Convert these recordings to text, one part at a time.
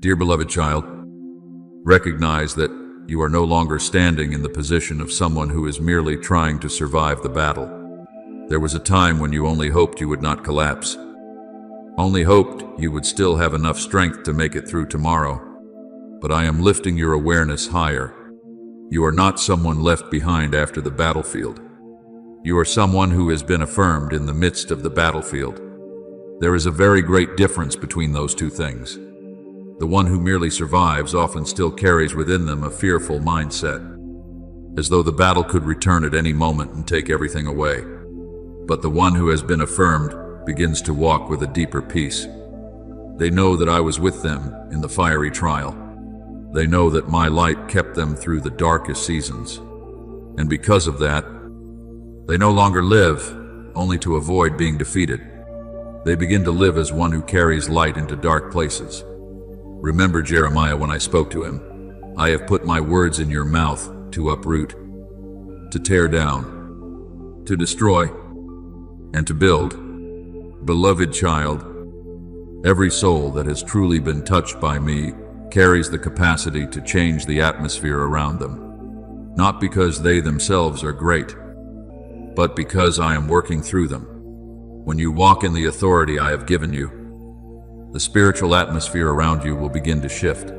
Dear beloved child, recognize that you are no longer standing in the position of someone who is merely trying to survive the battle. There was a time when you only hoped you would not collapse, only hoped you would still have enough strength to make it through tomorrow. But I am lifting your awareness higher. You are not someone left behind after the battlefield. You are someone who has been affirmed in the midst of the battlefield. There is a very great difference between those two things. The one who merely survives often still carries within them a fearful mindset, as though the battle could return at any moment and take everything away. But the one who has been affirmed begins to walk with a deeper peace. They know that I was with them in the fiery trial. They know that my light kept them through the darkest seasons. And because of that, they no longer live only to avoid being defeated. They begin to live as one who carries light into dark places. Remember Jeremiah when I spoke to him, I have put my words in your mouth to uproot, to tear down, to destroy, and to build. Beloved child, every soul that has truly been touched by me carries the capacity to change the atmosphere around them, not because they themselves are great, but because I am working through them. When you walk in the authority I have given you, the spiritual atmosphere around you will begin to shift.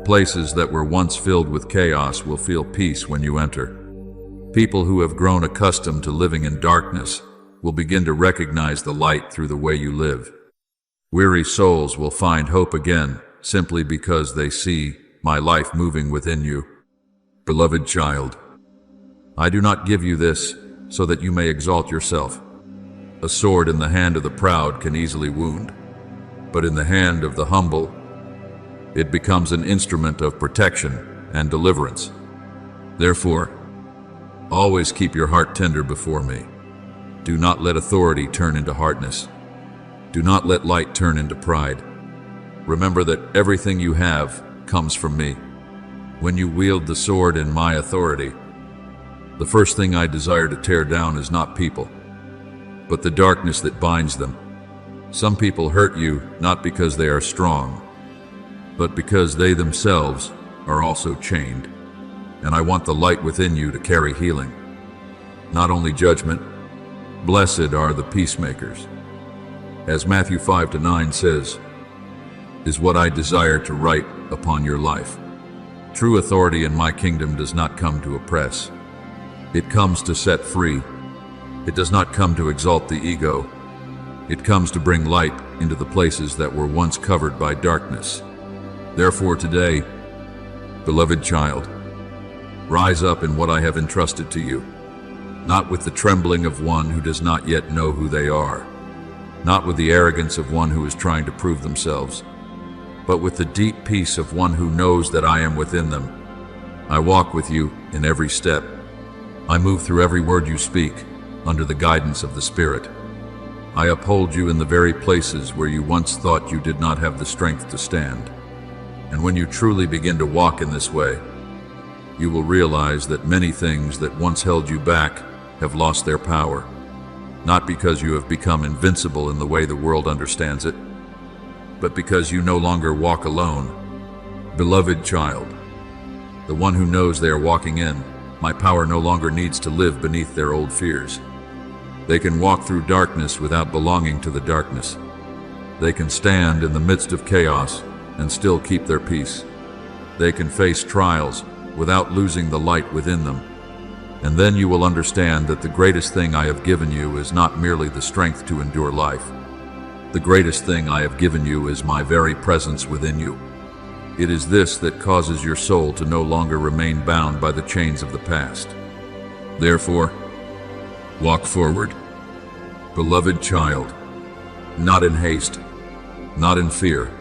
Places that were once filled with chaos will feel peace when you enter. People who have grown accustomed to living in darkness will begin to recognize the light through the way you live. Weary souls will find hope again simply because they see my life moving within you. Beloved child, I do not give you this so that you may exalt yourself. A sword in the hand of the proud can easily wound, but in the hand of the humble, it becomes an instrument of protection and deliverance. Therefore, always keep your heart tender before me. Do not let authority turn into hardness. Do not let light turn into pride. Remember that everything you have comes from me. When you wield the sword in my authority, the first thing I desire to tear down is not people, but the darkness that binds them. Some people hurt you not because they are strong, but because they themselves are also chained. And I want the light within you to carry healing, not only judgment. Blessed are the peacemakers. As Matthew 5-9 says, is what I desire to write upon your life. True authority in my kingdom does not come to oppress. It comes to set free. It does not come to exalt the ego. It comes to bring light into the places that were once covered by darkness. Therefore today, beloved child, rise up in what I have entrusted to you, not with the trembling of one who does not yet know who they are, not with the arrogance of one who is trying to prove themselves, but with the deep peace of one who knows that I am within them. I walk with you in every step. I move through every word you speak under the guidance of the Spirit. I uphold you in the very places where you once thought you did not have the strength to stand. And when you truly begin to walk in this way, you will realize that many things that once held you back have lost their power, not because you have become invincible in the way the world understands it, but because you no longer walk alone. Beloved child, the one who knows they are walking in my power no longer needs to live beneath their old fears. They can walk through darkness without belonging to the darkness. They can stand in the midst of chaos and still keep their peace. They can face trials without losing the light within them. And then you will understand that the greatest thing I have given you is not merely the strength to endure life. The greatest thing I have given you is my very presence within you. It is this that causes your soul to no longer remain bound by the chains of the past. Therefore, walk forward, beloved child, not in haste, not in fear,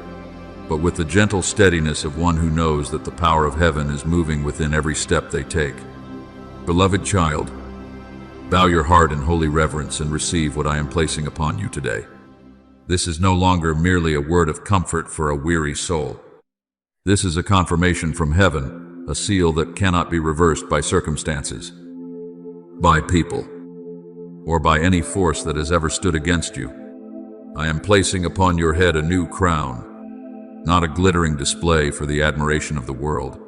but with the gentle steadiness of one who knows that the power of heaven is moving within every step they take. Beloved child, bow your heart in holy reverence and receive what I am placing upon you today. This is no longer merely a word of comfort for a weary soul. This is a confirmation from heaven, a seal that cannot be reversed by circumstances, by people, or by any force that has ever stood against you. I am placing upon your head a new crown, not a glittering display for the admiration of the world,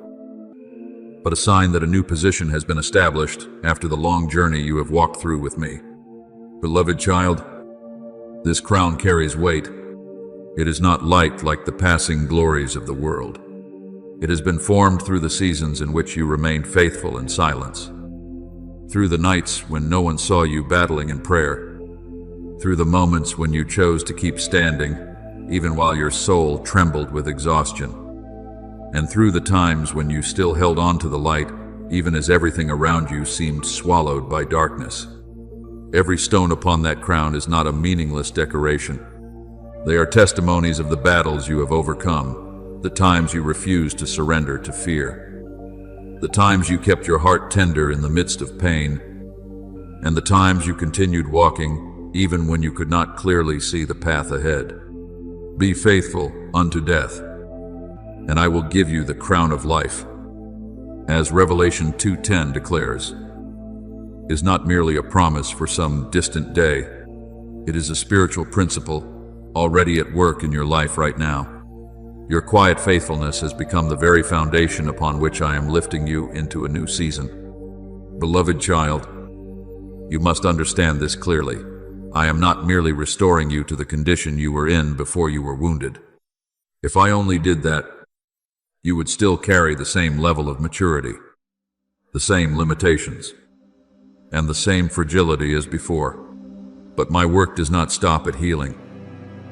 but a sign that a new position has been established after the long journey you have walked through with me. Beloved child, this crown carries weight. It is not light like the passing glories of the world. It has been formed through the seasons in which you remained faithful in silence, through the nights when no one saw you battling in prayer, through the moments when you chose to keep standing, even while your soul trembled with exhaustion, and through the times when you still held on to the light, even as everything around you seemed swallowed by darkness. Every stone upon that crown is not a meaningless decoration. They are testimonies of the battles you have overcome, the times you refused to surrender to fear, the times you kept your heart tender in the midst of pain, and the times you continued walking even when you could not clearly see the path ahead. Be faithful unto death, and I will give you the crown of life. As Revelation 2:10 declares, is not merely a promise for some distant day. It is a spiritual principle already at work in your life right now. Your quiet faithfulness has become the very foundation upon which I am lifting you into a new season. Beloved child, you must understand this clearly. I am not merely restoring you to the condition you were in before you were wounded. If I only did that, you would still carry the same level of maturity, the same limitations, and the same fragility as before. But my work does not stop at healing.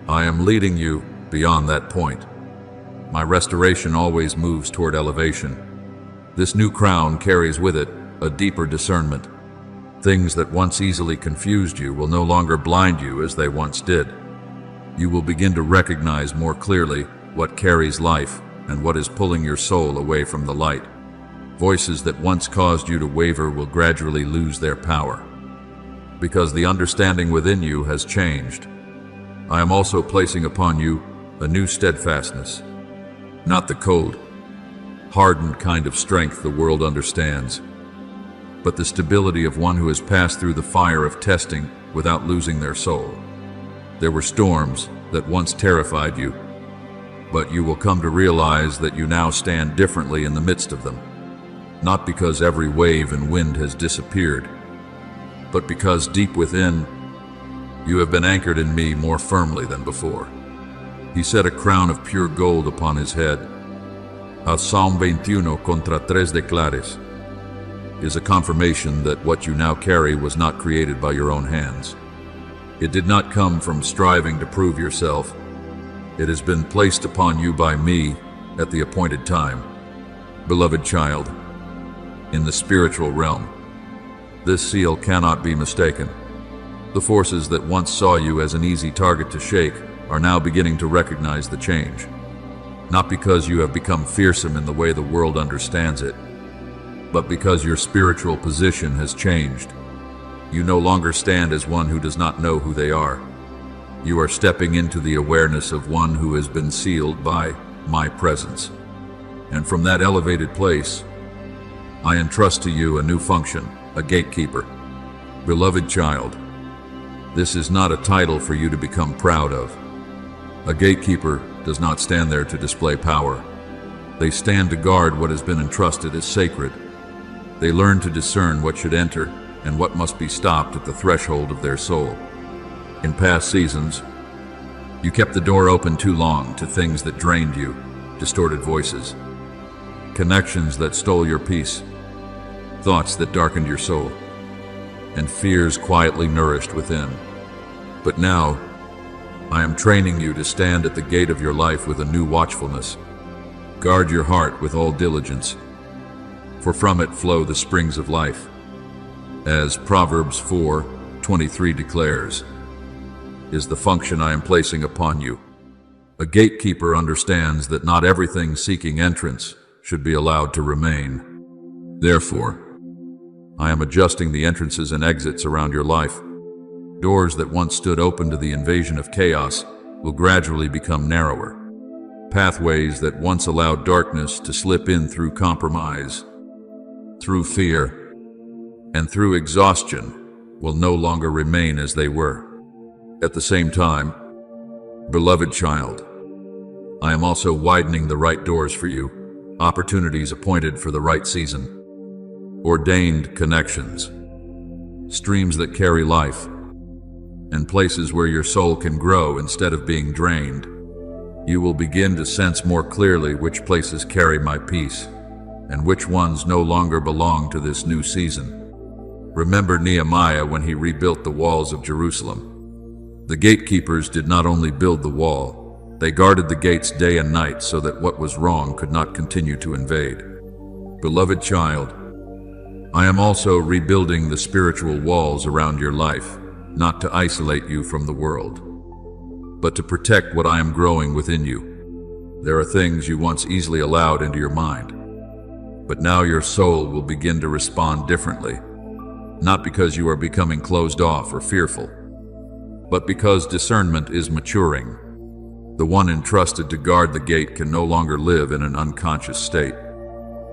I am leading you beyond that point. My restoration always moves toward elevation. This new crown carries with it a deeper discernment. Things that once easily confused you will no longer blind you as they once did. You will begin to recognize more clearly what carries life and what is pulling your soul away from the light. Voices that once caused you to waver will gradually lose their power, because the understanding within you has changed. I am also placing upon you a new steadfastness, not the cold, hardened kind of strength the world understands, but the stability of one who has passed through the fire of testing without losing their soul. There were storms that once terrified you, but you will come to realize that you now stand differently in the midst of them. Not because every wave and wind has disappeared, but because deep within, you have been anchored in me more firmly than before. He set a crown of pure gold upon his head. A Psalm 21 contra 3 declares is a confirmation that what you now carry was not created by your own hands. It did not come from striving to prove yourself. It has been placed upon you by me at the appointed time. Beloved child, in the spiritual realm, this seal cannot be mistaken. The forces that once saw you as an easy target to shake are now beginning to recognize the change. Not because you have become fearsome in the way the world understands it, but because your spiritual position has changed. You no longer stand as one who does not know who they are. You are stepping into the awareness of one who has been sealed by my presence. And from that elevated place, I entrust to you a new function, a gatekeeper. Beloved child, this is not a title for you to become proud of. A gatekeeper does not stand there to display power. They stand to guard what has been entrusted as sacred. They learn to discern what should enter and what must be stopped at the threshold of their soul. In past seasons, you kept the door open too long to things that drained you, distorted voices, connections that stole your peace, thoughts that darkened your soul, and fears quietly nourished within. But now, I am training you to stand at the gate of your life with a new watchfulness. Guard your heart with all diligence, for from it flow the springs of life. As Proverbs 4:23 declares, is the function I am placing upon you. A gatekeeper understands that not everything seeking entrance should be allowed to remain. Therefore, I am adjusting the entrances and exits around your life. Doors that once stood open to the invasion of chaos will gradually become narrower. Pathways that once allowed darkness to slip in through compromise, through fear, and through exhaustion will no longer remain as they were. At the same time, beloved child, I am also widening the right doors for you, opportunities appointed for the right season, ordained connections, streams that carry life, and places where your soul can grow instead of being drained. You will begin to sense more clearly which places carry my peace, and which ones no longer belong to this new season. Remember Nehemiah when he rebuilt the walls of Jerusalem. The gatekeepers did not only build the wall, they guarded the gates day and night so that what was wrong could not continue to invade. Beloved child, I am also rebuilding the spiritual walls around your life, not to isolate you from the world, but to protect what I am growing within you. There are things you once easily allowed into your mind, but now your soul will begin to respond differently, not because you are becoming closed off or fearful, but because discernment is maturing. The one entrusted to guard the gate can no longer live in an unconscious state.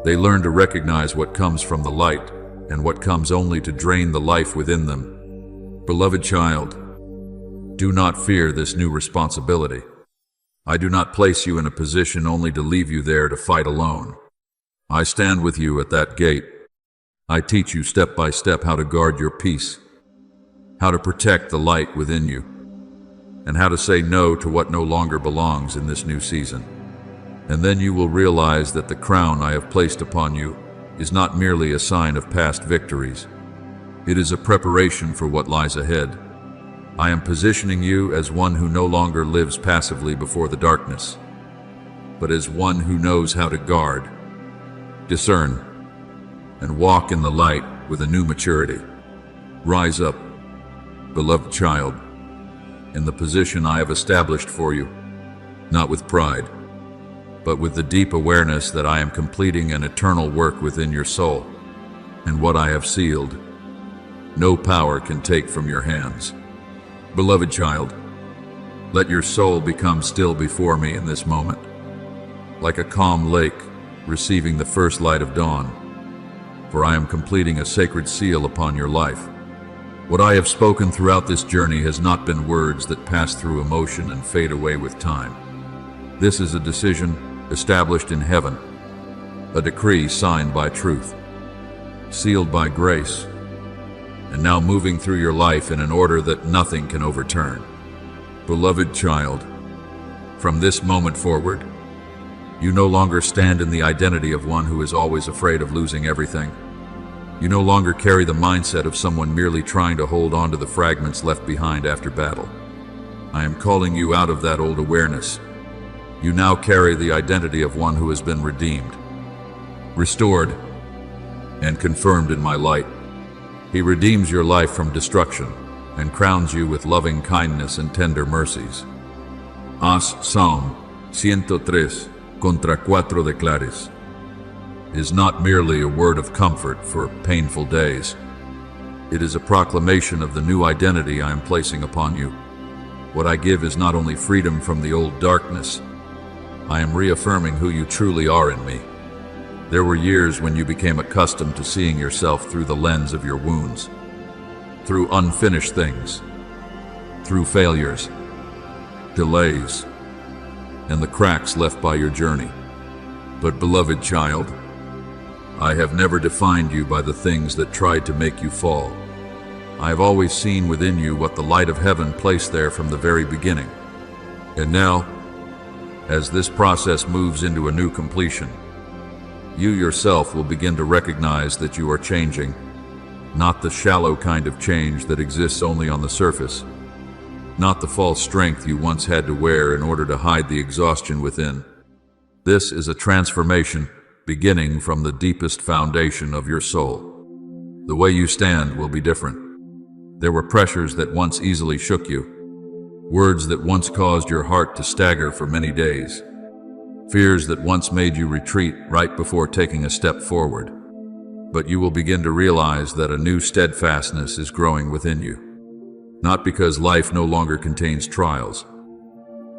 They learn to recognize what comes from the light and what comes only to drain the life within them. Beloved child, do not fear this new responsibility. I do not place you in a position only to leave you there to fight alone. I stand with you at that gate. I teach you step by step how to guard your peace, how to protect the light within you, and how to say no to what no longer belongs in this new season. And then you will realize that the crown I have placed upon you is not merely a sign of past victories. It is a preparation for what lies ahead. I am positioning you as one who no longer lives passively before the darkness, but as one who knows how to guard, discern, and walk in the light with a new maturity. Rise up, beloved child, in the position I have established for you, not with pride, but with the deep awareness that I am completing an eternal work within your soul, and what I have sealed, no power can take from your hands. Beloved child, let your soul become still before me in this moment, like a calm lake receiving the first light of dawn, for I am completing a sacred seal upon your life. What I have spoken throughout this journey has not been words that pass through emotion and fade away with time. This is a decision established in heaven, a decree signed by truth, sealed by grace, and now moving through your life in an order that nothing can overturn. Beloved child, from this moment forward, you no longer stand in the identity of one who is always afraid of losing everything. You no longer carry the mindset of someone merely trying to hold on to the fragments left behind after battle. I am calling you out of that old awareness. You now carry the identity of one who has been redeemed, restored, and confirmed in my light. He redeems your life from destruction and crowns you with loving kindness and tender mercies. As Psalm 103 contra 4 declares, is not merely a word of comfort for painful days. It is a proclamation of the new identity I am placing upon you. What I give is not only freedom from the old darkness, I am reaffirming who you truly are in me. There were years when you became accustomed to seeing yourself through the lens of your wounds, through unfinished things, through failures, delays, and the cracks left by your journey. But beloved child, I have never defined you by the things that tried to make you fall. I have always seen within you what the light of heaven placed there from the very beginning. And now, as this process moves into a new completion, you yourself will begin to recognize that you are changing, not the shallow kind of change that exists only on the surface, not the false strength you once had to wear in order to hide the exhaustion within. This is a transformation beginning from the deepest foundation of your soul. The way you stand will be different. There were pressures that once easily shook you, words that once caused your heart to stagger for many days, fears that once made you retreat right before taking a step forward. But you will begin to realize that a new steadfastness is growing within you, not because life no longer contains trials,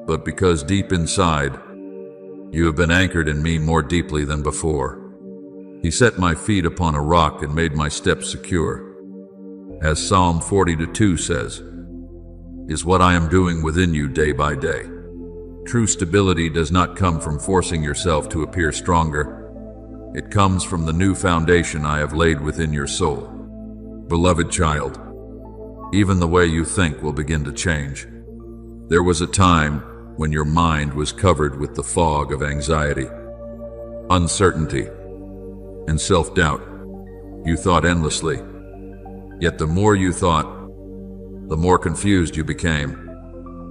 but because deep inside, you have been anchored in me more deeply than before. He set my feet upon a rock and made my steps secure. As Psalm 42 says, is what I am doing within you day by day. True stability does not come from forcing yourself to appear stronger. It comes from the new foundation I have laid within your soul. Beloved child, even the way you think will begin to change. There was a time when your mind was covered with the fog of anxiety, uncertainty, and self-doubt. You thought endlessly. Yet the more you thought, the more confused you became.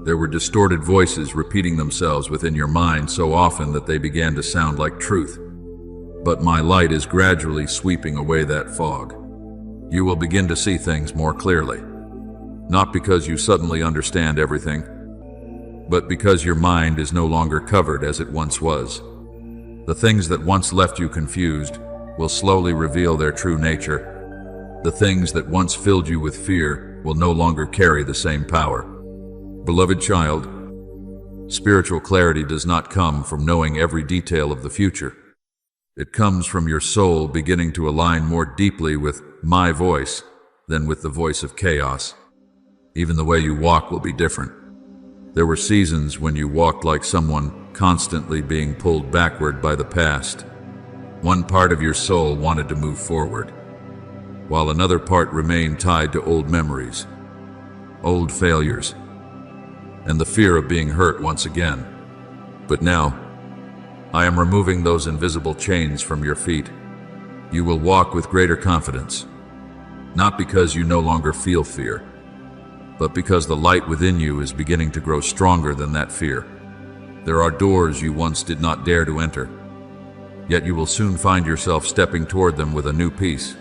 There were distorted voices repeating themselves within your mind so often that they began to sound like truth. But my light is gradually sweeping away that fog. You will begin to see things more clearly. Not because you suddenly understand everything, but because your mind is no longer covered as it once was. The things that once left you confused will slowly reveal their true nature. The things that once filled you with fear will no longer carry the same power. Beloved child, spiritual clarity does not come from knowing every detail of the future. It comes from your soul beginning to align more deeply with my voice than with the voice of chaos. Even the way you walk will be different. There were seasons when you walked like someone constantly being pulled backward by the past. One part of your soul wanted to move forward, while another part remained tied to old memories, old failures, and the fear of being hurt once again. But now, I am removing those invisible chains from your feet. You will walk with greater confidence, not because you no longer feel fear, but because the light within you is beginning to grow stronger than that fear. There are doors you once did not dare to enter, yet you will soon find yourself stepping toward them with a new peace,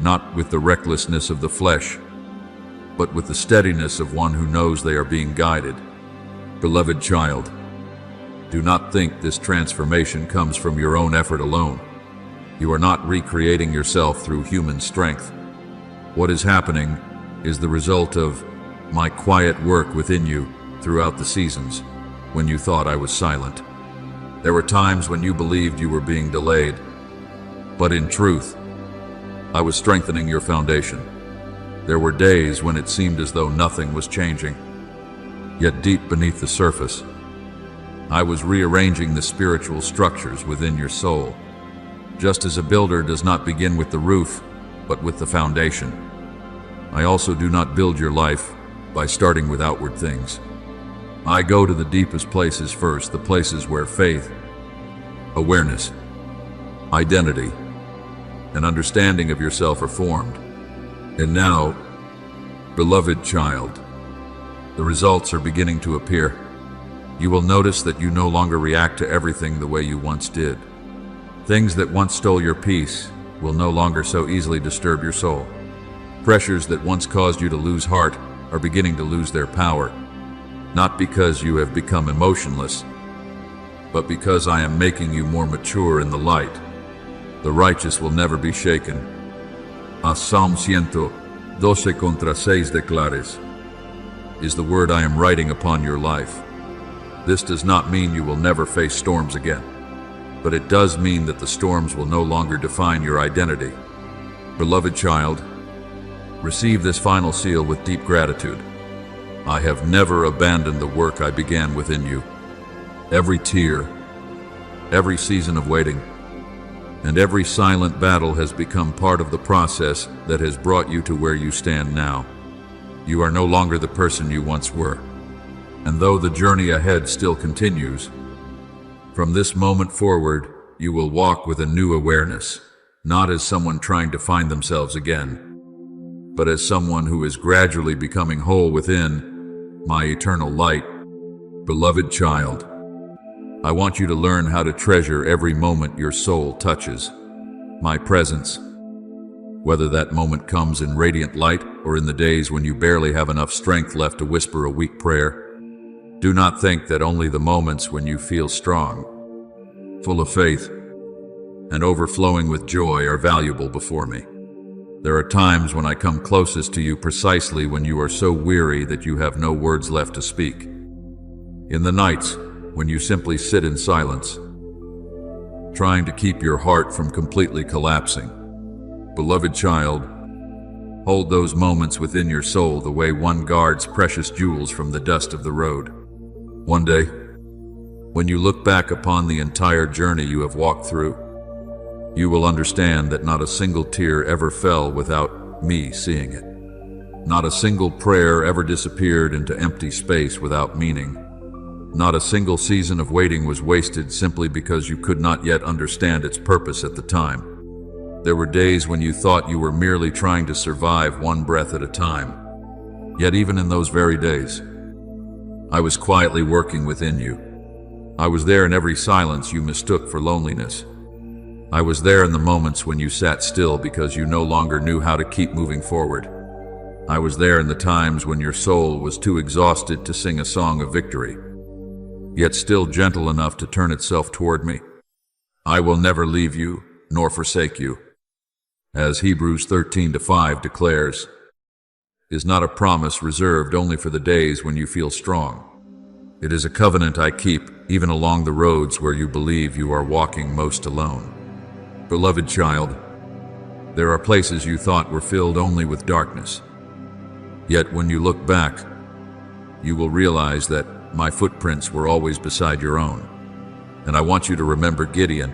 not with the recklessness of the flesh, but with the steadiness of one who knows they are being guided. Beloved child, do not think this transformation comes from your own effort alone. You are not recreating yourself through human strength. What is happening is the result of my quiet work within you throughout the seasons when you thought I was silent. There were times when you believed you were being delayed, but in truth, I was strengthening your foundation. There were days when it seemed as though nothing was changing, yet deep beneath the surface, I was rearranging the spiritual structures within your soul. Just as a builder does not begin with the roof, but with the foundation, I also do not build your life by starting with outward things. I go to the deepest places first, the places where faith, awareness, identity, and understanding of yourself are formed. And now, beloved child, the results are beginning to appear. You will notice that you no longer react to everything the way you once did. Things that once stole your peace will no longer so easily disturb your soul. Pressures that once caused you to lose heart are beginning to lose their power, not because you have become emotionless, but because I am making you more mature in the light. The righteous will never be shaken. A Psalm 112 contra 6 declares, is the word I am writing upon your life. This does not mean you will never face storms again, but it does mean that the storms will no longer define your identity. Beloved child, receive this final seal with deep gratitude. I have never abandoned the work I began within you. Every tear, every season of waiting, and every silent battle has become part of the process that has brought you to where you stand now. You are no longer the person you once were. And though the journey ahead still continues, from this moment forward, you will walk with a new awareness, not as someone trying to find themselves again, but as someone who is gradually becoming whole within my eternal light. Beloved child, I want you to learn how to treasure every moment your soul touches my presence, whether that moment comes in radiant light or in the days when you barely have enough strength left to whisper a weak prayer. Do not think that only the moments when you feel strong, full of faith, and overflowing with joy are valuable before me. There are times when I come closest to you precisely when you are so weary that you have no words left to speak. In the nights, when you simply sit in silence, trying to keep your heart from completely collapsing. Beloved child, hold those moments within your soul the way one guards precious jewels from the dust of the road. One day, When you look back upon the entire journey you have walked through, you will understand that not a single tear ever fell without me seeing it. Not a single prayer ever disappeared into empty space without meaning. Not a single season of waiting was wasted simply because you could not yet understand its purpose at the time. There were days when you thought you were merely trying to survive one breath at a time. Yet even in those very days, I was quietly working within you. I was there in every silence you mistook for loneliness. I was there in the moments when you sat still because you no longer knew how to keep moving forward. I was there in the times when your soul was too exhausted to sing a song of victory, yet still gentle enough to turn itself toward me. I will never leave you, nor forsake you. As Hebrews 13:5 declares, is not a promise reserved only for the days when you feel strong. It is a covenant I keep even along the roads where you believe you are walking most alone. Beloved child, there are places you thought were filled only with darkness. Yet when you look back, you will realize that my footprints were always beside your own. And I want you to remember Gideon.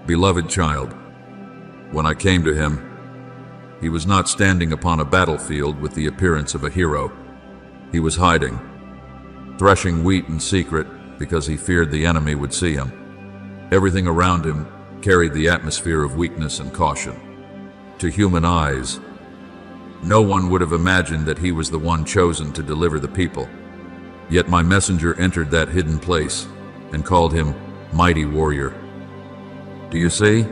Beloved child, when I came to him, he was not standing upon a battlefield with the appearance of a hero. He was hiding, threshing wheat in secret because he feared the enemy would see him. Everything around him carried the atmosphere of weakness and caution. To human eyes, no one would have imagined that he was the one chosen to deliver the people. Yet my messenger entered that hidden place and called him mighty warrior. Do you see?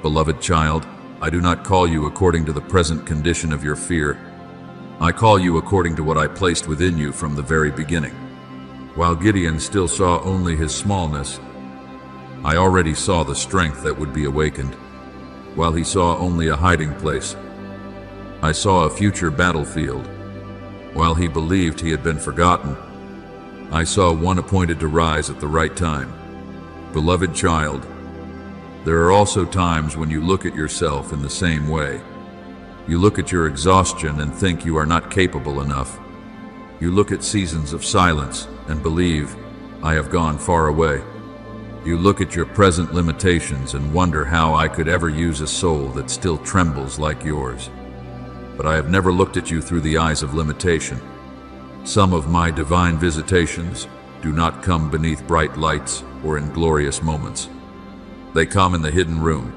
Beloved child, I do not call you according to the present condition of your fear. I call you according to what I placed within you from the very beginning. While Gideon still saw only his smallness, I already saw the strength that would be awakened. While he saw only a hiding place, I saw a future battlefield. While he believed he had been forgotten, I saw one appointed to rise at the right time. Beloved child, there are also times when you look at yourself in the same way. You look at your exhaustion and think you are not capable enough. You look at seasons of silence and believe, I have gone far away. You look at your present limitations and wonder how I could ever use a soul that still trembles like yours. But I have never looked at you through the eyes of limitation. Some of my divine visitations do not come beneath bright lights or in glorious moments. They come in the hidden room,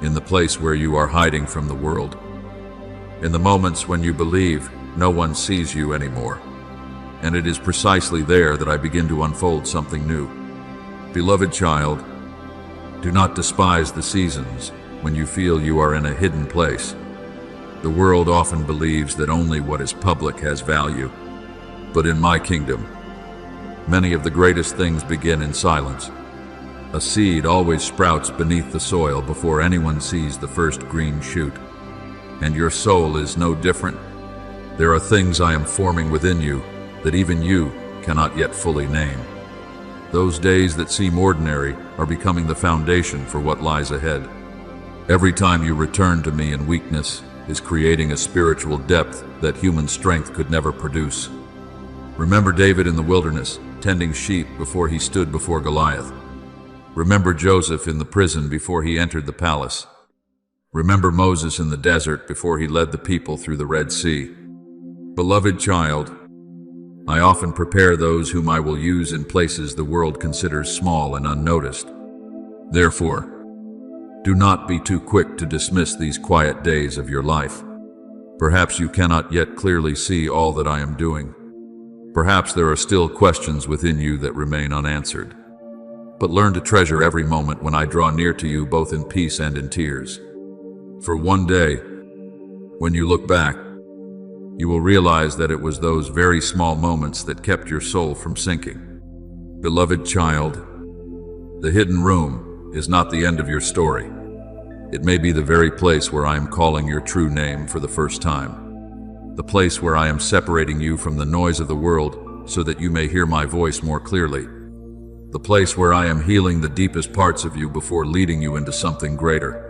in the place where you are hiding from the world, in the moments when you believe no one sees you anymore. And it is precisely there that I begin to unfold something new. Beloved child, do not despise the seasons when you feel you are in a hidden place. The world often believes that only what is public has value. But in my kingdom, many of the greatest things begin in silence. A seed always sprouts beneath the soil before anyone sees the first green shoot. And your soul is no different. There are things I am forming within you that even you cannot yet fully name. Those days that seem ordinary are becoming the foundation for what lies ahead. Every time you return to me in weakness is creating a spiritual depth that human strength could never produce. Remember David in the wilderness, tending sheep before he stood before Goliath. Remember Joseph in the prison before he entered the palace. Remember Moses in the desert before he led the people through the Red Sea. Beloved child, I often prepare those whom I will use in places the world considers small and unnoticed. Therefore, do not be too quick to dismiss these quiet days of your life. Perhaps you cannot yet clearly see all that I am doing. Perhaps there are still questions within you that remain unanswered. But learn to treasure every moment when I draw near to you both in peace and in tears. For one day, when you look back, you will realize that it was those very small moments that kept your soul from sinking. Beloved child, the hidden room is not the end of your story. It may be the very place where I am calling your true name for the first time. The place where I am separating you from the noise of the world so that you may hear my voice more clearly. The place where I am healing the deepest parts of you before leading you into something greater.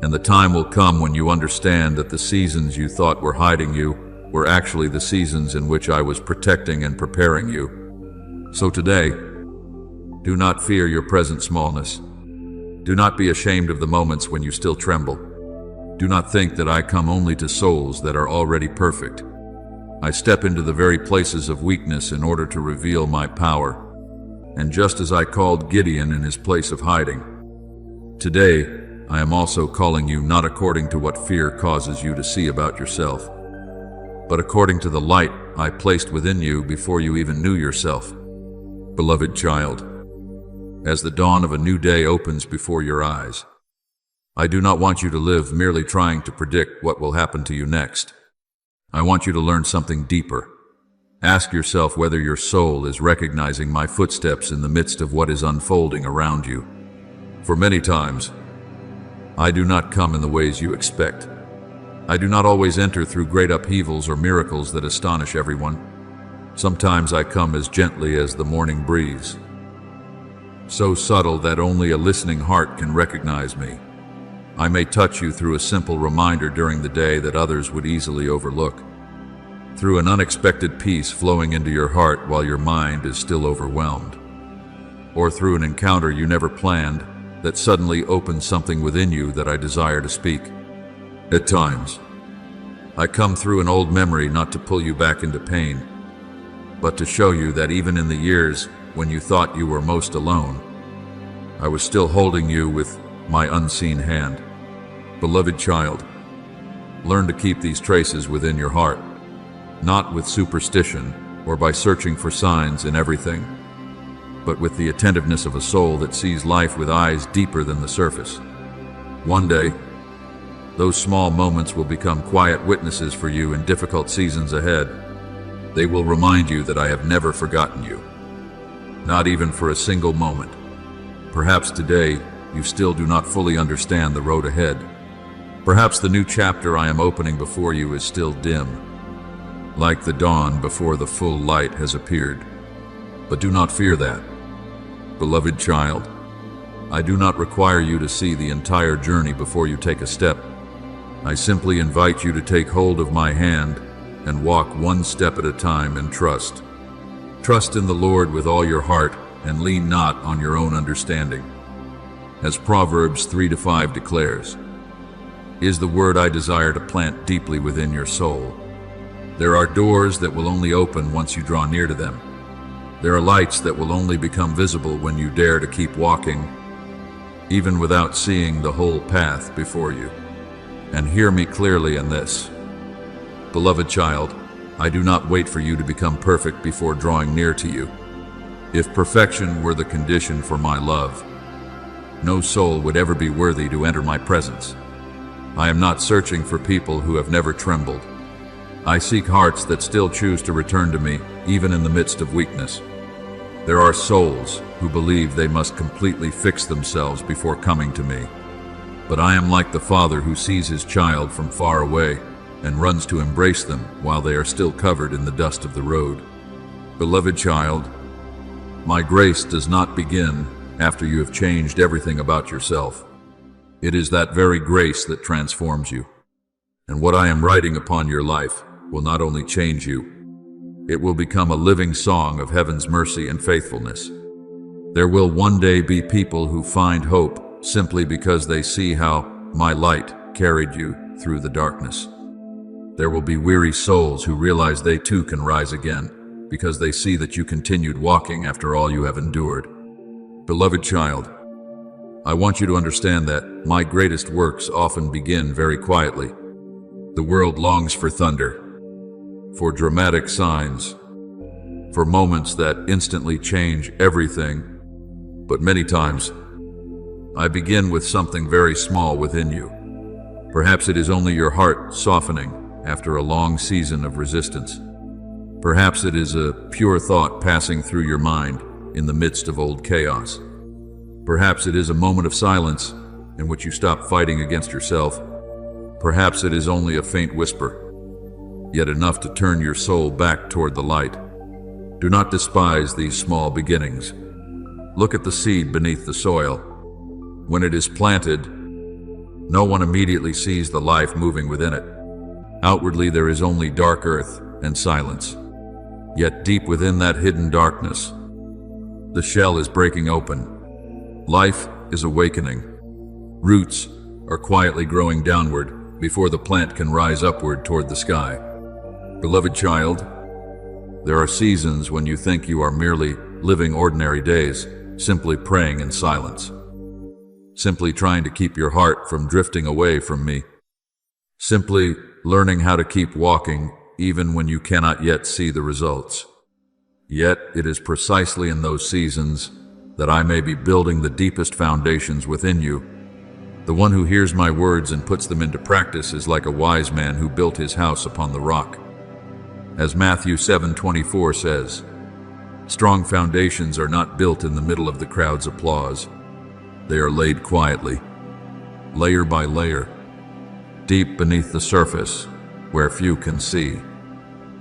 And the time will come when you understand that the seasons you thought were hiding you were actually the seasons in which I was protecting and preparing you. So today, do not fear your present smallness. Do not be ashamed of the moments when you still tremble. Do not think that I come only to souls that are already perfect. I step into the very places of weakness in order to reveal my power. And just as I called Gideon in his place of hiding, today I am also calling you not according to what fear causes you to see about yourself, but according to the light I placed within you before you even knew yourself. Beloved child, as the dawn of a new day opens before your eyes, I do not want you to live merely trying to predict what will happen to you next. I want you to learn something deeper. Ask yourself whether your soul is recognizing my footsteps in the midst of what is unfolding around you. For many times, I do not come in the ways you expect. I do not always enter through great upheavals or miracles that astonish everyone. Sometimes I come as gently as the morning breeze, so subtle that only a listening heart can recognize me. I may touch you through a simple reminder during the day that others would easily overlook, through an unexpected peace flowing into your heart while your mind is still overwhelmed, or through an encounter you never planned that suddenly opens something within you that I desire to speak. At times, I come through an old memory not to pull you back into pain, but to show you that even in the years when you thought you were most alone, I was still holding you with my unseen hand. Beloved child, learn to keep these traces within your heart, not with superstition or by searching for signs in everything, but with the attentiveness of a soul that sees life with eyes deeper than the surface. One day, those small moments will become quiet witnesses for you in difficult seasons ahead. They will remind you that I have never forgotten you, not even for a single moment. Perhaps today, you still do not fully understand the road ahead. Perhaps the new chapter I am opening before you is still dim, like the dawn before the full light has appeared. But do not fear that. Beloved child, I do not require you to see the entire journey before you take a step. I simply invite you to take hold of my hand and walk one step at a time in trust. Trust in the Lord with all your heart and lean not on your own understanding. As Proverbs 3-5 declares, is the word I desire to plant deeply within your soul. There are doors that will only open once you draw near to them. There are lights that will only become visible when you dare to keep walking, even without seeing the whole path before you. And hear me clearly in this. Beloved child, I do not wait for you to become perfect before drawing near to you. If perfection were the condition for my love, no soul would ever be worthy to enter my presence. I am not searching for people who have never trembled. I seek hearts that still choose to return to me, even in the midst of weakness. There are souls who believe they must completely fix themselves before coming to me. But I am like the father who sees his child from far away and runs to embrace them while they are still covered in the dust of the road. Beloved child, my grace does not begin after you have changed everything about yourself. It is that very grace that transforms you. And what I am writing upon your life will not only change you, it will become a living song of heaven's mercy and faithfulness. There will one day be people who find hope simply because they see how my light carried you through the darkness. There will be weary souls who realize they too can rise again because they see that you continued walking after all you have endured. Beloved child, I want you to understand that my greatest works often begin very quietly. The world longs for thunder, for dramatic signs, for moments that instantly change everything. But many times, I begin with something very small within you. Perhaps it is only your heart softening after a long season of resistance. Perhaps it is a pure thought passing through your mind in the midst of old chaos. Perhaps it is a moment of silence in which you stop fighting against yourself. Perhaps it is only a faint whisper, yet enough to turn your soul back toward the light. Do not despise these small beginnings. Look at the seed beneath the soil. When it is planted, no one immediately sees the life moving within it. Outwardly, there is only dark earth and silence. Yet deep within that hidden darkness The shell is breaking open. Life is awakening. Roots are quietly growing downward before the plant can rise upward toward the sky. Beloved child, there are seasons when you think you are merely living ordinary days, simply praying in silence, simply trying to keep your heart from drifting away from me, simply learning how to keep walking even when you cannot yet see the results. Yet it is precisely in those seasons that I may be building the deepest foundations within you. The one who hears my words and puts them into practice is like a wise man who built his house upon the rock. As Matthew 7:24 says, strong foundations are not built in the middle of the crowd's applause. They are laid quietly, layer by layer, deep beneath the surface where few can see.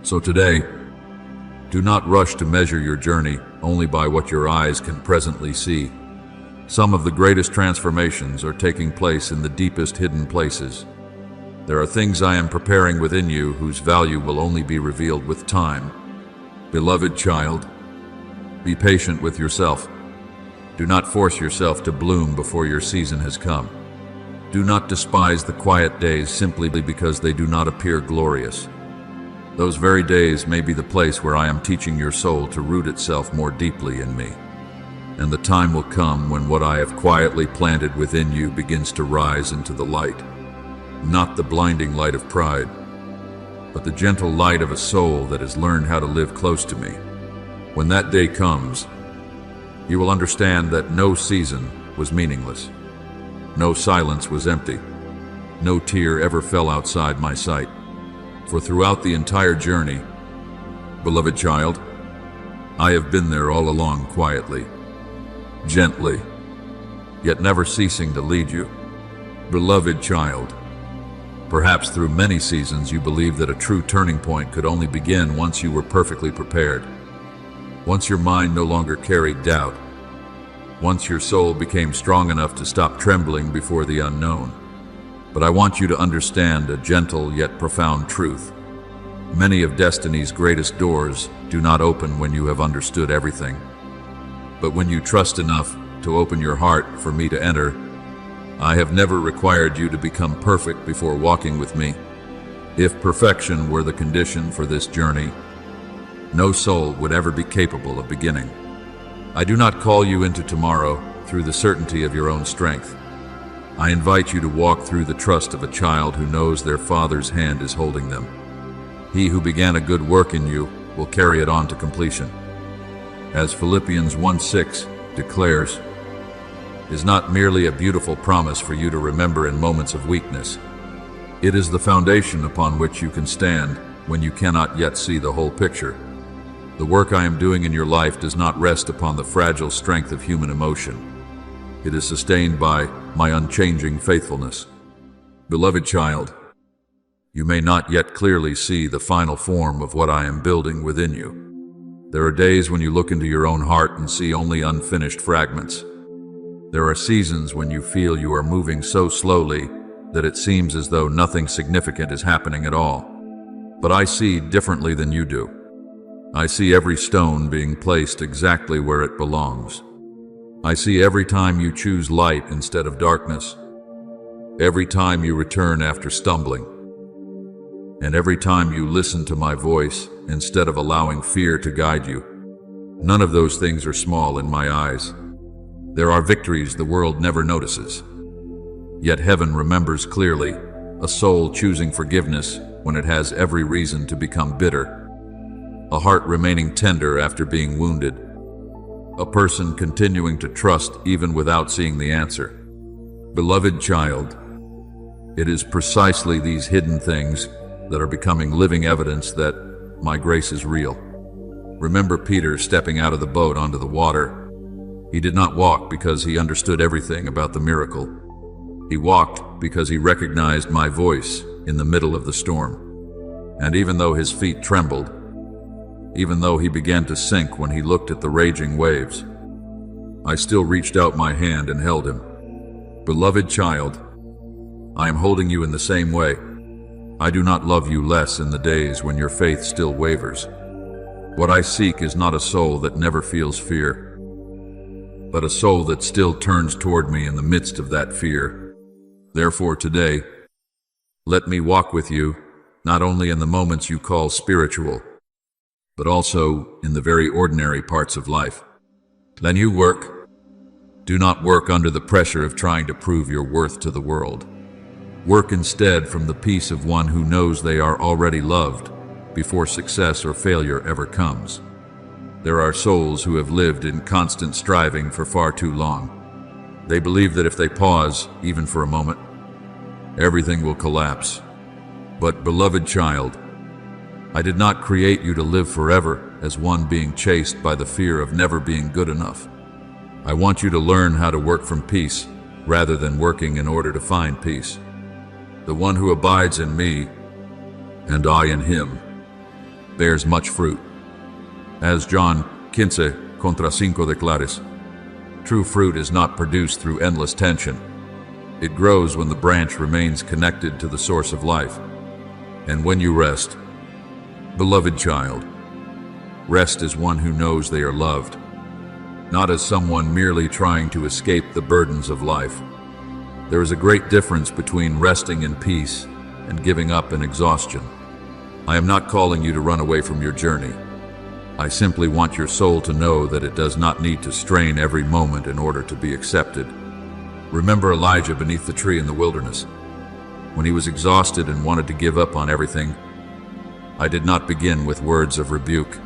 So today, do not rush to measure your journey only by what your eyes can presently see. Some of the greatest transformations are taking place in the deepest hidden places. There are things I am preparing within you whose value will only be revealed with time. Beloved child, be patient with yourself. Do not force yourself to bloom before your season has come. Do not despise the quiet days simply because they do not appear glorious. Those very days may be the place where I am teaching your soul to root itself more deeply in me. And the time will come when what I have quietly planted within you begins to rise into the light. Not the blinding light of pride, but the gentle light of a soul that has learned how to live close to me. When that day comes, you will understand that no season was meaningless. No silence was empty. No tear ever fell outside my sight. For throughout the entire journey, beloved child, I have been there all along quietly, gently, yet never ceasing to lead you. Beloved child, perhaps through many seasons you believed that a true turning point could only begin once you were perfectly prepared. Once your mind no longer carried doubt. Once your soul became strong enough to stop trembling before the unknown. But I want you to understand a gentle yet profound truth. Many of destiny's greatest doors do not open when you have understood everything. But when you trust enough to open your heart for me to enter, I have never required you to become perfect before walking with me. If perfection were the condition for this journey, no soul would ever be capable of beginning. I do not call you into tomorrow through the certainty of your own strength. I invite you to walk through the trust of a child who knows their father's hand is holding them. He who began a good work in you will carry it on to completion. As Philippians 1:6 declares, is not merely a beautiful promise for you to remember in moments of weakness. It is the foundation upon which you can stand when you cannot yet see the whole picture. The work I am doing in your life does not rest upon the fragile strength of human emotion. It is sustained by my unchanging faithfulness. Beloved child, you may not yet clearly see the final form of what I am building within you. There are days when you look into your own heart and see only unfinished fragments. There are seasons when you feel you are moving so slowly that it seems as though nothing significant is happening at all. But I see differently than you do. I see every stone being placed exactly where it belongs. I see every time you choose light instead of darkness, every time you return after stumbling, and every time you listen to my voice instead of allowing fear to guide you. None of those things are small in my eyes. There are victories the world never notices. Yet heaven remembers clearly a soul choosing forgiveness when it has every reason to become bitter, a heart remaining tender after being wounded, a person continuing to trust even without seeing the answer. Beloved child, it is precisely these hidden things that are becoming living evidence that my grace is real. Remember Peter stepping out of the boat onto the water. He did not walk because he understood everything about the miracle. He walked because he recognized my voice in the middle of the storm. And even though his feet trembled, even though he began to sink when he looked at the raging waves, I still reached out my hand and held him. Beloved child, I am holding you in the same way. I do not love you less in the days when your faith still wavers. What I seek is not a soul that never feels fear, but a soul that still turns toward me in the midst of that fear. Therefore today, let me walk with you, not only in the moments you call spiritual, but also in the very ordinary parts of life. Then you work. Do not work under the pressure of trying to prove your worth to the world. Work instead from the peace of one who knows they are already loved before success or failure ever comes. There are souls who have lived in constant striving for far too long. They believe that if they pause, even for a moment, everything will collapse. But, beloved child, I did not create you to live forever as one being chased by the fear of never being good enough. I want you to learn how to work from peace rather than working in order to find peace. The one who abides in me, and I in him, bears much fruit. As John 15:5 declares, true fruit is not produced through endless tension. It grows when the branch remains connected to the source of life. And when you rest, beloved child, rest as one who knows they are loved, not as someone merely trying to escape the burdens of life. There is a great difference between resting in peace and giving up in exhaustion. I am not calling you to run away from your journey. I simply want your soul to know that it does not need to strain every moment in order to be accepted. Remember Elijah beneath the tree in the wilderness. When he was exhausted and wanted to give up on everything, I did not begin with words of rebuke.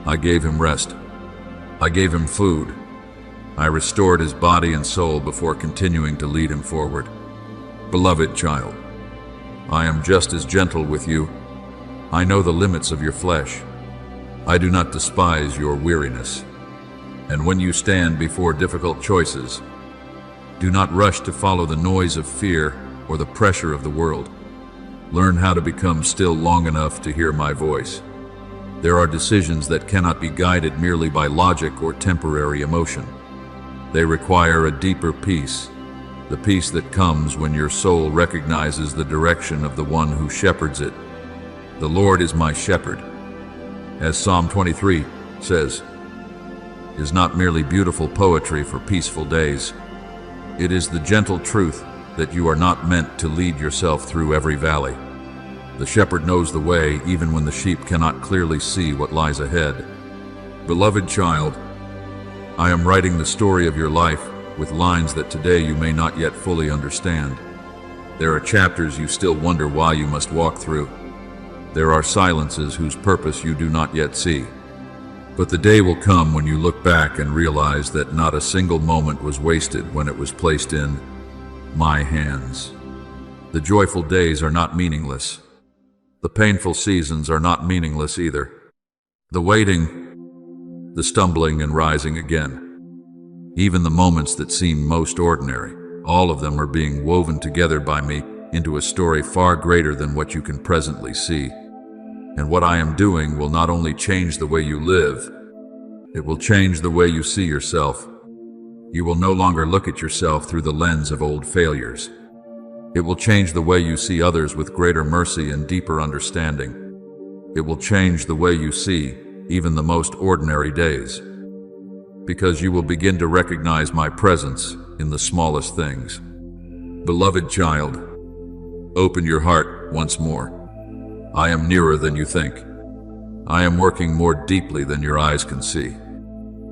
I gave him rest. I gave him food. I restored his body and soul before continuing to lead him forward. Beloved child, I am just as gentle with you. I know the limits of your flesh. I do not despise your weariness. And when you stand before difficult choices, do not rush to follow the noise of fear or the pressure of the world. Learn how to become still long enough to hear my voice. There are decisions that cannot be guided merely by logic or temporary emotion. They require a deeper peace, the peace that comes when your soul recognizes the direction of the one who shepherds it. The Lord is my shepherd. As Psalm 23 says, is not merely beautiful poetry for peaceful days. It is the gentle truth that you are not meant to lead yourself through every valley. The shepherd knows the way even when the sheep cannot clearly see what lies ahead. Beloved child, I am writing the story of your life with lines that today you may not yet fully understand. There are chapters you still wonder why you must walk through. There are silences whose purpose you do not yet see. But the day will come when you look back and realize that not a single moment was wasted when it was placed in my hands. The joyful days are not meaningless. The painful seasons are not meaningless either. The waiting, the stumbling and rising again, even the moments that seem most ordinary, all of them are being woven together by me into a story far greater than what you can presently see. And what I am doing will not only change the way you live, it will change the way you see yourself. You will no longer look at yourself through the lens of old failures. It will change the way you see others with greater mercy and deeper understanding. It will change the way you see even the most ordinary days, because you will begin to recognize my presence in the smallest things. Beloved child, open your heart once more. I am nearer than you think. I am working more deeply than your eyes can see.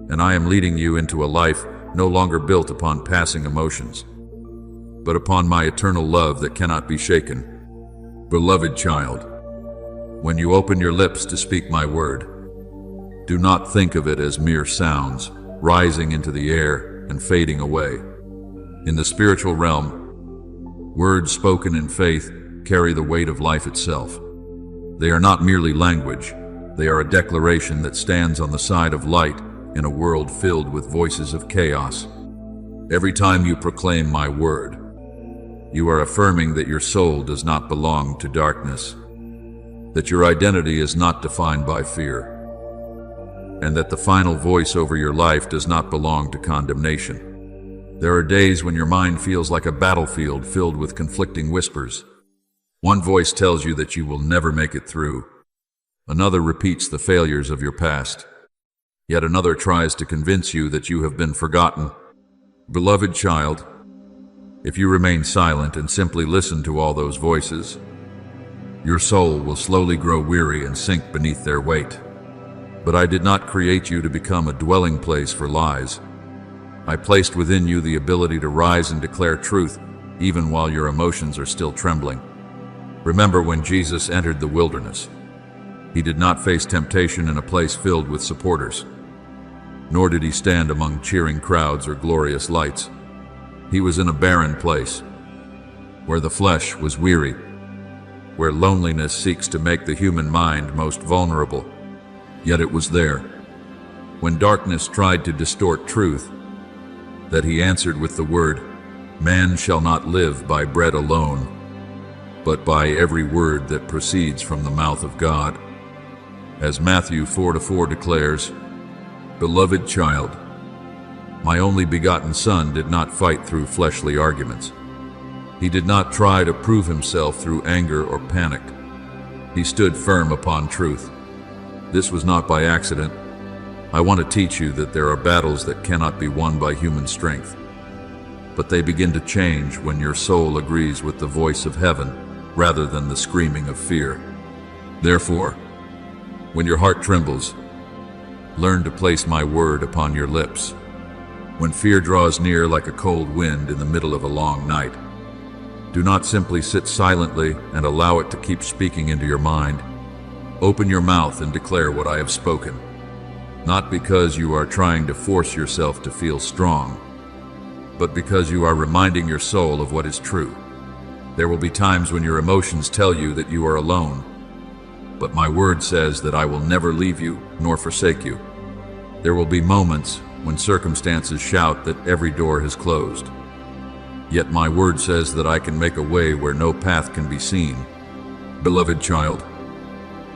And I am leading you into a life no longer built upon passing emotions, but upon my eternal love that cannot be shaken. Beloved child, when you open your lips to speak my word, do not think of it as mere sounds rising into the air and fading away. In the spiritual realm, words spoken in faith carry the weight of life itself. They are not merely language. They are a declaration that stands on the side of light in a world filled with voices of chaos. Every time you proclaim my word, you are affirming that your soul does not belong to darkness, that your identity is not defined by fear, and that the final voice over your life does not belong to condemnation. There are days when your mind feels like a battlefield filled with conflicting whispers. One voice tells you that you will never make it through. Another repeats the failures of your past. Yet another tries to convince you that you have been forgotten. Beloved child, if you remain silent and simply listen to all those voices, your soul will slowly grow weary and sink beneath their weight. But I did not create you to become a dwelling place for lies. I placed within you the ability to rise and declare truth, even while your emotions are still trembling. Remember when Jesus entered the wilderness. He did not face temptation in a place filled with supporters, nor did he stand among cheering crowds or glorious lights. He was in a barren place, where the flesh was weary, where loneliness seeks to make the human mind most vulnerable. Yet it was there, when darkness tried to distort truth, that he answered with the word, "Man shall not live by bread alone, but by every word that proceeds from the mouth of God." As Matthew 4:4 declares, "Beloved child, my only begotten Son did not fight through fleshly arguments. He did not try to prove himself through anger or panic. He stood firm upon truth. This was not by accident. I want to teach you that there are battles that cannot be won by human strength, but they begin to change when your soul agrees with the voice of heaven rather than the screaming of fear. Therefore, when your heart trembles, learn to place my word upon your lips. When fear draws near like a cold wind in the middle of a long night, do not simply sit silently and allow it to keep speaking into your mind. Open your mouth and declare what I have spoken, not because you are trying to force yourself to feel strong, but because you are reminding your soul of what is true. There will be times when your emotions tell you that you are alone, but my word says that I will never leave you nor forsake you. There will be moments when circumstances shout that every door has closed. Yet my word says that I can make a way where no path can be seen. Beloved child,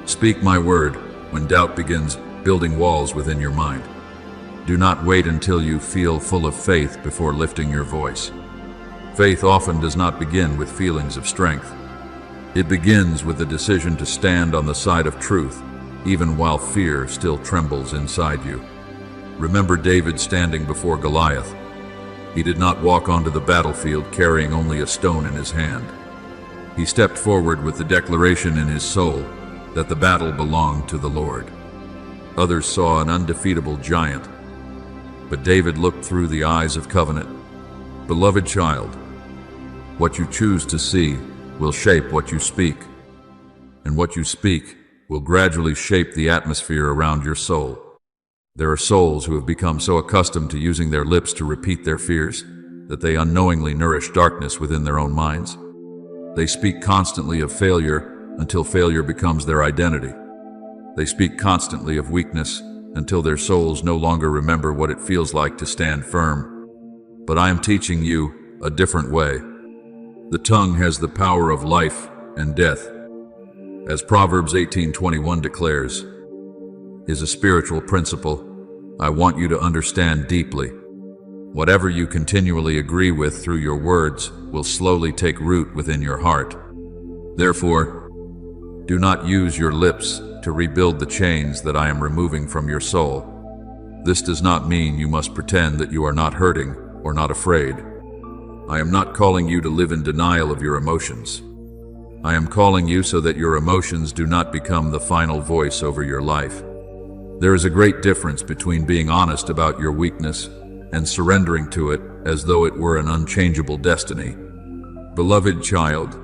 speak my word when doubt begins building walls within your mind. Do not wait until you feel full of faith before lifting your voice. Faith often does not begin with feelings of strength. It begins with the decision to stand on the side of truth, even while fear still trembles inside you. Remember David standing before Goliath. He did not walk onto the battlefield carrying only a stone in his hand. He stepped forward with the declaration in his soul that the battle belonged to the Lord. Others saw an undefeatable giant, but David looked through the eyes of covenant. Beloved child, what you choose to see will shape what you speak, and what you speak will gradually shape the atmosphere around your soul. There are souls who have become so accustomed to using their lips to repeat their fears that they unknowingly nourish darkness within their own minds. They speak constantly of failure until failure becomes their identity. They speak constantly of weakness until their souls no longer remember what it feels like to stand firm. But I am teaching you a different way. The tongue has the power of life and death. As Proverbs 18:21 declares, is a spiritual principle I want you to understand deeply. Whatever you continually agree with through your words will slowly take root within your heart. Therefore, do not use your lips to rebuild the chains that I am removing from your soul. This does not mean you must pretend that you are not hurting or not afraid. I am not calling you to live in denial of your emotions. I am calling you so that your emotions do not become the final voice over your life. There is a great difference between being honest about your weakness and surrendering to it as though it were an unchangeable destiny. Beloved child,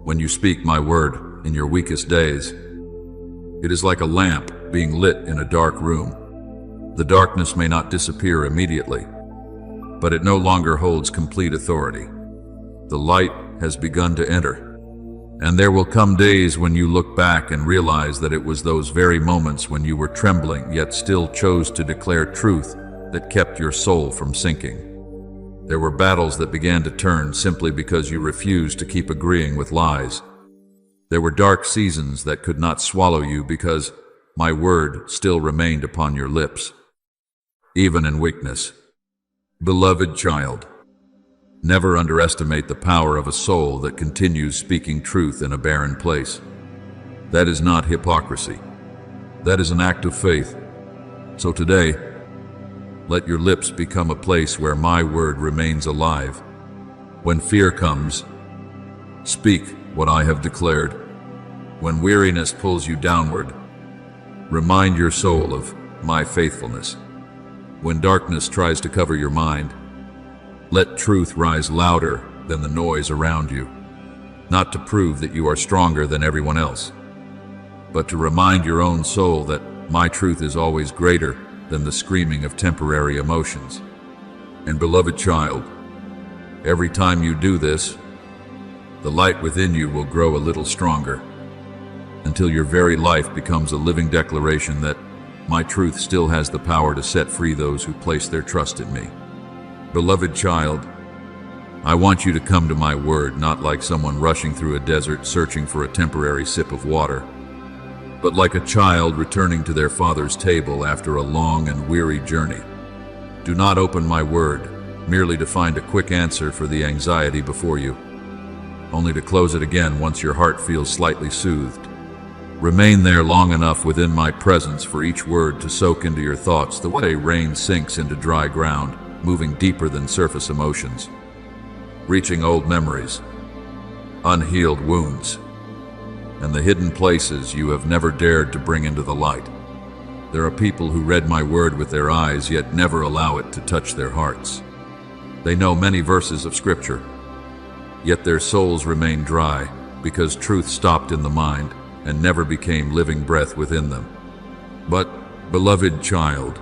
when you speak my word in your weakest days, it is like a lamp being lit in a dark room. The darkness may not disappear immediately, but it no longer holds complete authority. The light has begun to enter. And there will come days when you look back and realize that it was those very moments when you were trembling yet still chose to declare truth that kept your soul from sinking. There were battles that began to turn simply because you refused to keep agreeing with lies. There were dark seasons that could not swallow you because my word still remained upon your lips, even in weakness. Beloved child, never underestimate the power of a soul that continues speaking truth in a barren place. That is not hypocrisy. That is an act of faith. So today, let your lips become a place where my word remains alive. When fear comes, speak what I have declared. When weariness pulls you downward, remind your soul of my faithfulness. When darkness tries to cover your mind, let truth rise louder than the noise around you, not to prove that you are stronger than everyone else, but to remind your own soul that my truth is always greater than the screaming of temporary emotions. And beloved child, every time you do this, the light within you will grow a little stronger, until your very life becomes a living declaration that my truth still has the power to set free those who place their trust in me. Beloved child, I want you to come to my word not like someone rushing through a desert searching for a temporary sip of water, but like a child returning to their father's table after a long and weary journey. Do not open my word merely to find a quick answer for the anxiety before you, only to close it again once your heart feels slightly soothed. Remain there long enough within my presence for each word to soak into your thoughts the way rain sinks into dry ground, moving deeper than surface emotions, reaching old memories, unhealed wounds, and the hidden places you have never dared to bring into the light. There are people who read my word with their eyes yet never allow it to touch their hearts. They know many verses of Scripture, yet their souls remain dry because truth stopped in the mind and never became living breath within them. But, beloved child,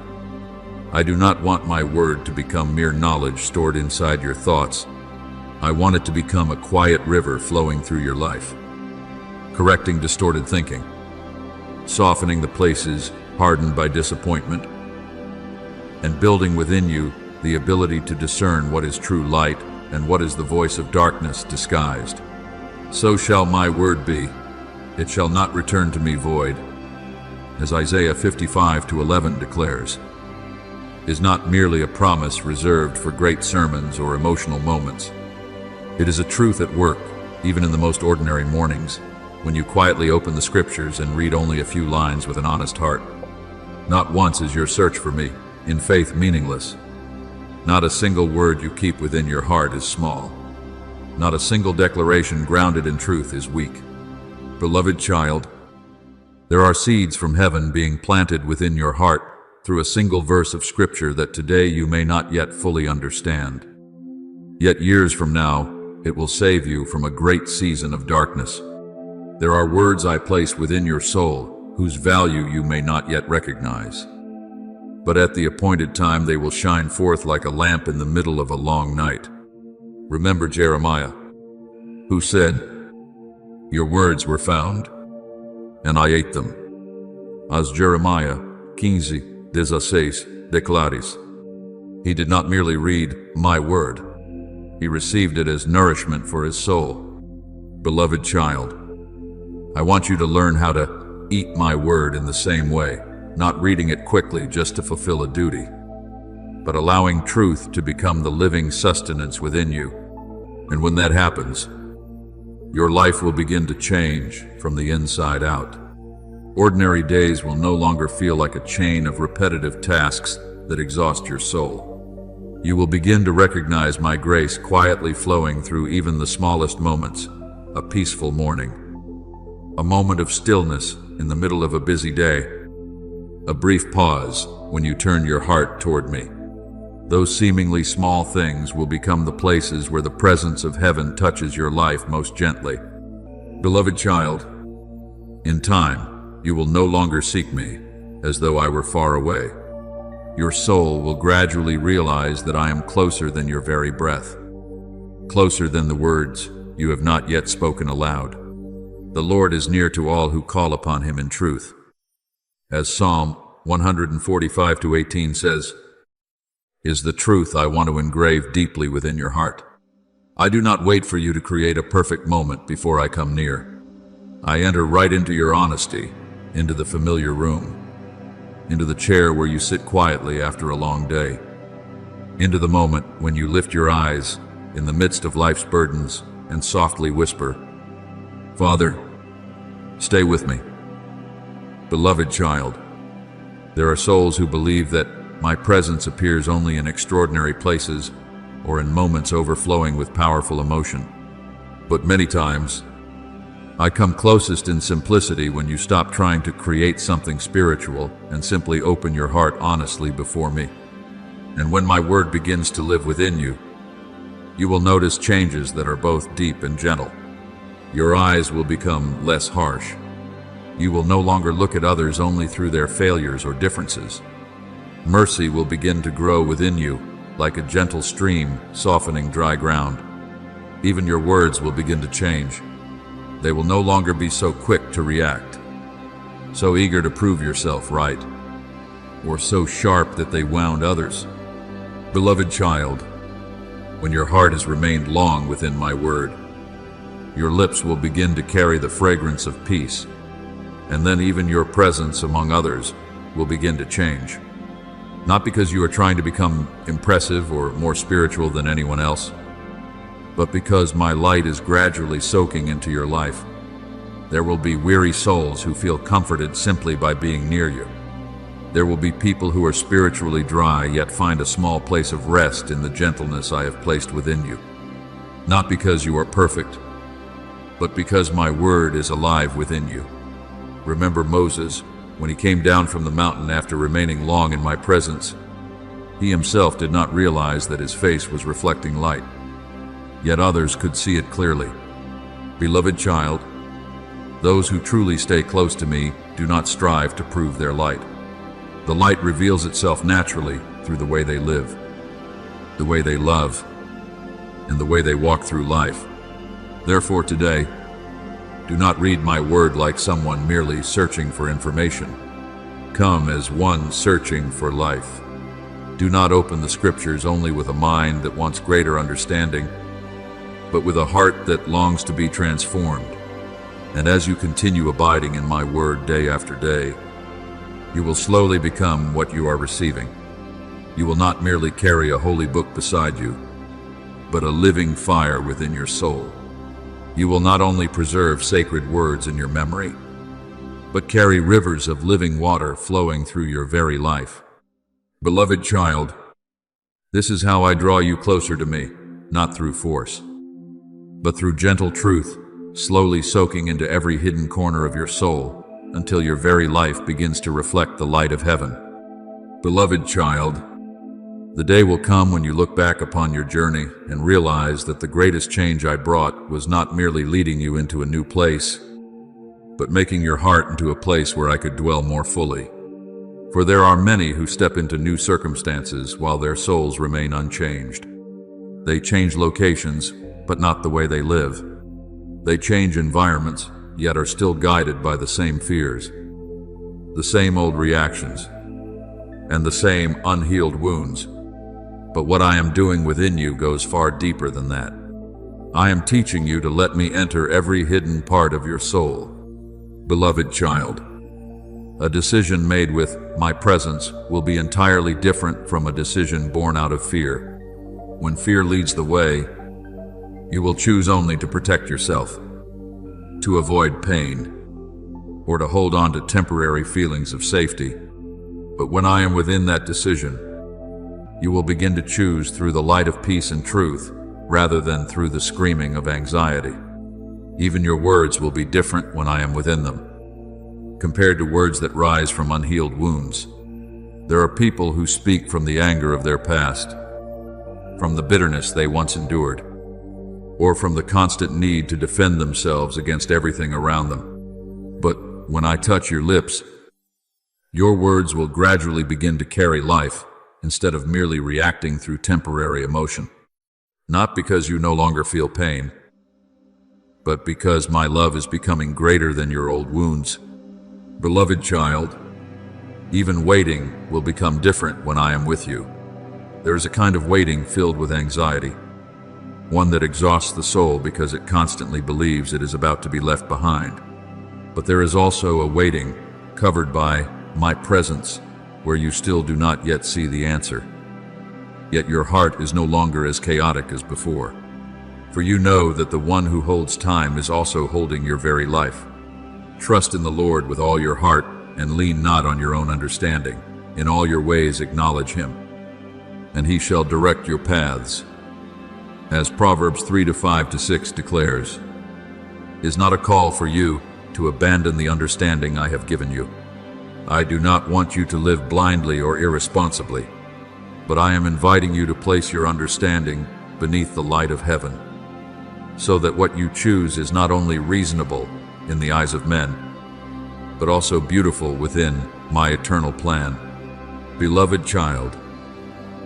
I do not want my word to become mere knowledge stored inside your thoughts. I want it to become a quiet river flowing through your life, correcting distorted thinking, softening the places hardened by disappointment, and building within you the ability to discern what is true light and what is the voice of darkness disguised. So shall my word be. It shall not return to me void, as Isaiah 55:11 declares, is not merely a promise reserved for great sermons or emotional moments. It is a truth at work, even in the most ordinary mornings, when you quietly open the Scriptures and read only a few lines with an honest heart. Not once is your search for me, in faith, meaningless. Not a single word you keep within your heart is small. Not a single declaration grounded in truth is weak. Beloved child, there are seeds from heaven being planted within your heart through a single verse of Scripture that today you may not yet fully understand. Yet years from now, it will save you from a great season of darkness. There are words I place within your soul whose value you may not yet recognize. But at the appointed time they will shine forth like a lamp in the middle of a long night. Remember Jeremiah, who said, "Your words were found, and I ate them." As Jeremiah 15:16 declares, he did not merely read my word, he received it as nourishment for his soul. Beloved child, I want you to learn how to eat my word in the same way, not reading it quickly just to fulfill a duty, but allowing truth to become the living sustenance within you. And when that happens, your life will begin to change from the inside out. Ordinary days will no longer feel like a chain of repetitive tasks that exhaust your soul. You will begin to recognize my grace quietly flowing through even the smallest moments, a peaceful morning, a moment of stillness in the middle of a busy day, a brief pause when you turn your heart toward me. Those seemingly small things will become the places where the presence of heaven touches your life most gently. Beloved child, in time, you will no longer seek me as though I were far away. Your soul will gradually realize that I am closer than your very breath, closer than the words you have not yet spoken aloud. The Lord is near to all who call upon him in truth. As Psalm 145:18 says, is the truth I want to engrave deeply within your heart. I do not wait for you to create a perfect moment before I come near. I enter right into your honesty, into the familiar room, into the chair where you sit quietly after a long day, into the moment when you lift your eyes in the midst of life's burdens and softly whisper, "Father, stay with me." Beloved child, There are souls who believe that my presence appears only in extraordinary places or in moments overflowing with powerful emotion. But many times, I come closest in simplicity when you stop trying to create something spiritual and simply open your heart honestly before me. And when my word begins to live within you, you will notice changes that are both deep and gentle. Your eyes will become less harsh. You will no longer look at others only through their failures or differences. Mercy will begin to grow within you like a gentle stream softening dry ground. Even your words will begin to change. They will no longer be so quick to react, so eager to prove yourself right, or so sharp that they wound others. Beloved child, when your heart has remained long within my word, your lips will begin to carry the fragrance of peace, and then even your presence among others will begin to change. Not because you are trying to become impressive or more spiritual than anyone else, but because my light is gradually soaking into your life. There will be weary souls who feel comforted simply by being near you. There will be people who are spiritually dry yet find a small place of rest in the gentleness I have placed within you. Not because you are perfect, but because my word is alive within you. Remember Moses, when he came down from the mountain after remaining long in my presence, he himself did not realize that his face was reflecting light. Yet others could see it clearly. Beloved child, those who truly stay close to me do not strive to prove their light. The light reveals itself naturally through the way they live, the way they love, and the way they walk through life. Therefore today, do not read my word like someone merely searching for information. Come as one searching for life. Do not open the scriptures only with a mind that wants greater understanding, but with a heart that longs to be transformed. And as you continue abiding in my word day after day, you will slowly become what you are receiving. You will not merely carry a holy book beside you, but a living fire within your soul. You will not only preserve sacred words in your memory, but carry rivers of living water flowing through your very life. Beloved child, this is how I draw you closer to me, not through force, but through gentle truth, slowly soaking into every hidden corner of your soul until your very life begins to reflect the light of heaven. Beloved child, the day will come when you look back upon your journey and realize that the greatest change I brought was not merely leading you into a new place, but making your heart into a place where I could dwell more fully. For there are many who step into new circumstances while their souls remain unchanged. They change locations, but not the way they live. They change environments, yet are still guided by the same fears, the same old reactions, and the same unhealed wounds. But what I am doing within you goes far deeper than that. I am teaching you to let me enter every hidden part of your soul. Beloved child, a decision made with my presence will be entirely different from a decision born out of fear. When fear leads the way, you will choose only to protect yourself, to avoid pain, or to hold on to temporary feelings of safety. But when I am within that decision, you will begin to choose through the light of peace and truth, rather than through the screaming of anxiety. Even your words will be different when I am within them, compared to words that rise from unhealed wounds. There are people who speak from the anger of their past, from the bitterness they once endured, or from the constant need to defend themselves against everything around them. But when I touch your lips, your words will gradually begin to carry life instead of merely reacting through temporary emotion. Not because you no longer feel pain, but because my love is becoming greater than your old wounds. Beloved child, even waiting will become different when I am with you. There is a kind of waiting filled with anxiety, one that exhausts the soul because it constantly believes it is about to be left behind. But there is also a waiting covered by my presence, where you still do not yet see the answer. Yet your heart is no longer as chaotic as before, for you know that the one who holds time is also holding your very life. Trust in the Lord with all your heart and lean not on your own understanding. In all your ways acknowledge him, and he shall direct your paths. As Proverbs 3:5-6 declares, is not a call for you to abandon the understanding I have given you. I do not want you to live blindly or irresponsibly, but I am inviting you to place your understanding beneath the light of heaven, so that what you choose is not only reasonable in the eyes of men, but also beautiful within my eternal plan. Beloved child,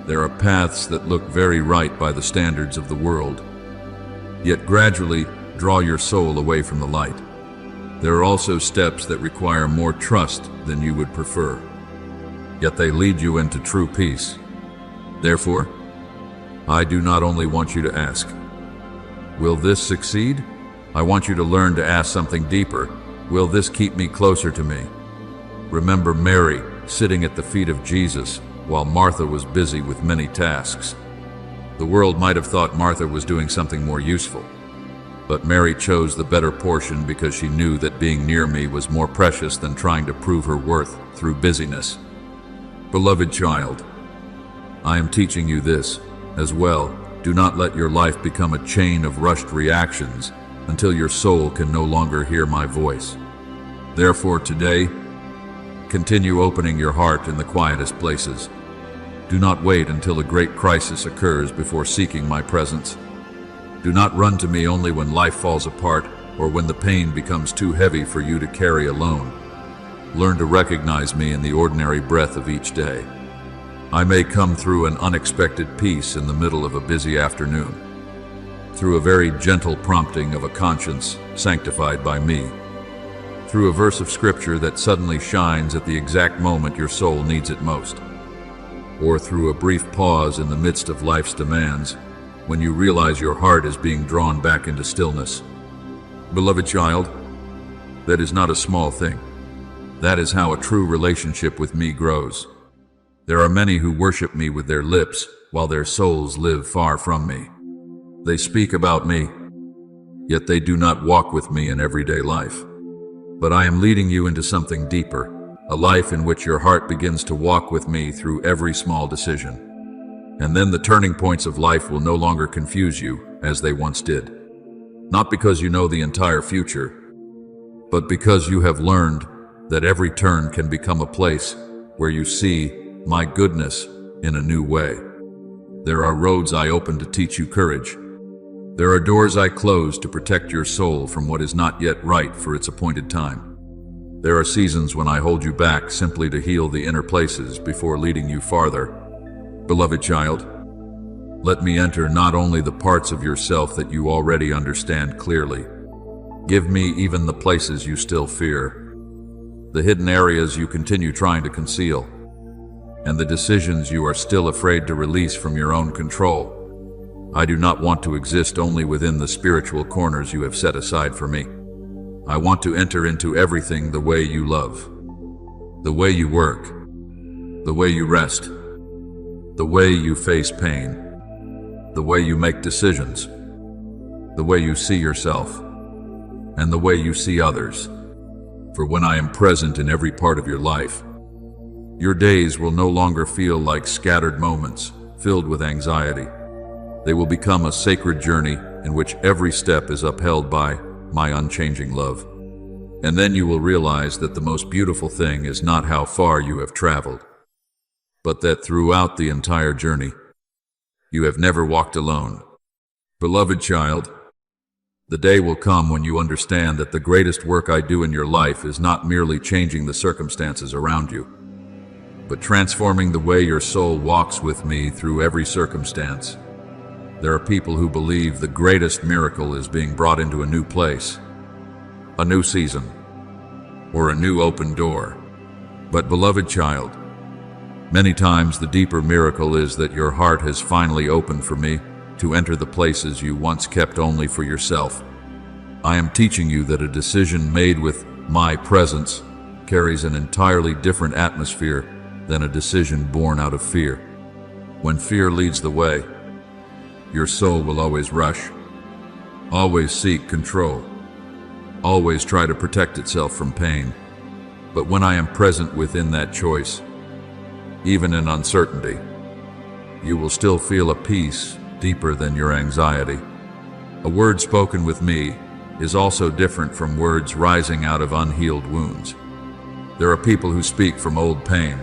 there are paths that look very right by the standards of the world, yet gradually draw your soul away from the light. There are also steps that require more trust than you would prefer, yet they lead you into true peace. Therefore, I do not only want you to ask, will this succeed? I want you to learn to ask something deeper. Will this keep me closer to me? Remember Mary sitting at the feet of Jesus while Martha was busy with many tasks. The world might have thought Martha was doing something more useful, but Mary chose the better portion because she knew that being near me was more precious than trying to prove her worth through busyness. Beloved child, I am teaching you this as well. Do not let your life become a chain of rushed reactions until your soul can no longer hear my voice. Therefore today, continue opening your heart in the quietest places. Do not wait until a great crisis occurs before seeking my presence. Do not run to me only when life falls apart or when the pain becomes too heavy for you to carry alone. Learn to recognize me in the ordinary breath of each day. I may come through an unexpected peace in the middle of a busy afternoon, through a very gentle prompting of a conscience sanctified by me, through a verse of scripture that suddenly shines at the exact moment your soul needs it most, or through a brief pause in the midst of life's demands when you realize your heart is being drawn back into stillness. Beloved child, that is not a small thing. That is how a true relationship with me grows. There are many who worship me with their lips while their souls live far from me. They speak about me, yet they do not walk with me in everyday life. But I am leading you into something deeper, a life in which your heart begins to walk with me through every small decision. And then the turning points of life will no longer confuse you as they once did. Not because you know the entire future, but because you have learned that every turn can become a place where you see my goodness in a new way. There are roads I open to teach you courage. There are doors I close to protect your soul from what is not yet right for its appointed time. There are seasons when I hold you back simply to heal the inner places before leading you farther. Beloved child, let me enter not only the parts of yourself that you already understand clearly. Give me even the places you still fear, the hidden areas you continue trying to conceal, and the decisions you are still afraid to release from your own control. I do not want to exist only within the spiritual corners you have set aside for me. I want to enter into everything: the way you love, the way you work, the way you rest, the way you face pain, the way you make decisions, the way you see yourself, and the way you see others. For when I am present in every part of your life, your days will no longer feel like scattered moments filled with anxiety. They will become a sacred journey in which every step is upheld by my unchanging love. And then you will realize that the most beautiful thing is not how far you have traveled, but that throughout the entire journey, you have never walked alone. Beloved child, the day will come when you understand that the greatest work I do in your life is not merely changing the circumstances around you, but transforming the way your soul walks with me through every circumstance. There are people who believe the greatest miracle is being brought into a new place, a new season, or a new open door. But beloved child, many times the deeper miracle is that your heart has finally opened for me to enter the places you once kept only for yourself. I am teaching you that a decision made with my presence carries an entirely different atmosphere than a decision born out of fear. When fear leads the way, your soul will always rush, always seek control, always try to protect itself from pain. But when I am present within that choice, even in uncertainty. You will still feel a peace deeper than your anxiety. A word spoken with me is also different from words rising out of unhealed wounds. There are people who speak from old pain,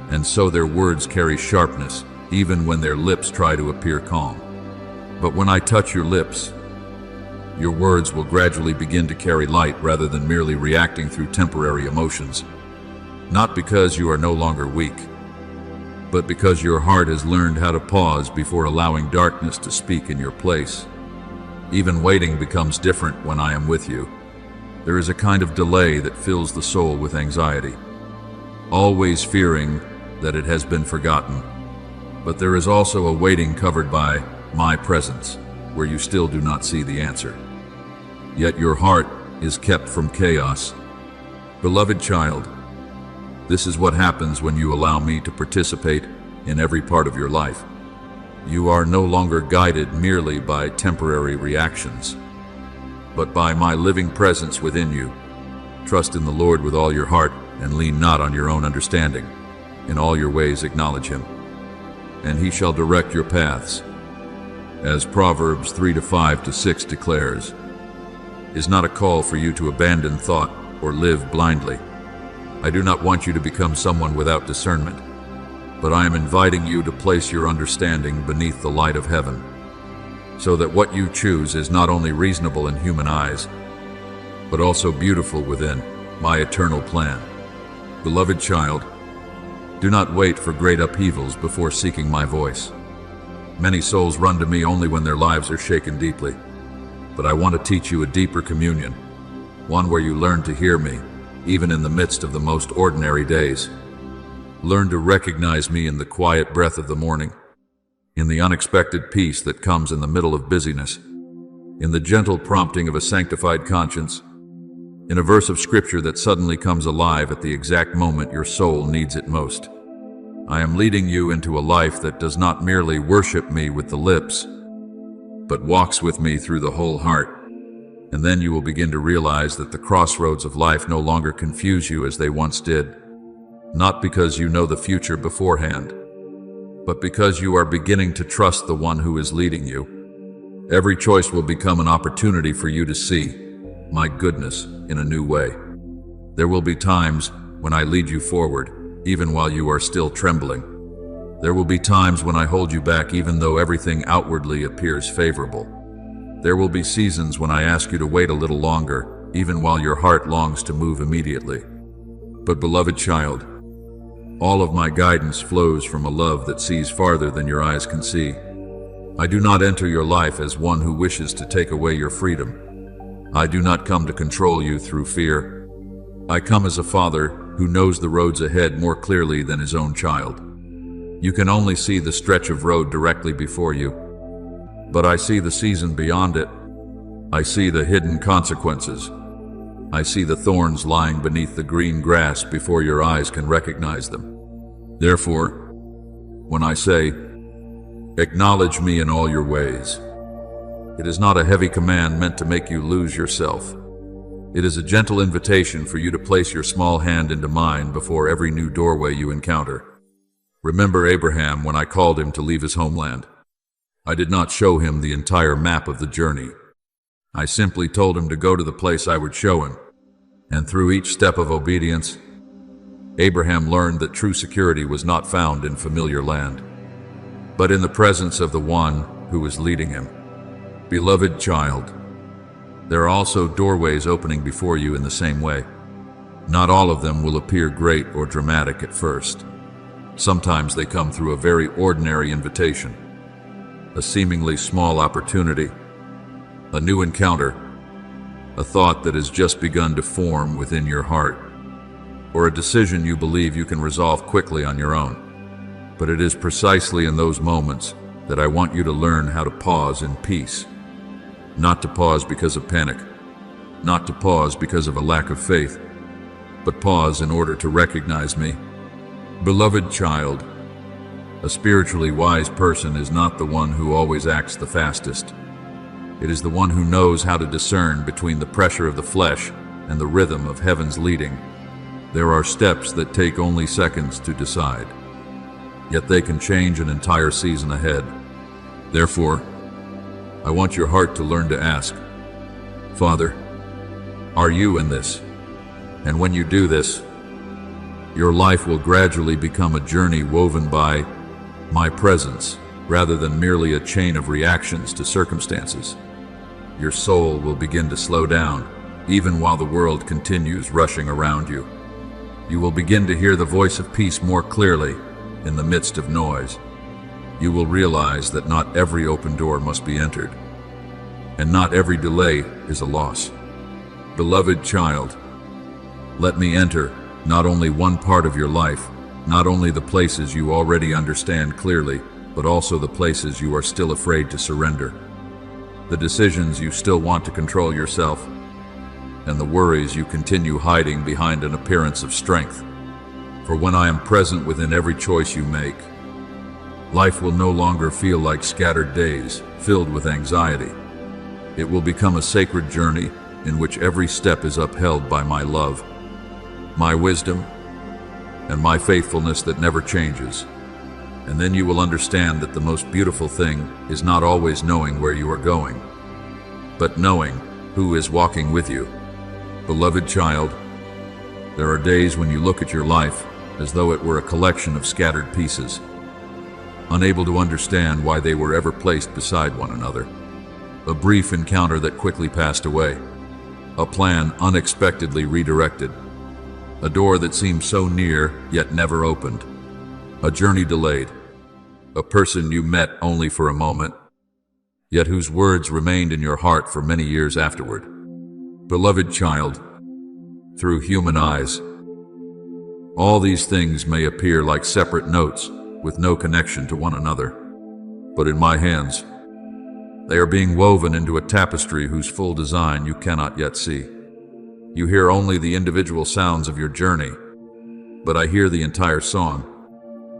and so their words carry sharpness even when their lips try to appear calm. But when I touch your lips, your words will gradually begin to carry light rather than merely reacting through temporary emotions. Not because you are no longer weak, but because your heart has learned how to pause before allowing darkness to speak in your place. Even waiting becomes different when I am with you. There is a kind of delay that fills the soul with anxiety, always fearing that it has been forgotten. But there is also a waiting covered by my presence, where you still do not see the answer. Yet your heart is kept from chaos. Beloved child, this is what happens when you allow me to participate in every part of your life. You are no longer guided merely by temporary reactions, but by my living presence within you. Trust in the Lord with all your heart and lean not on your own understanding. In all your ways acknowledge him, and he shall direct your paths. As Proverbs 3:5-6 declares, is not a call for you to abandon thought or live blindly. I do not want you to become someone without discernment, but I am inviting you to place your understanding beneath the light of heaven, so that what you choose is not only reasonable in human eyes, but also beautiful within my eternal plan. Beloved child, do not wait for great upheavals before seeking my voice. Many souls run to me only when their lives are shaken deeply, but I want to teach you a deeper communion, one where you learn to hear me, even in the midst of the most ordinary days. Learn to recognize me in the quiet breath of the morning, in the unexpected peace that comes in the middle of busyness, in the gentle prompting of a sanctified conscience, in a verse of scripture that suddenly comes alive at the exact moment your soul needs it most. I am leading you into a life that does not merely worship me with the lips, but walks with me through the whole heart. And then you will begin to realize that the crossroads of life no longer confuse you as they once did, not because you know the future beforehand, but because you are beginning to trust the one who is leading you. Every choice will become an opportunity for you to see my goodness in a new way. There will be times when I lead you forward, even while you are still trembling. There will be times when I hold you back even though everything outwardly appears favorable. There will be seasons when I ask you to wait a little longer, even while your heart longs to move immediately. But beloved child, all of my guidance flows from a love that sees farther than your eyes can see. I do not enter your life as one who wishes to take away your freedom. I do not come to control you through fear. I come as a father who knows the roads ahead more clearly than his own child. You can only see the stretch of road directly before you, but I see the season beyond it. I see the hidden consequences. I see the thorns lying beneath the green grass before your eyes can recognize them. Therefore, when I say, acknowledge me in all your ways, it is not a heavy command meant to make you lose yourself. It is a gentle invitation for you to place your small hand into mine before every new doorway you encounter. Remember Abraham when I called him to leave his homeland. I did not show him the entire map of the journey. I simply told him to go to the place I would show him. And through each step of obedience, Abraham learned that true security was not found in familiar land, but in the presence of the one who was leading him. Beloved child, there are also doorways opening before you in the same way. Not all of them will appear great or dramatic at first. Sometimes they come through a very ordinary invitation, a seemingly small opportunity, a new encounter, a thought that has just begun to form within your heart, or a decision you believe you can resolve quickly on your own. But it is precisely in those moments that I want you to learn how to pause in peace. Not to pause because of panic, not to pause because of a lack of faith, but pause in order to recognize me. Beloved child, a spiritually wise person is not the one who always acts the fastest. It is the one who knows how to discern between the pressure of the flesh and the rhythm of heaven's leading. There are steps that take only seconds to decide. yet they can change an entire season ahead. Therefore, I want your heart to learn to ask, Father, are you in this? And when you do this, your life will gradually become a journey woven by my presence, rather than merely a chain of reactions to circumstances. Your soul will begin to slow down, even while the world continues rushing around you. You will begin to hear the voice of peace more clearly in the midst of noise. You will realize that not every open door must be entered, and not every delay is a loss. Beloved child, let me enter not only one part of your life, not only the places you already understand clearly, but also the places you are still afraid to surrender, the decisions you still want to control yourself, and the worries you continue hiding behind an appearance of strength. For when I am present within every choice you make, life will no longer feel like scattered days filled with anxiety. It will become a sacred journey in which every step is upheld by my love, my wisdom, and my faithfulness that never changes. And then you will understand that the most beautiful thing is not always knowing where you are going, but knowing who is walking with you. Beloved child, there are days when you look at your life as though it were a collection of scattered pieces, unable to understand why they were ever placed beside one another. A brief encounter that quickly passed away, a plan unexpectedly redirected, a door that seemed so near yet never opened, a journey delayed, a person you met only for a moment, yet whose words remained in your heart for many years afterward. Beloved child, through human eyes, all these things may appear like separate notes with no connection to one another, but in my hands, they are being woven into a tapestry whose full design you cannot yet see. You hear only the individual sounds of your journey, but I hear the entire song.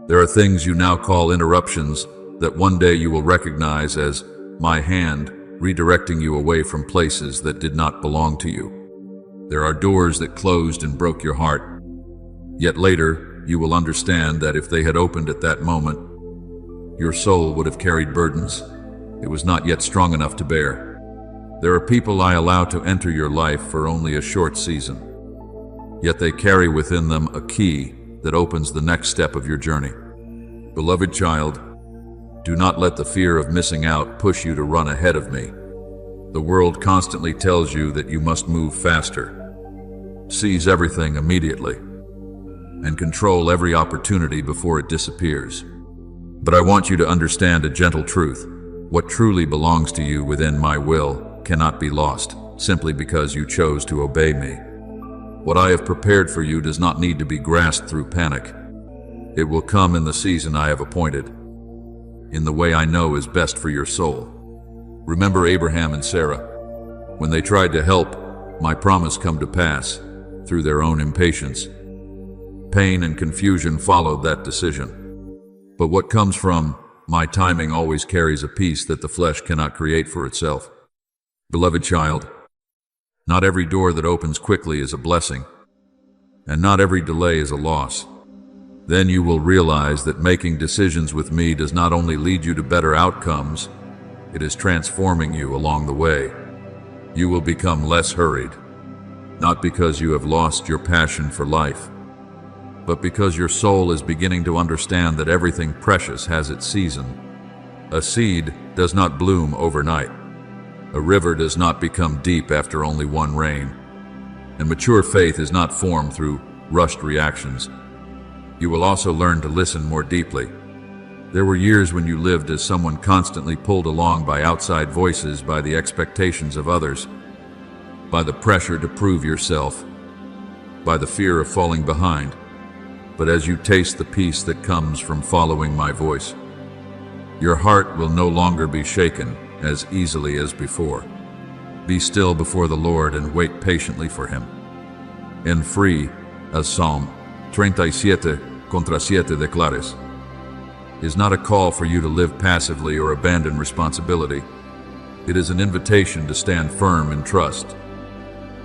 There are things you now call interruptions that one day you will recognize as my hand redirecting you away from places that did not belong to you. There are doors that closed and broke your heart, yet later you will understand that if they had opened at that moment, your soul would have carried burdens it was not yet strong enough to bear. There are people I allow to enter your life for only a short season, yet they carry within them a key that opens the next step of your journey. Beloved child, do not let the fear of missing out push you to run ahead of me. The world constantly tells you that you must move faster, seize everything immediately, and control every opportunity before it disappears. But I want you to understand a gentle truth. What truly belongs to you within my will cannot be lost simply because you chose to obey me. What I have prepared for you does not need to be grasped through panic. It will come in the season I have appointed, in the way I know is best for your soul. Remember Abraham and Sarah. When they tried to help my promise come to pass through their own impatience, pain and confusion followed that decision. But what comes from my timing always carries a peace that the flesh cannot create for itself. Beloved child, not every door that opens quickly is a blessing, and not every delay is a loss. Then you will realize that making decisions with me does not only lead you to better outcomes, it is transforming you along the way. You will become less hurried, not because you have lost your passion for life, but because your soul is beginning to understand that everything precious has its season. A seed does not bloom overnight. A river does not become deep after only one rain. And mature faith is not formed through rushed reactions. You will also learn to listen more deeply. There were years when you lived as someone constantly pulled along by outside voices, by the expectations of others, by the pressure to prove yourself, by the fear of falling behind. But as you taste the peace that comes from following my voice, your heart will no longer be shaken as easily as before. Be still before the Lord and wait patiently for Him. And free, as Psalm 37:7 declares, is not a call for you to live passively or abandon responsibility. It is an invitation to stand firm in trust,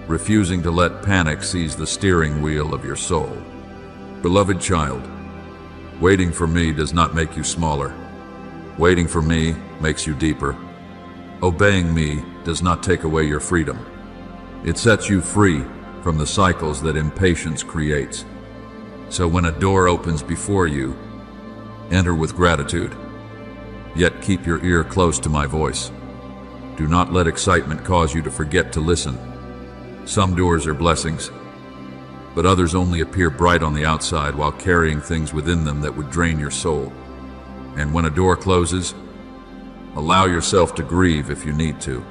refusing to let panic seize the steering wheel of your soul. Beloved child, Waiting for me does not make you smaller. Waiting for me makes you deeper. Obeying me does not take away your freedom. It sets you free from the cycles that impatience creates. So when a door opens before you, enter with gratitude. Yet keep your ear close to my voice. Do not let excitement cause you to forget to listen. Some doors are blessings, but others only appear bright on the outside while carrying things within them that would drain your soul. And when a door closes, allow yourself to grieve if you need to.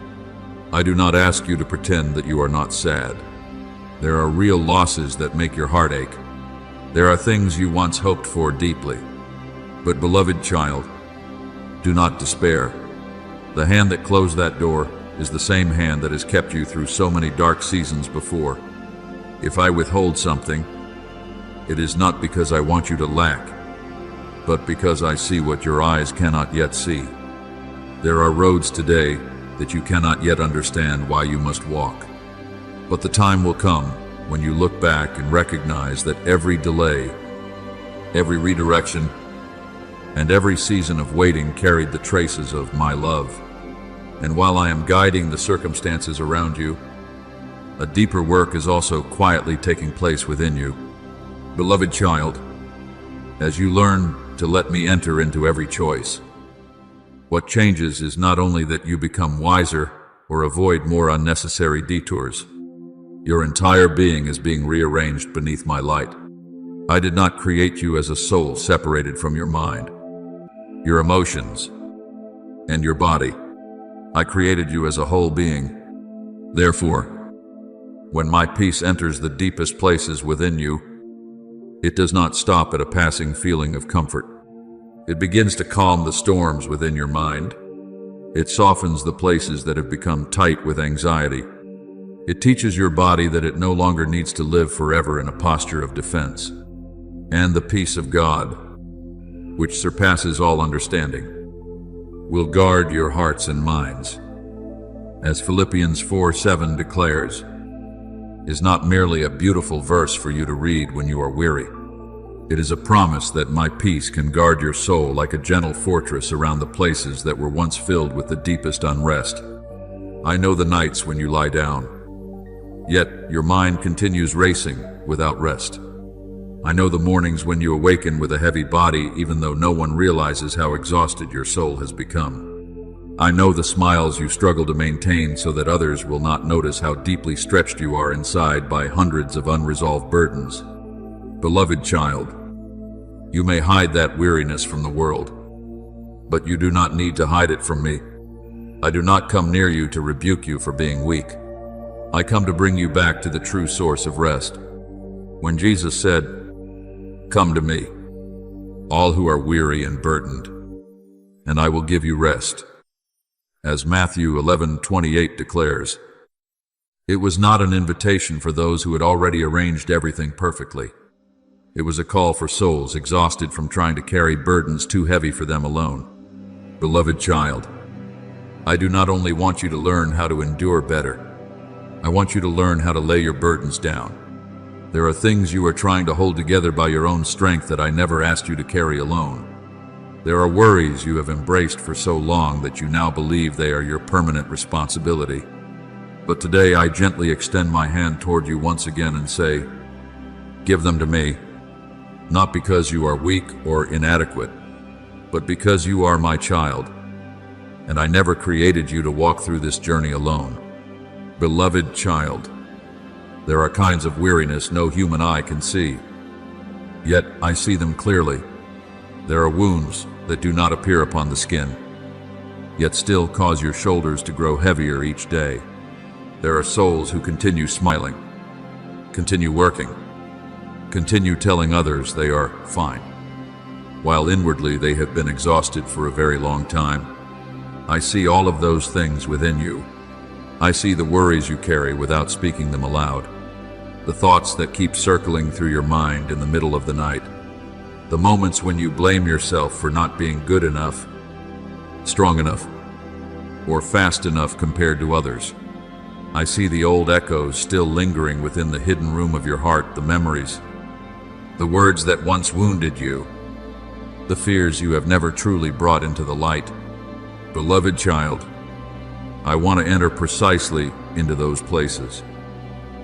I do not ask you to pretend that you are not sad. There are real losses that make your heart ache. There are things you once hoped for deeply. But beloved child, do not despair. The hand that closed that door is the same hand that has kept you through so many dark seasons before. If I withhold something, it is not because I want you to lack, but because I see what your eyes cannot yet see. There are roads today that you cannot yet understand why you must walk. But the time will come when you look back and recognize that every delay, every redirection, and every season of waiting carried the traces of my love. And while I am guiding the circumstances around you, a deeper work is also quietly taking place within you. Beloved child, as you learn to let me enter into every choice, what changes is not only that you become wiser or avoid more unnecessary detours. Your entire being is being rearranged beneath my light. I did not create you as a soul separated from your mind, your emotions, and your body. I created you as a whole being. Therefore, when my peace enters the deepest places within you, it does not stop at a passing feeling of comfort. It begins to calm the storms within your mind. It softens the places that have become tight with anxiety. It teaches your body that it no longer needs to live forever in a posture of defense. And the peace of God, which surpasses all understanding, will guard your hearts and minds. As Philippians 4:7 declares, is not merely a beautiful verse for you to read when you are weary. It is a promise that my peace can guard your soul like a gentle fortress around the places that were once filled with the deepest unrest. I know the nights when you lie down, yet your mind continues racing without rest. I know the mornings when you awaken with a heavy body even though no one realizes how exhausted your soul has become. I know the smiles you struggle to maintain so that others will not notice how deeply stretched you are inside by hundreds of unresolved burdens. Beloved child, you may hide that weariness from the world, but you do not need to hide it from me. I do not come near you to rebuke you for being weak. I come to bring you back to the true source of rest. When Jesus said, "Come to me, all who are weary and burdened, and I will give you rest," as Matthew 11:28 declares, it was not an invitation for those who had already arranged everything perfectly. It was a call for souls exhausted from trying to carry burdens too heavy for them alone. Beloved child, I do not only want you to learn how to endure better, I want you to learn how to lay your burdens down. There are things you are trying to hold together by your own strength that I never asked you to carry alone. There are worries you have embraced for so long that you now believe they are your permanent responsibility. But today I gently extend my hand toward you once again and say, give them to me, not because you are weak or inadequate, but because you are my child, and I never created you to walk through this journey alone. Beloved child, there are kinds of weariness no human eye can see, yet I see them clearly. There are wounds that do not appear upon the skin, yet still cause your shoulders to grow heavier each day. There are souls who continue smiling, continue working, continue telling others they are fine, while inwardly they have been exhausted for a very long time. I see all of those things within you. I see the worries you carry without speaking them aloud, the thoughts that keep circling through your mind in the middle of the night, the moments when you blame yourself for not being good enough, strong enough, or fast enough compared to others. I see the old echoes still lingering within the hidden room of your heart, the memories, the words that once wounded you, the fears you have never truly brought into the light. Beloved child, I want to enter precisely into those places,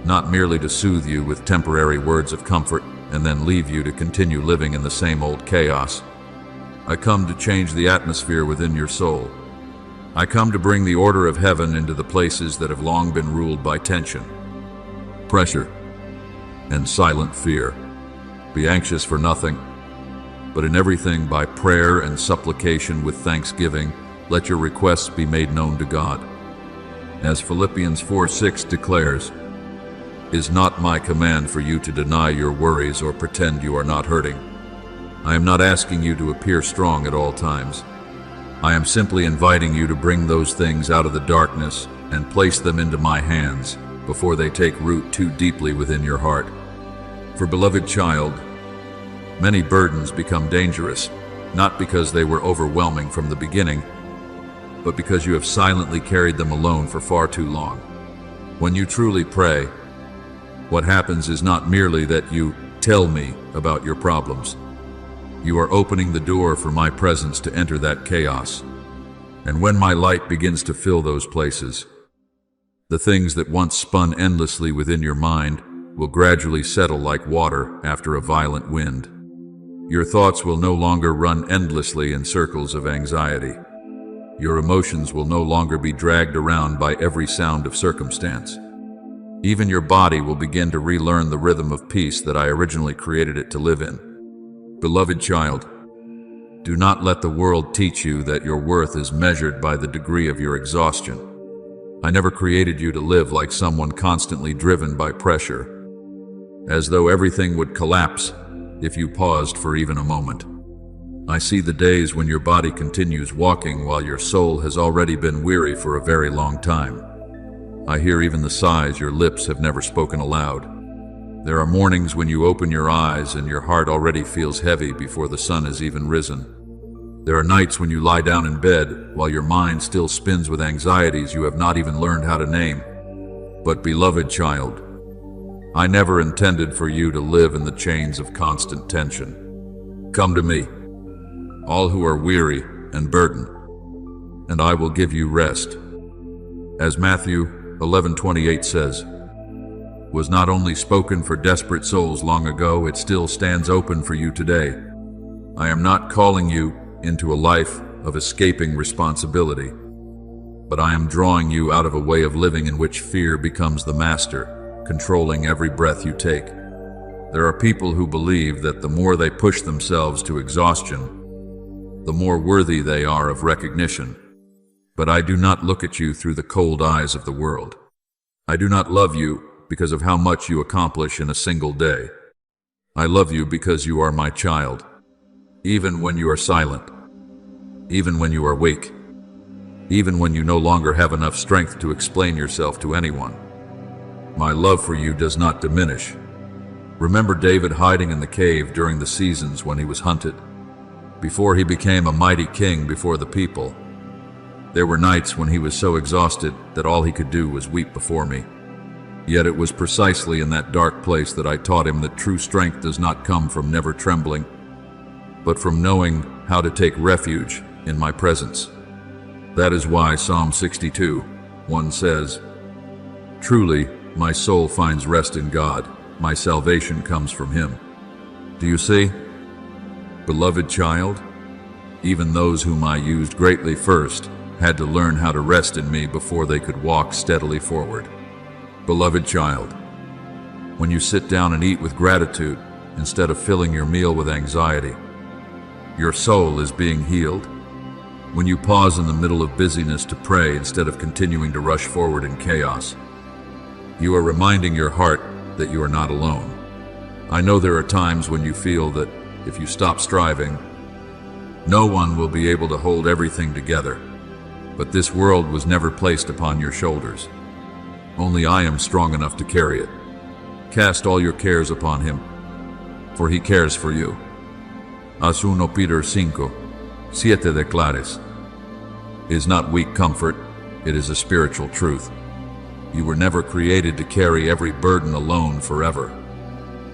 not merely to soothe you with temporary words of comfort and then leave you to continue living in the same old chaos. I come to change the atmosphere within your soul. I come to bring the order of heaven into the places that have long been ruled by tension, pressure, and silent fear. Be anxious for nothing, but in everything by prayer and supplication with thanksgiving, let your requests be made known to God. As Philippians 4:6 declares, "Is not my command for you to deny your worries or pretend you are not hurting? I am not asking you to appear strong at all times. I am simply inviting you to bring those things out of the darkness and place them into my hands before they take root too deeply within your heart." For beloved child, many burdens become dangerous, not because they were overwhelming from the beginning, but because you have silently carried them alone for far too long. When you truly pray, what happens is not merely that you tell me about your problems. You are opening the door for my presence to enter that chaos. And when my light begins to fill those places, the things that once spun endlessly within your mind will gradually settle like water after a violent wind. Your thoughts will no longer run endlessly in circles of anxiety. Your emotions will no longer be dragged around by every sound of circumstance. Even your body will begin to relearn the rhythm of peace that I originally created it to live in. Beloved child, do not let the world teach you that your worth is measured by the degree of your exhaustion. I never created you to live like someone constantly driven by pressure, as though everything would collapse if you paused for even a moment. I see the days when your body continues walking while your soul has already been weary for a very long time. I hear even the sighs your lips have never spoken aloud. There are mornings when you open your eyes and your heart already feels heavy before the sun has even risen. There are nights when you lie down in bed while your mind still spins with anxieties you have not even learned how to name. But beloved child, I never intended for you to live in the chains of constant tension. Come to me, all who are weary and burdened, and I will give you rest. As Matthew 11:28 says, was not only spoken for desperate souls long ago, it still stands open for you today. I am not calling you into a life of escaping responsibility, but I am drawing you out of a way of living in which fear becomes the master, controlling every breath you take. There are people who believe that the more they push themselves to exhaustion, the more worthy they are of recognition. But I do not look at you through the cold eyes of the world. I do not love you because of how much you accomplish in a single day. I love you because you are my child, even when you are silent, even when you are weak, even when you no longer have enough strength to explain yourself to anyone. My love for you does not diminish. Remember David hiding in the cave during the seasons when he was hunted, before he became a mighty king before the people. There were nights when he was so exhausted that all he could do was weep before me. Yet it was precisely in that dark place that I taught him that true strength does not come from never trembling, but from knowing how to take refuge in my presence. That is why Psalm 62:1 says, "Truly, my soul finds rest in God. My salvation comes from Him." Do you see? Beloved child, even those whom I used greatly first had to learn how to rest in me before they could walk steadily forward. Beloved child, when you sit down and eat with gratitude instead of filling your meal with anxiety, your soul is being healed. When you pause in the middle of busyness to pray instead of continuing to rush forward in chaos, you are reminding your heart that you are not alone. I know there are times when you feel that if you stop striving, no one will be able to hold everything together, but this world was never placed upon your shoulders. Only I am strong enough to carry it. Cast all your cares upon Him, for He cares for you. As 1 Peter 5:7 declares, it is not weak comfort, it is a spiritual truth. You were never created to carry every burden alone forever.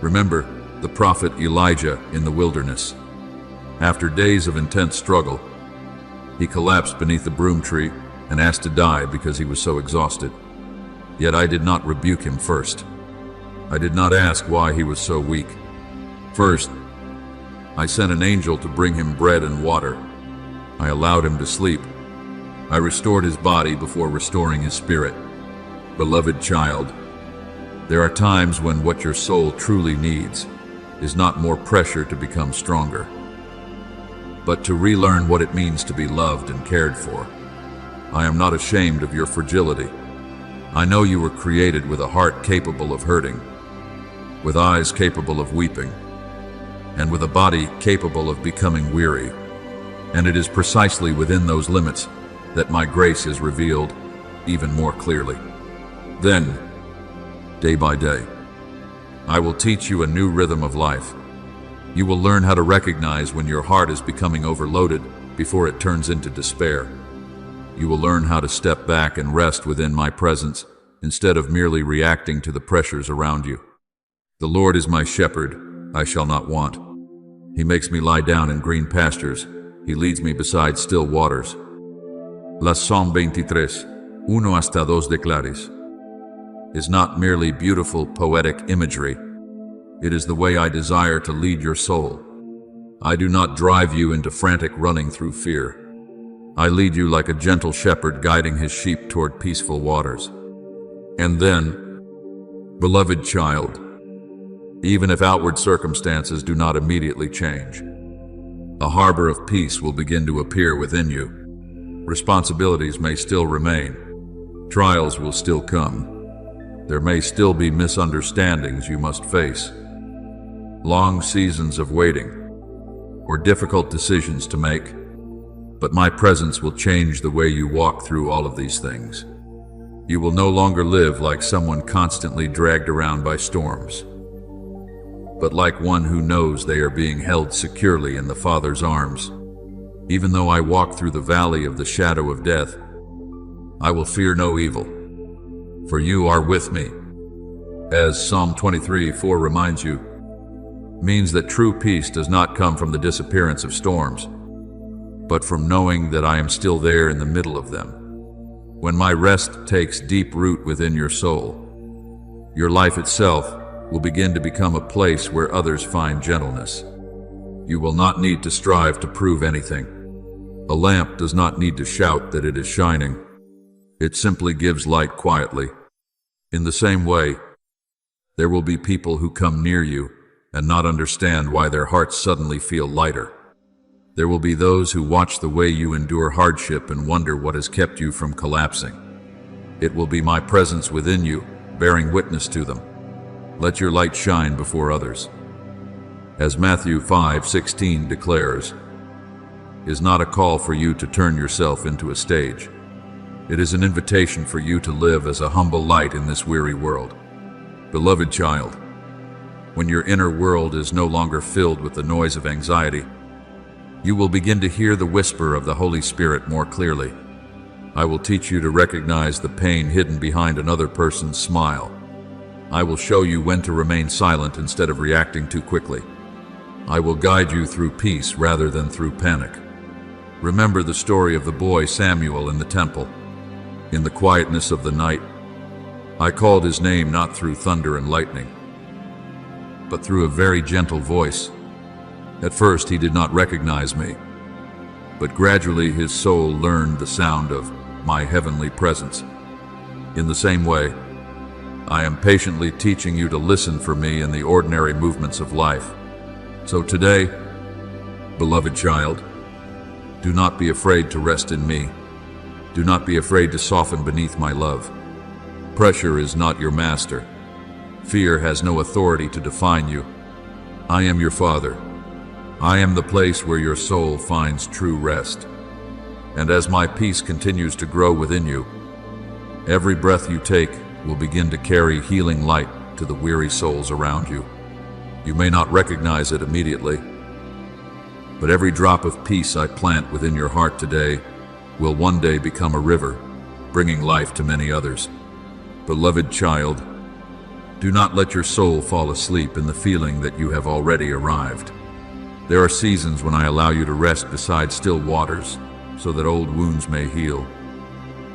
Remember the prophet Elijah in the wilderness. After days of intense struggle, he collapsed beneath the broom tree and asked to die because he was so exhausted. Yet I did not rebuke him first. I did not ask why he was so weak. First, I sent an angel to bring him bread and water. I allowed him to sleep. I restored his body before restoring his spirit. Beloved child, there are times when what your soul truly needs is not more pressure to become stronger, but to relearn what it means to be loved and cared for. I am not ashamed of your fragility. I know you were created with a heart capable of hurting, with eyes capable of weeping, and with a body capable of becoming weary. And it is precisely within those limits that my grace is revealed even more clearly. Then, day by day, I will teach you a new rhythm of life. You will learn how to recognize when your heart is becoming overloaded before it turns into despair. You will learn how to step back and rest within my presence instead of merely reacting to the pressures around you. The Lord is my shepherd, I shall not want. He makes me lie down in green pastures. He leads me beside still waters. La Psalm 23, 1 hasta 2 declares, is not merely beautiful poetic imagery. It is the way I desire to lead your soul. I do not drive you into frantic running through fear. I lead you like a gentle shepherd guiding his sheep toward peaceful waters. And then, beloved child, even if outward circumstances do not immediately change, a harbor of peace will begin to appear within you. Responsibilities may still remain. Trials will still come. There may still be misunderstandings you must face, long seasons of waiting, or difficult decisions to make. But my presence will change the way you walk through all of these things. You will no longer live like someone constantly dragged around by storms, but like one who knows they are being held securely in the Father's arms. Even though I walk through the valley of the shadow of death, I will fear no evil, for you are with me. As Psalm 23:4 reminds you, means that true peace does not come from the disappearance of storms, but from knowing that I am still there in the middle of them. When my rest takes deep root within your soul, your life itself will begin to become a place where others find gentleness. You will not need to strive to prove anything. A lamp does not need to shout that it is shining. It simply gives light quietly. In the same way, there will be people who come near you and not understand why their hearts suddenly feel lighter. There will be those who watch the way you endure hardship and wonder what has kept you from collapsing. It will be my presence within you, bearing witness to them. Let your light shine before others. As Matthew 5:16 declares, is not a call for you to turn yourself into a stage. It is an invitation for you to live as a humble light in this weary world. Beloved child, when your inner world is no longer filled with the noise of anxiety, you will begin to hear the whisper of the Holy Spirit more clearly. I will teach you to recognize the pain hidden behind another person's smile. I will show you when to remain silent instead of reacting too quickly. I will guide you through peace rather than through panic. Remember the story of the boy Samuel in the temple. In the quietness of the night, I called his name not through thunder and lightning, but through a very gentle voice. At first he did not recognize me, but gradually his soul learned the sound of my heavenly presence. In the same way, I am patiently teaching you to listen for me in the ordinary movements of life. So today, beloved child, do not be afraid to rest in me. Do not be afraid to soften beneath my love. Pressure is not your master. Fear has no authority to define you. I am your Father. I am the place where your soul finds true rest. And as my peace continues to grow within you, every breath you take will begin to carry healing light to the weary souls around you. You may not recognize it immediately, but every drop of peace I plant within your heart today will one day become a river, bringing life to many others. Beloved child, do not let your soul fall asleep in the feeling that you have already arrived. There are seasons when I allow you to rest beside still waters, so that old wounds may heal.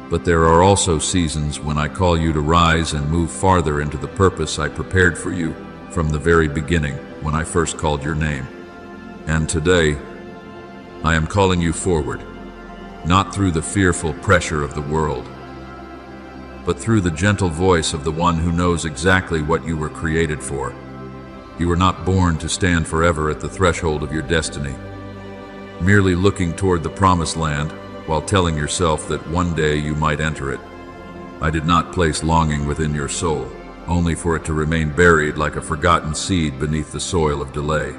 But there are also seasons when I call you to rise and move farther into the purpose I prepared for you from the very beginning when I first called your name. And today, I am calling you forward, not through the fearful pressure of the world, but through the gentle voice of the one who knows exactly what you were created for. You were not born to stand forever at the threshold of your destiny, merely looking toward the promised land while telling yourself that one day you might enter it. I did not place longing within your soul, only for it to remain buried like a forgotten seed beneath the soil of delay.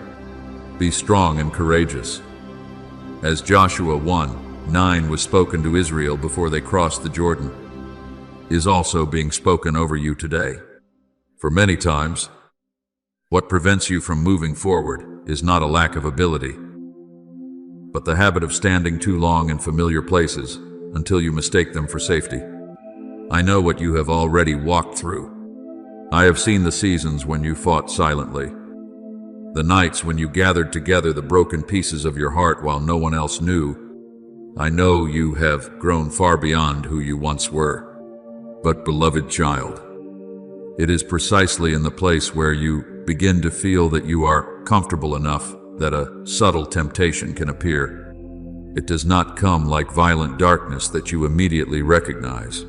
Be strong and courageous. As Joshua 1:9 was spoken to Israel before they crossed the Jordan, is also being spoken over you today. For many times, what prevents you from moving forward is not a lack of ability, but the habit of standing too long in familiar places until you mistake them for safety. I know what you have already walked through. I have seen the seasons when you fought silently, the nights when you gathered together the broken pieces of your heart while no one else knew. I know you have grown far beyond who you once were. But beloved child, it is precisely in the place where you begin to feel that you are comfortable enough that a subtle temptation can appear. It does not come like violent darkness that you immediately recognize.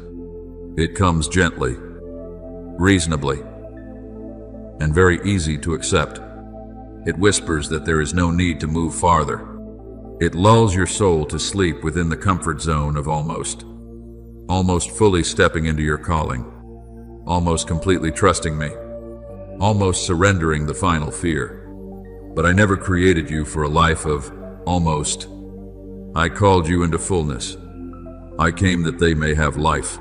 It comes gently, reasonably, and very easy to accept. It whispers that there is no need to move farther. It lulls your soul to sleep within the comfort zone of almost fully stepping into your calling, almost completely trusting me, almost surrendering the final fear. But I never created you for a life of almost. I called you into fullness. I came that they may have life,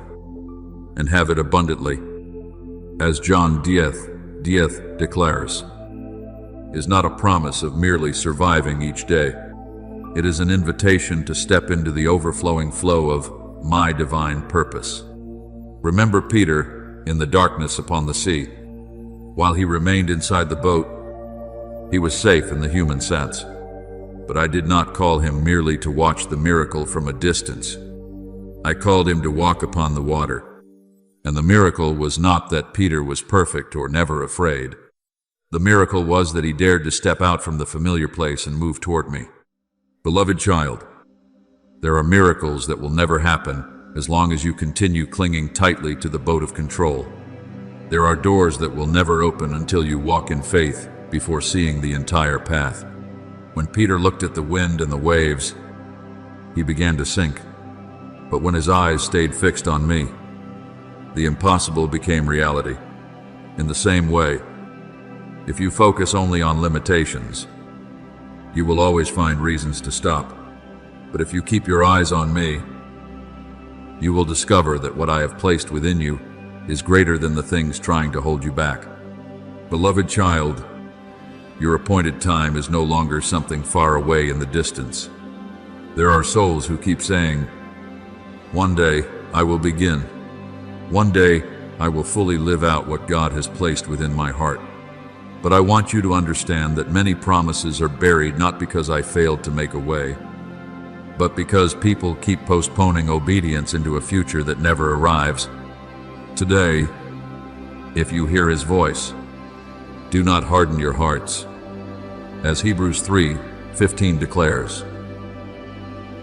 and have it abundantly. As John 10:10 declares, is not a promise of merely surviving each day. It is an invitation to step into the overflowing flow of my divine purpose. Remember Peter in the darkness upon the sea. While he remained inside the boat, he was safe in the human sense. But I did not call him merely to watch the miracle from a distance. I called him to walk upon the water. And the miracle was not that Peter was perfect or never afraid. The miracle was that he dared to step out from the familiar place and move toward me. Beloved child, there are miracles that will never happen as long as you continue clinging tightly to the boat of control. There are doors that will never open until you walk in faith before seeing the entire path. When Peter looked at the wind and the waves, he began to sink. But when his eyes stayed fixed on me, the impossible became reality. In the same way, if you focus only on limitations, you will always find reasons to stop. But if you keep your eyes on me, you will discover that what I have placed within you is greater than the things trying to hold you back. Beloved child, your appointed time is no longer something far away in the distance. There are souls who keep saying, one day I will begin. One day I will fully live out what God has placed within my heart. But I want you to understand that many promises are buried not because I failed to make a way, but because people keep postponing obedience into a future that never arrives. Today, if you hear His voice, do not harden your hearts. As Hebrews 3:15 declares,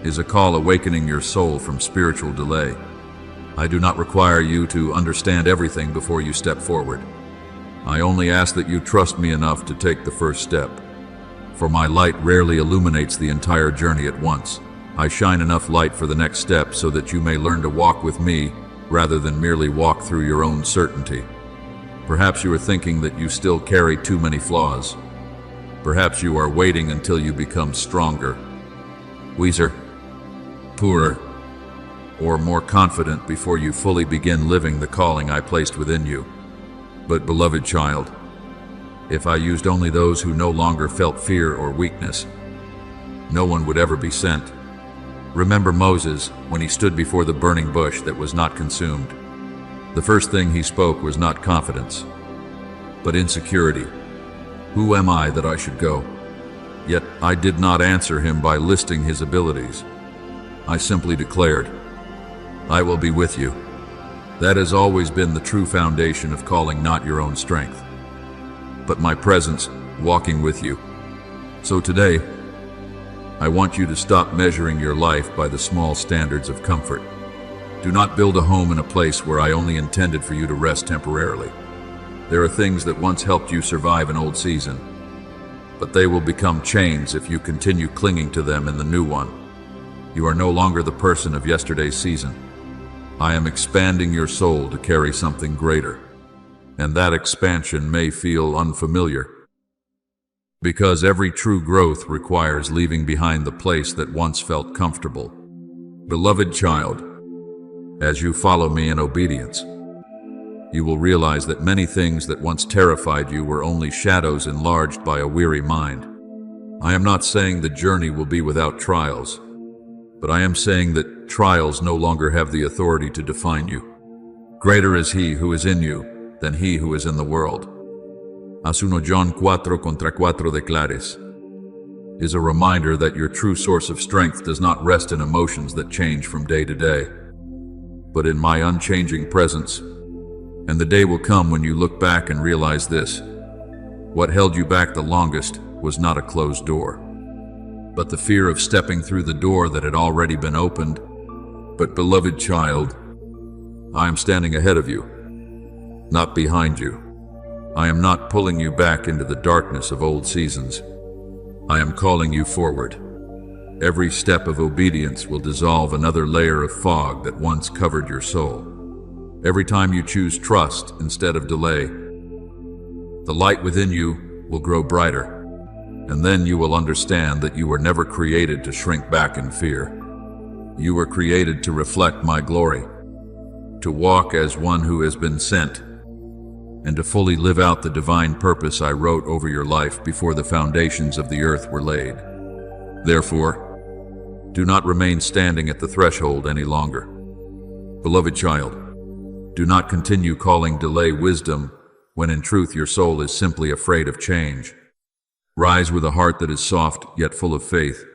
is a call awakening your soul from spiritual delay. I do not require you to understand everything before you step forward. I only ask that you trust me enough to take the first step. For my light rarely illuminates the entire journey at once. I shine enough light for the next step so that you may learn to walk with me rather than merely walk through your own certainty. Perhaps you are thinking that you still carry too many flaws. Perhaps you are waiting until you become stronger, wiser, poorer, or more confident before you fully begin living the calling I placed within you. But beloved child, if I used only those who no longer felt fear or weakness, no one would ever be sent. Remember Moses when he stood before the burning bush that was not consumed. The first thing he spoke was not confidence, but insecurity. Who am I that I should go? Yet I did not answer him by listing his abilities. I simply declared, I will be with you. That has always been the true foundation of calling not your own strength, but my presence walking with you. So today, I want you to stop measuring your life by the small standards of comfort. Do not build a home in a place where I only intended for you to rest temporarily. There are things that once helped you survive an old season, but they will become chains if you continue clinging to them in the new one. You are no longer the person of yesterday's season. I am expanding your soul to carry something greater, and that expansion may feel unfamiliar, because every true growth requires leaving behind the place that once felt comfortable. Beloved child, as you follow me in obedience, you will realize that many things that once terrified you were only shadows enlarged by a weary mind. I am not saying the journey will be without trials, but I am saying that trials no longer have the authority to define you. Greater is He who is in you than he who is in the world. As 1 John 4:4 declares, is a reminder that your true source of strength does not rest in emotions that change from day to day, but in my unchanging presence. And the day will come when you look back and realize this: what held you back the longest was not a closed door, but the fear of stepping through the door that had already been opened. But beloved child, I am standing ahead of you, not behind you. I am not pulling you back into the darkness of old seasons. I am calling you forward. Every step of obedience will dissolve another layer of fog that once covered your soul. Every time you choose trust instead of delay, the light within you will grow brighter, and then you will understand that you were never created to shrink back in fear. You were created to reflect my glory, to walk as one who has been sent, and to fully live out the divine purpose I wrote over your life before the foundations of the earth were laid. Therefore, do not remain standing at the threshold any longer. Beloved child, do not continue calling delay wisdom when in truth your soul is simply afraid of change. Rise with a heart that is soft yet full of faith.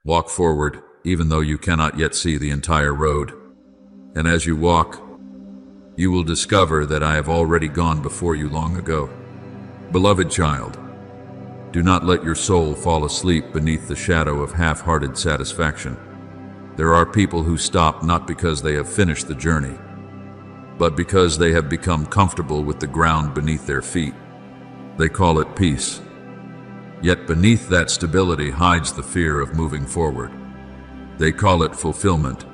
Walk forward even though you cannot yet see the entire road. And as you walk, you will discover that I have already gone before you long ago. Beloved child, do not let your soul fall asleep beneath the shadow of half-hearted satisfaction. There are people who stop not because they have finished the journey, but because they have become comfortable with the ground beneath their feet. They call it peace. Yet beneath that stability hides the fear of moving forward. They call it fulfillment.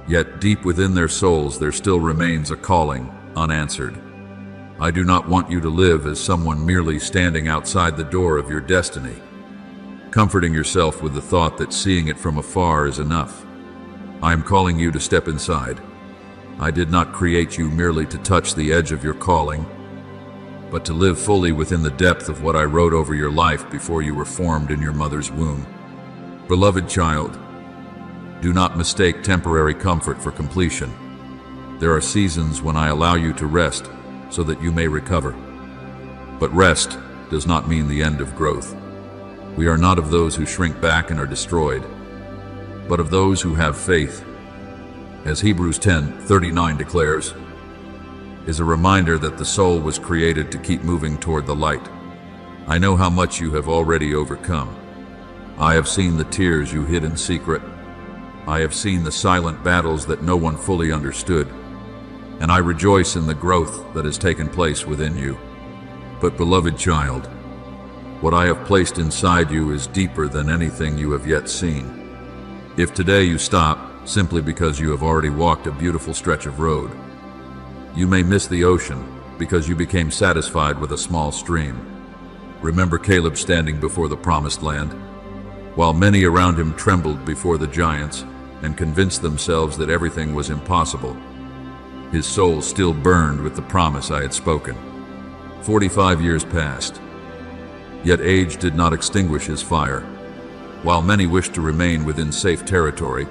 Yet deep within their souls there still remains a calling, unanswered. I do not want you to live as someone merely standing outside the door of your destiny, comforting yourself with the thought that seeing it from afar is enough. I am calling you to step inside. I did not create you merely to touch the edge of your calling, but to live fully within the depth of what I wrote over your life before you were formed in your mother's womb. Beloved child, do not mistake temporary comfort for completion. There are seasons when I allow you to rest so that you may recover. But rest does not mean the end of growth. We are not of those who shrink back and are destroyed, but of those who have faith. As Hebrews 10:39 declares, is a reminder that the soul was created to keep moving toward the light. I know how much you have already overcome. I have seen the tears you hid in secret. I have seen the silent battles that no one fully understood, and I rejoice in the growth that has taken place within you. But beloved child, what I have placed inside you is deeper than anything you have yet seen. If today you stop simply because you have already walked a beautiful stretch of road, you may miss the ocean because you became satisfied with a small stream. Remember Caleb standing before the promised land, while many around him trembled before the giants and convinced themselves that everything was impossible. His soul still burned with the promise I had spoken. 45 years passed, yet age did not extinguish his fire. While many wished to remain within safe territory,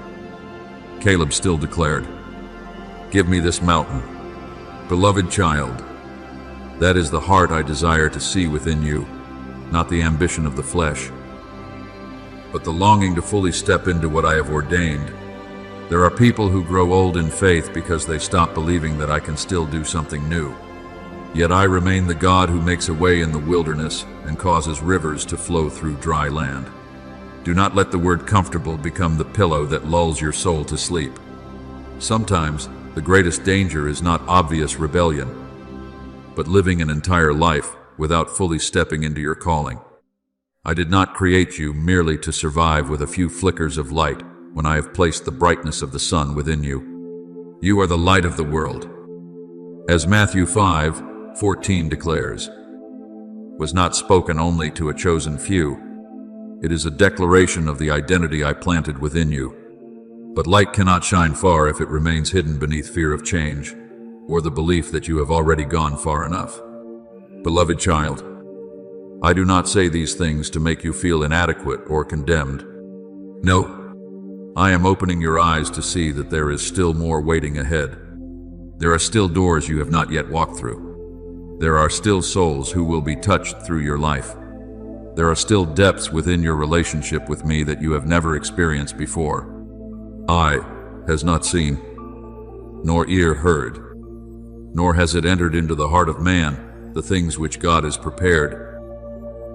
Caleb still declared, "Give me this mountain." Beloved child, that is the heart I desire to see within you, not the ambition of the flesh. but the longing to fully step into what I have ordained. There are people who grow old in faith because they stop believing that I can still do something new. Yet I remain the God who makes a way in the wilderness and causes rivers to flow through dry land. Do not let the word comfortable become the pillow that lulls your soul to sleep. Sometimes the greatest danger is not obvious rebellion, but living an entire life without fully stepping into your calling. I did not create you merely to survive with a few flickers of light when I have placed the brightness of the sun within you. You are the light of the world. As Matthew 5:14 declares, was not spoken only to a chosen few. It is a declaration of the identity I planted within you. But light cannot shine far if it remains hidden beneath fear of change, or the belief that you have already gone far enough. Beloved child, I do not say these things to make you feel inadequate or condemned. No, I am opening your eyes to see that there is still more waiting ahead. There are still doors you have not yet walked through. There are still souls who will be touched through your life. There are still depths within your relationship with me that you have never experienced before. Eye has not seen, nor ear heard, nor has it entered into the heart of man the things which God has prepared.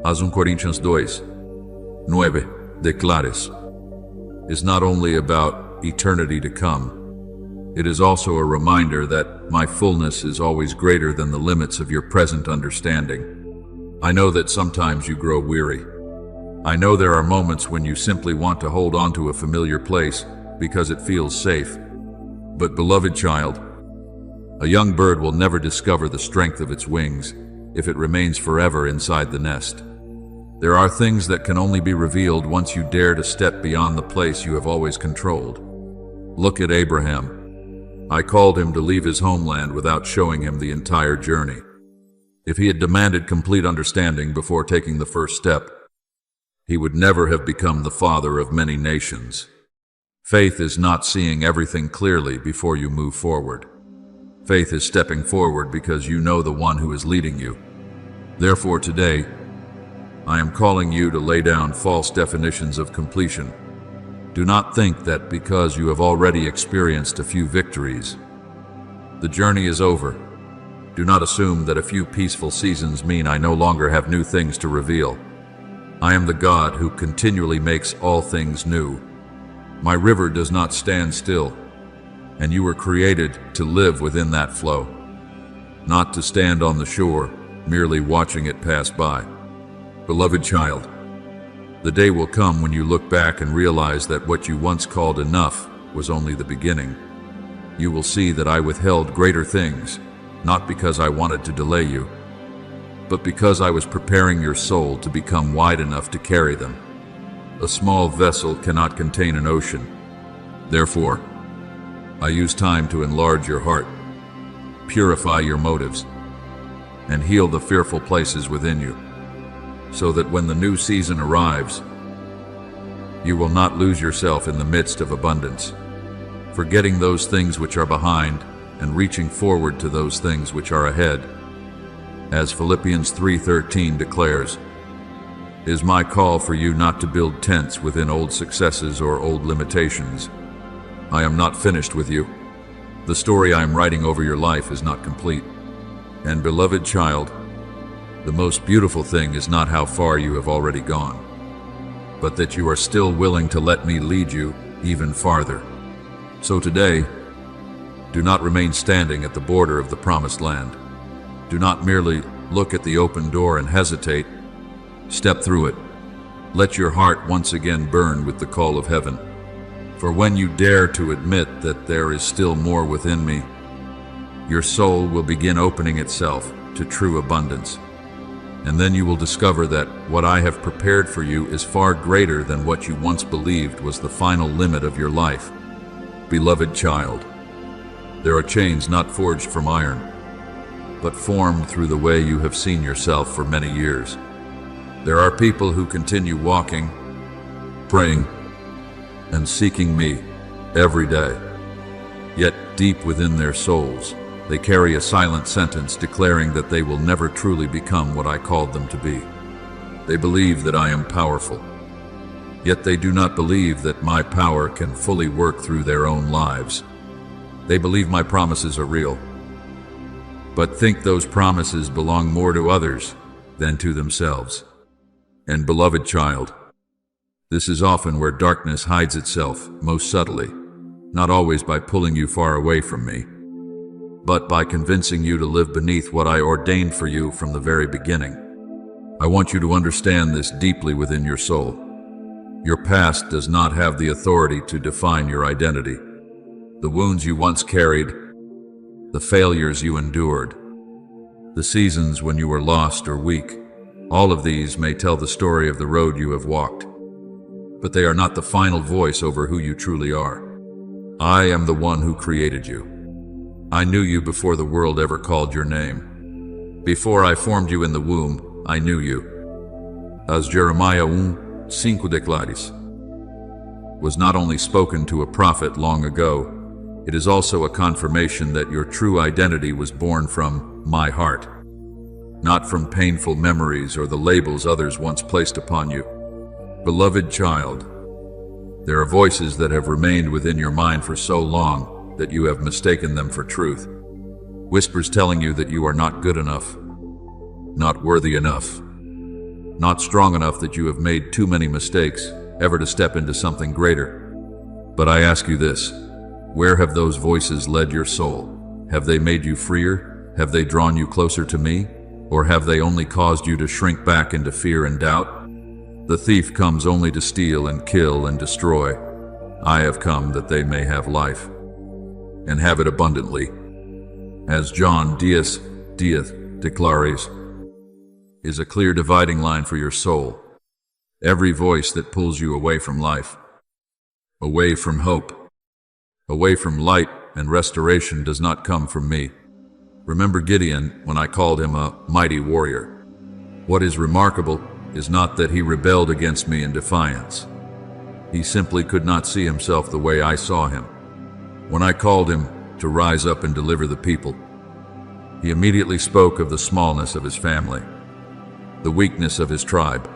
As 1 Coríntios 2:9 declares, is not only about eternity to come, it is also a reminder that my fullness is always greater than the limits of your present understanding. I know that sometimes you grow weary. I know there are moments when you simply want to hold on to a familiar place because it feels safe. But beloved child, a young bird will never discover the strength of its wings if it remains forever inside the nest. There are things that can only be revealed once you dare to step beyond the place you have always controlled. Look at Abraham. I called him to leave his homeland without showing him the entire journey. If he had demanded complete understanding before taking the first step, he would never have become the father of many nations. Faith is not seeing everything clearly before you move forward. Faith is stepping forward because you know the one who is leading you. Therefore today, I am calling you to lay down false definitions of completion. Do not think that because you have already experienced a few victories, the journey is over. Do not assume that a few peaceful seasons mean I no longer have new things to reveal. I am the God who continually makes all things new. My river does not stand still, and you were created to live within that flow, not to stand on the shore, merely watching it pass by. Beloved child, the day will come when you look back and realize that what you once called enough was only the beginning. You will see that I withheld greater things, not because I wanted to delay you, but because I was preparing your soul to become wide enough to carry them. A small vessel cannot contain an ocean. Therefore, I use time to enlarge your heart, purify your motives, and heal the fearful places within you, so that when the new season arrives, you will not lose yourself in the midst of abundance, forgetting those things which are behind and reaching forward to those things which are ahead. As Philippians 3:13 declares, it is my call for you not to build tents within old successes or old limitations. I am not finished with you. The story I am writing over your life is not complete. And beloved child, the most beautiful thing is not how far you have already gone, but that you are still willing to let me lead you even farther. So today, do not remain standing at the border of the promised land. Do not merely look at the open door and hesitate. Step through it. Let your heart once again burn with the call of heaven. For when you dare to admit that there is still more within me, your soul will begin opening itself to true abundance. And then you will discover that what I have prepared for you is far greater than what you once believed was the final limit of your life. Beloved child, there are chains not forged from iron, but formed through the way you have seen yourself for many years. There are people who continue walking, praying, and seeking me every day. Yet deep within their souls, they carry a silent sentence declaring that they will never truly become what I called them to be. They believe that I am powerful, Yet they do not believe that my power can fully work through their own lives. They believe my promises are real, but think those promises belong more to others than to themselves. And beloved child, this is often where darkness hides itself most subtly, not always by pulling you far away from me, but by convincing you to live beneath what I ordained for you from the very beginning. I want you to understand this deeply within your soul. Your past does not have the authority to define your identity. The wounds you once carried, the failures you endured, the seasons when you were lost or weak, all of these may tell the story of the road you have walked, but they are not the final voice over who you truly are. I am the one who created you. I knew you before the world ever called your name. Before I formed you in the womb, I knew you. As Jeremiah 1:5 declares, was not only spoken to a prophet long ago, it is also a confirmation that your true identity was born from my heart, not from painful memories or the labels others once placed upon you. Beloved child, there are voices that have remained within your mind for so long that you have mistaken them for truth. Whispers telling you that you are not good enough, not worthy enough, not strong enough, that you have made too many mistakes ever to step into something greater. But I ask you this, where have those voices led your soul? Have they made you freer? Have they drawn you closer to me? Or have they only caused you to shrink back into fear and doubt? The thief comes only to steal and kill and destroy. I have come that they may have life, and have it abundantly. As John 10:10 declares, is a clear dividing line for your soul. Every voice that pulls you away from life, away from hope, away from light and restoration does not come from me. Remember Gideon when I called him a mighty warrior. What is remarkable is not that he rebelled against me in defiance. He simply could not see himself the way I saw him. When I called him to rise up and deliver the people, he immediately spoke of the smallness of his family, the weakness of his tribe,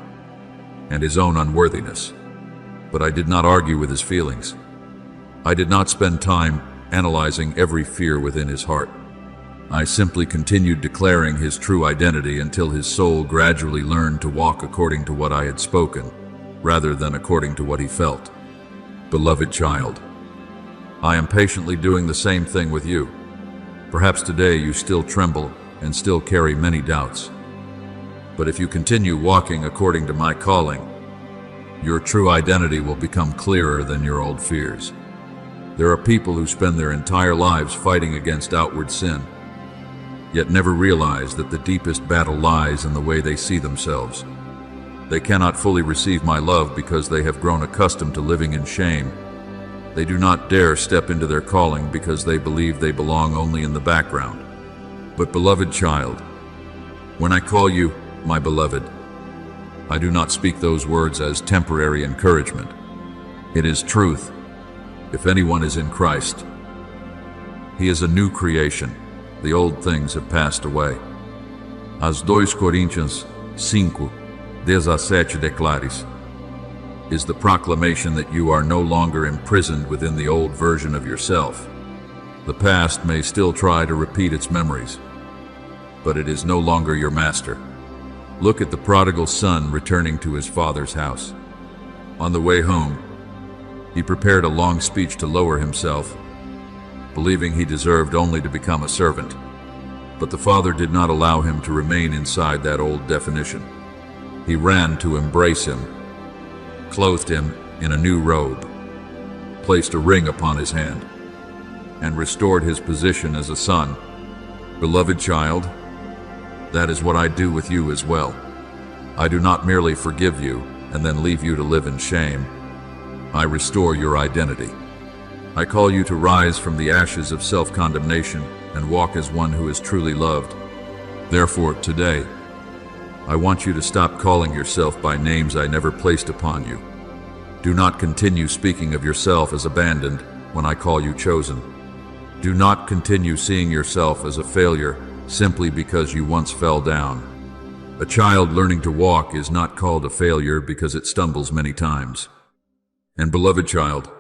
and his own unworthiness. But I did not argue with his feelings. I did not spend time analyzing every fear within his heart. I simply continued declaring his true identity until his soul gradually learned to walk according to what I had spoken, rather than according to what he felt. Beloved child, I am patiently doing the same thing with you. Perhaps today you still tremble and still carry many doubts. But if you continue walking according to my calling, your true identity will become clearer than your old fears. There are people who spend their entire lives fighting against outward sin, yet never realize that the deepest battle lies in the way they see themselves. They cannot fully receive my love because they have grown accustomed to living in shame. They do not dare step into their calling because they believe they belong only in the background. But beloved child, when I call you my beloved, I do not speak those words as temporary encouragement. It is truth. If anyone is in Christ, he is a new creation. The old things have passed away. As 2 Coríntios 5:17 declares, is the proclamation that you are no longer imprisoned within the old version of yourself. The past may still try to repeat its memories, but it is no longer your master. Look at the prodigal son returning to his father's house. On the way home, he prepared a long speech to lower himself, believing he deserved only to become a servant. But the father did not allow him to remain inside that old definition. He ran to embrace him, clothed him in a new robe, placed a ring upon his hand, and restored his position as a son. Beloved child, that is what I do with you as well. I do not merely forgive you and then leave you to live in shame. I restore your identity. I call you to rise from the ashes of self-condemnation and walk as one who is truly loved. Therefore, today, I want you to stop calling yourself by names I never placed upon you. Do not continue speaking of yourself as abandoned when I call you chosen. Do not continue seeing yourself as a failure simply because you once fell down. A child learning to walk is not called a failure because it stumbles many times. And beloved child,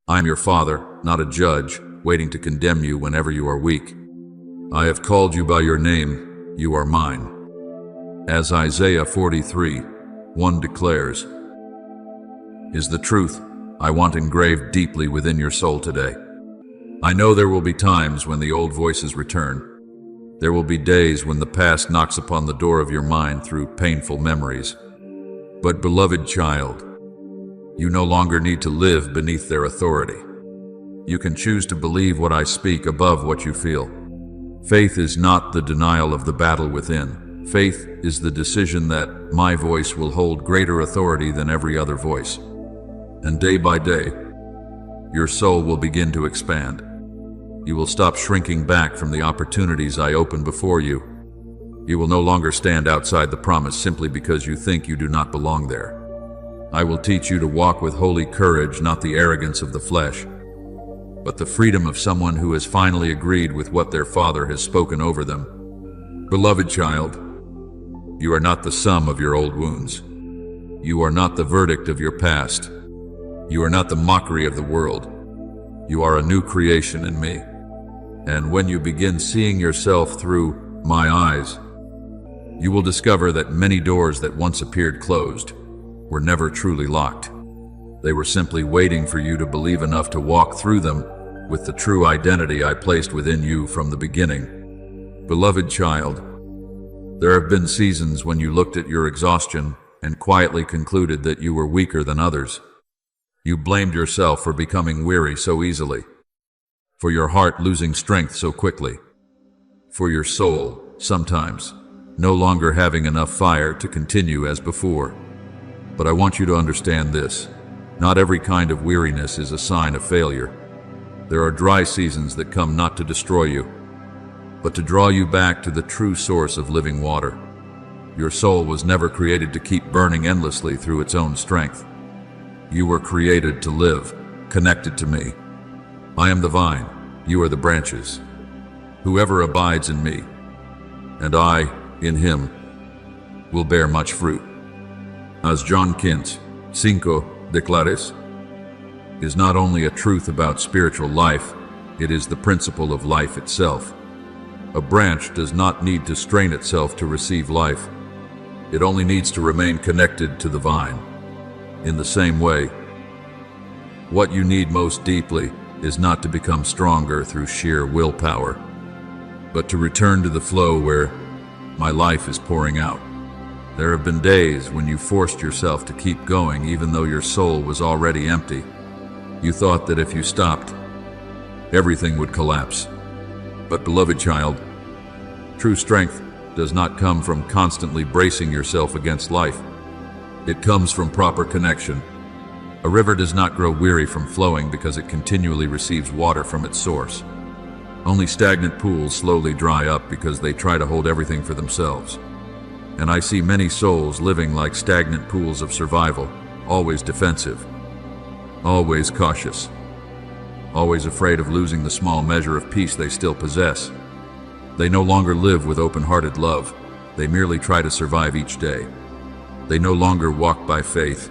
I am your Father, not a judge, waiting to condemn you whenever you are weak. I have called you by your name, you are mine. As Isaiah 43:1 declares, is the truth I want engraved deeply within your soul today. I know there will be times when the old voices return. There will be days when the past knocks upon the door of your mind through painful memories. But beloved child, you no longer need to live beneath their authority. You can choose to believe what I speak above what you feel. Faith is not the denial of the battle within. Faith is the decision that my voice will hold greater authority than every other voice. And day by day, your soul will begin to expand. You will stop shrinking back from the opportunities I open before you. You will no longer stand outside the promise simply because you think you do not belong there. I will teach you to walk with holy courage, not the arrogance of the flesh, but the freedom of someone who has finally agreed with what their Father has spoken over them. Beloved child, you are not the sum of your old wounds. You are not the verdict of your past. You are not the mockery of the world. You are a new creation in me. And when you begin seeing yourself through my eyes, you will discover that many doors that once appeared closed were never truly locked. They were simply waiting for you to believe enough to walk through them with the true identity I placed within you from the beginning. Beloved child, there have been seasons when you looked at your exhaustion and quietly concluded that you were weaker than others. You blamed yourself for becoming weary so easily, for your heart losing strength so quickly, for your soul, sometimes, no longer having enough fire to continue as before. But I want you to understand this. Not every kind of weariness is a sign of failure. There are dry seasons that come not to destroy you, but to draw you back to the true source of living water. Your soul was never created to keep burning endlessly through its own strength. You were created to live, connected to me. I am the vine, you are the branches. Whoever abides in me, and I in him, will bear much fruit. As John Kent 5 declares, is not only a truth about spiritual life, it is the principle of life itself. A branch does not need to strain itself to receive life. It only needs to remain connected to the vine. In the same way, what you need most deeply is not to become stronger through sheer willpower, but to return to the flow where my life is pouring out. There have been days when you forced yourself to keep going even though your soul was already empty. You thought that if you stopped, everything would collapse. But beloved child, true strength does not come from constantly bracing yourself against life. It comes from proper connection. A river does not grow weary from flowing because it continually receives water from its source. Only stagnant pools slowly dry up because they try to hold everything for themselves. And I see many souls living like stagnant pools of survival, always defensive, always cautious, always afraid of losing the small measure of peace they still possess. They no longer live with open-hearted love. They merely try to survive each day. They no longer walk by faith,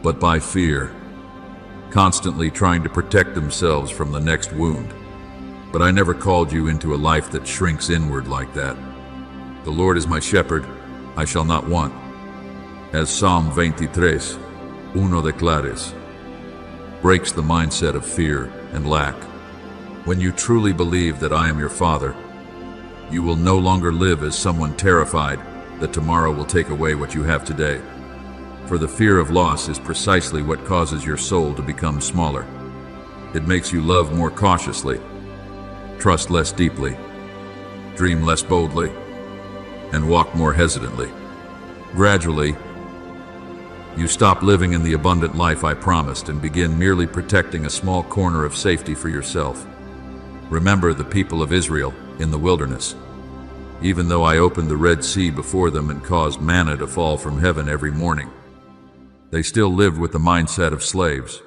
but by fear, constantly trying to protect themselves from the next wound. But I never called you into a life that shrinks inward like that. The Lord is my shepherd, I shall not want. As Psalm 23:1 declares, breaks the mindset of fear and lack. When you truly believe that I am your Father, you will no longer live as someone terrified that tomorrow will take away what you have today. For the fear of loss is precisely what causes your soul to become smaller. It makes you love more cautiously, trust less deeply, dream less boldly, and walk more hesitantly. Gradually, you stop living in the abundant life I promised and begin merely protecting a small corner of safety for yourself. Remember the people of Israel in the wilderness. Even though I opened the Red Sea before them and caused manna to fall from heaven every morning, they still lived with the mindset of slaves.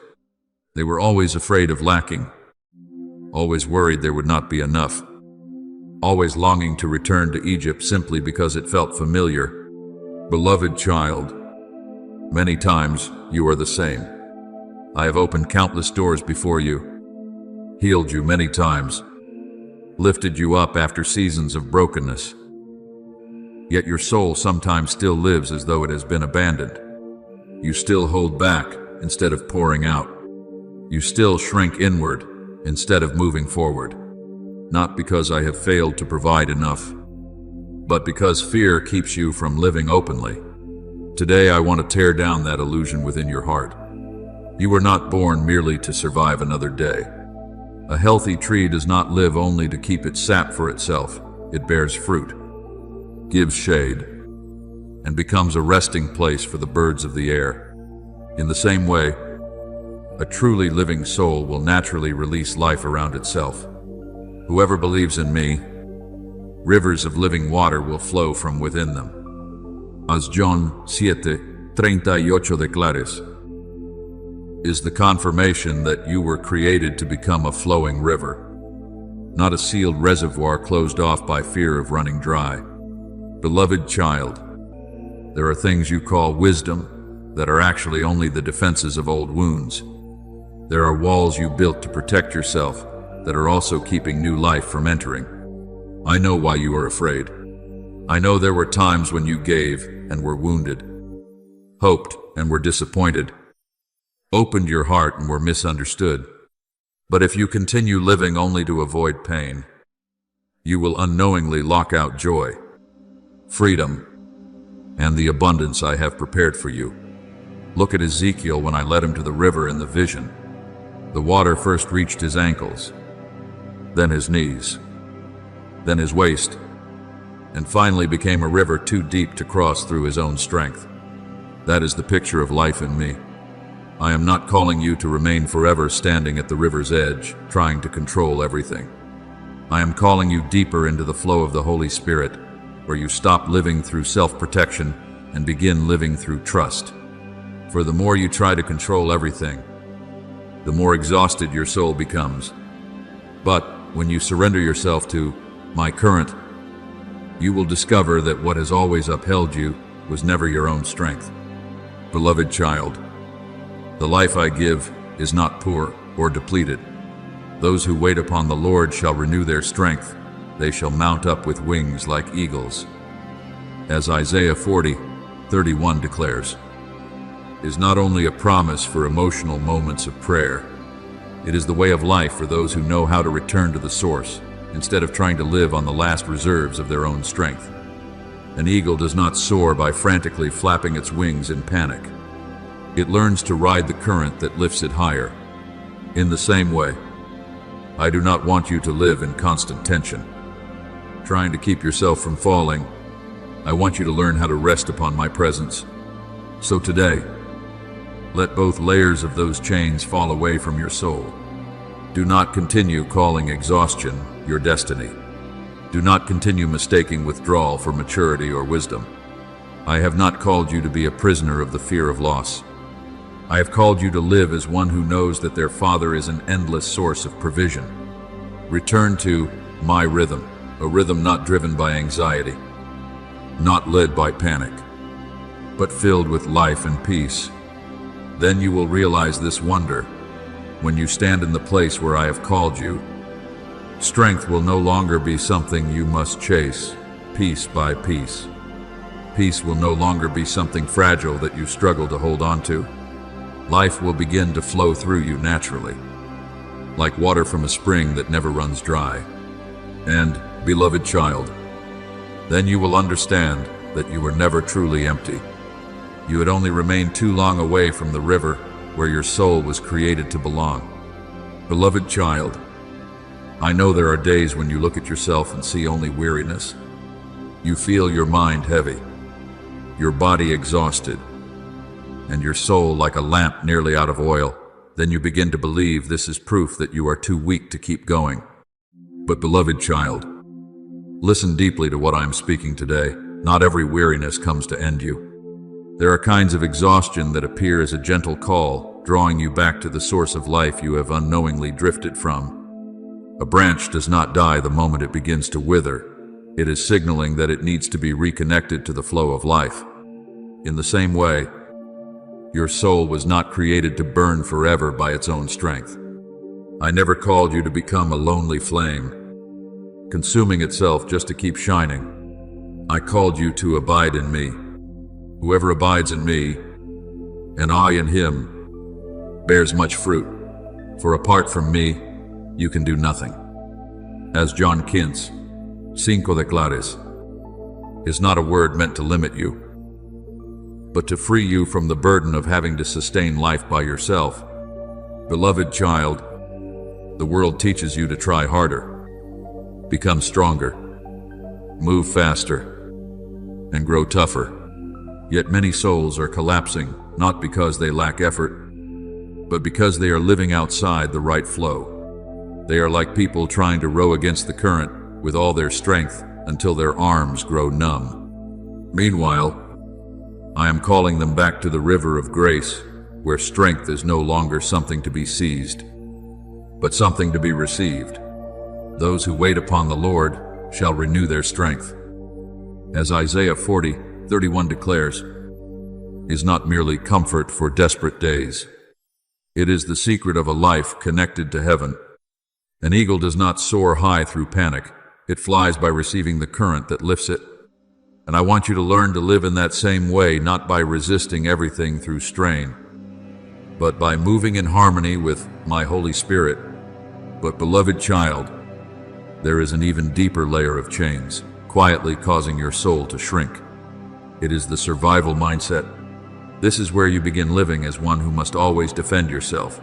They were always afraid of lacking, always worried there would not be enough, always longing to return to Egypt simply because it felt familiar. Beloved child, many times you are the same. I have opened countless doors before you, healed you many times, lifted you up after seasons of brokenness. Yet your soul sometimes still lives as though it has been abandoned. You still hold back instead of pouring out. You still shrink inward instead of moving forward. Not because I have failed to provide enough, but because fear keeps you from living openly. Today I want to tear down that illusion within your heart. You were not born merely to survive another day. A healthy tree does not live only to keep its sap for itself. It bears fruit, gives shade, and becomes a resting place for the birds of the air. In the same way, a truly living soul will naturally release life around itself. Whoever believes in me, rivers of living water will flow from within them. As John 7:38 declares, is the confirmation that you were created to become a flowing river, not a sealed reservoir closed off by fear of running dry. Beloved child, there are things you call wisdom that are actually only the defenses of old wounds. There are walls you built to protect yourself that are also keeping new life from entering. I know why you are afraid. I know there were times when you gave and were wounded, hoped and were disappointed, opened your heart and were misunderstood. But if you continue living only to avoid pain, you will unknowingly lock out joy, freedom, and the abundance I have prepared for you. Look at Ezekiel when I led him to the river in the vision. The water first reached his ankles, then his knees, then his waist, and finally became a river too deep to cross through his own strength. That is the picture of life in me. I am not calling you to remain forever standing at the river's edge, trying to control everything. I am calling you deeper into the flow of the Holy Spirit, where you stop living through self-protection and begin living through trust. For the more you try to control everything, the more exhausted your soul becomes. But when you surrender yourself to my current, you will discover that what has always upheld you was never your own strength. Beloved child, the life I give is not poor or depleted. Those who wait upon the Lord shall renew their strength. They shall mount up with wings like eagles. As Isaiah 40:31 declares, is not only a promise for emotional moments of prayer, it is the way of life for those who know how to return to the source instead of trying to live on the last reserves of their own strength. An eagle does not soar by frantically flapping its wings in panic. It learns to ride the current that lifts it higher. In the same way, I do not want you to live in constant tension, trying to keep yourself from falling. I want you to learn how to rest upon my presence. So today, let both layers of those chains fall away from your soul. Do not continue calling exhaustion your destiny. Do not continue mistaking withdrawal for maturity or wisdom. I have not called you to be a prisoner of the fear of loss. I have called you to live as one who knows that their Father is an endless source of provision. Return to my rhythm, a rhythm not driven by anxiety, not led by panic, but filled with life and peace. Then you will realize this wonder. When you stand in the place where I have called you, strength will no longer be something you must chase, piece by piece. Peace will no longer be something fragile that you struggle to hold on to. Life will begin to flow through you naturally, like water from a spring that never runs dry. And, beloved child, then you will understand that you were never truly empty. You had only remained too long away from the river where your soul was created to belong. Beloved child, I know there are days when you look at yourself and see only weariness. You feel your mind heavy, your body exhausted, and your soul like a lamp nearly out of oil. Then you begin to believe this is proof that you are too weak to keep going. But beloved child, listen deeply to what I am speaking today. Not every weariness comes to end you. There are kinds of exhaustion that appear as a gentle call, drawing you back to the source of life you have unknowingly drifted from. A branch does not die the moment it begins to wither. It is signaling that it needs to be reconnected to the flow of life. In the same way, Your soul was not created to burn forever by its own strength. I never called you to become a lonely flame, consuming itself just to keep shining. I called you to abide in me. Whoever abides in me, and I in him, bears much fruit. For apart from me, you can do nothing. As John Kintz, Cinco de Clares, is not a word meant to limit you, but to free you from the burden of having to sustain life by yourself. Beloved child, the world teaches you to try harder, become stronger, move faster, and grow tougher. Yet many souls are collapsing, not because they lack effort, but because they are living outside the right flow. They are like people trying to row against the current with all their strength until their arms grow numb. Meanwhile, I am calling them back to the river of grace, where strength is no longer something to be seized, but something to be received. Those who wait upon the Lord shall renew their strength. As Isaiah 40:31 declares, is not merely comfort for desperate days. It is the secret of a life connected to heaven. An eagle does not soar high through panic. It flies by receiving the current that lifts it. And I want you to learn to live in that same way, not by resisting everything through strain, but by moving in harmony with my Holy Spirit. But beloved child, there is an even deeper layer of chains, quietly causing your soul to shrink. It is the survival mindset. This is where you begin living as one who must always defend yourself.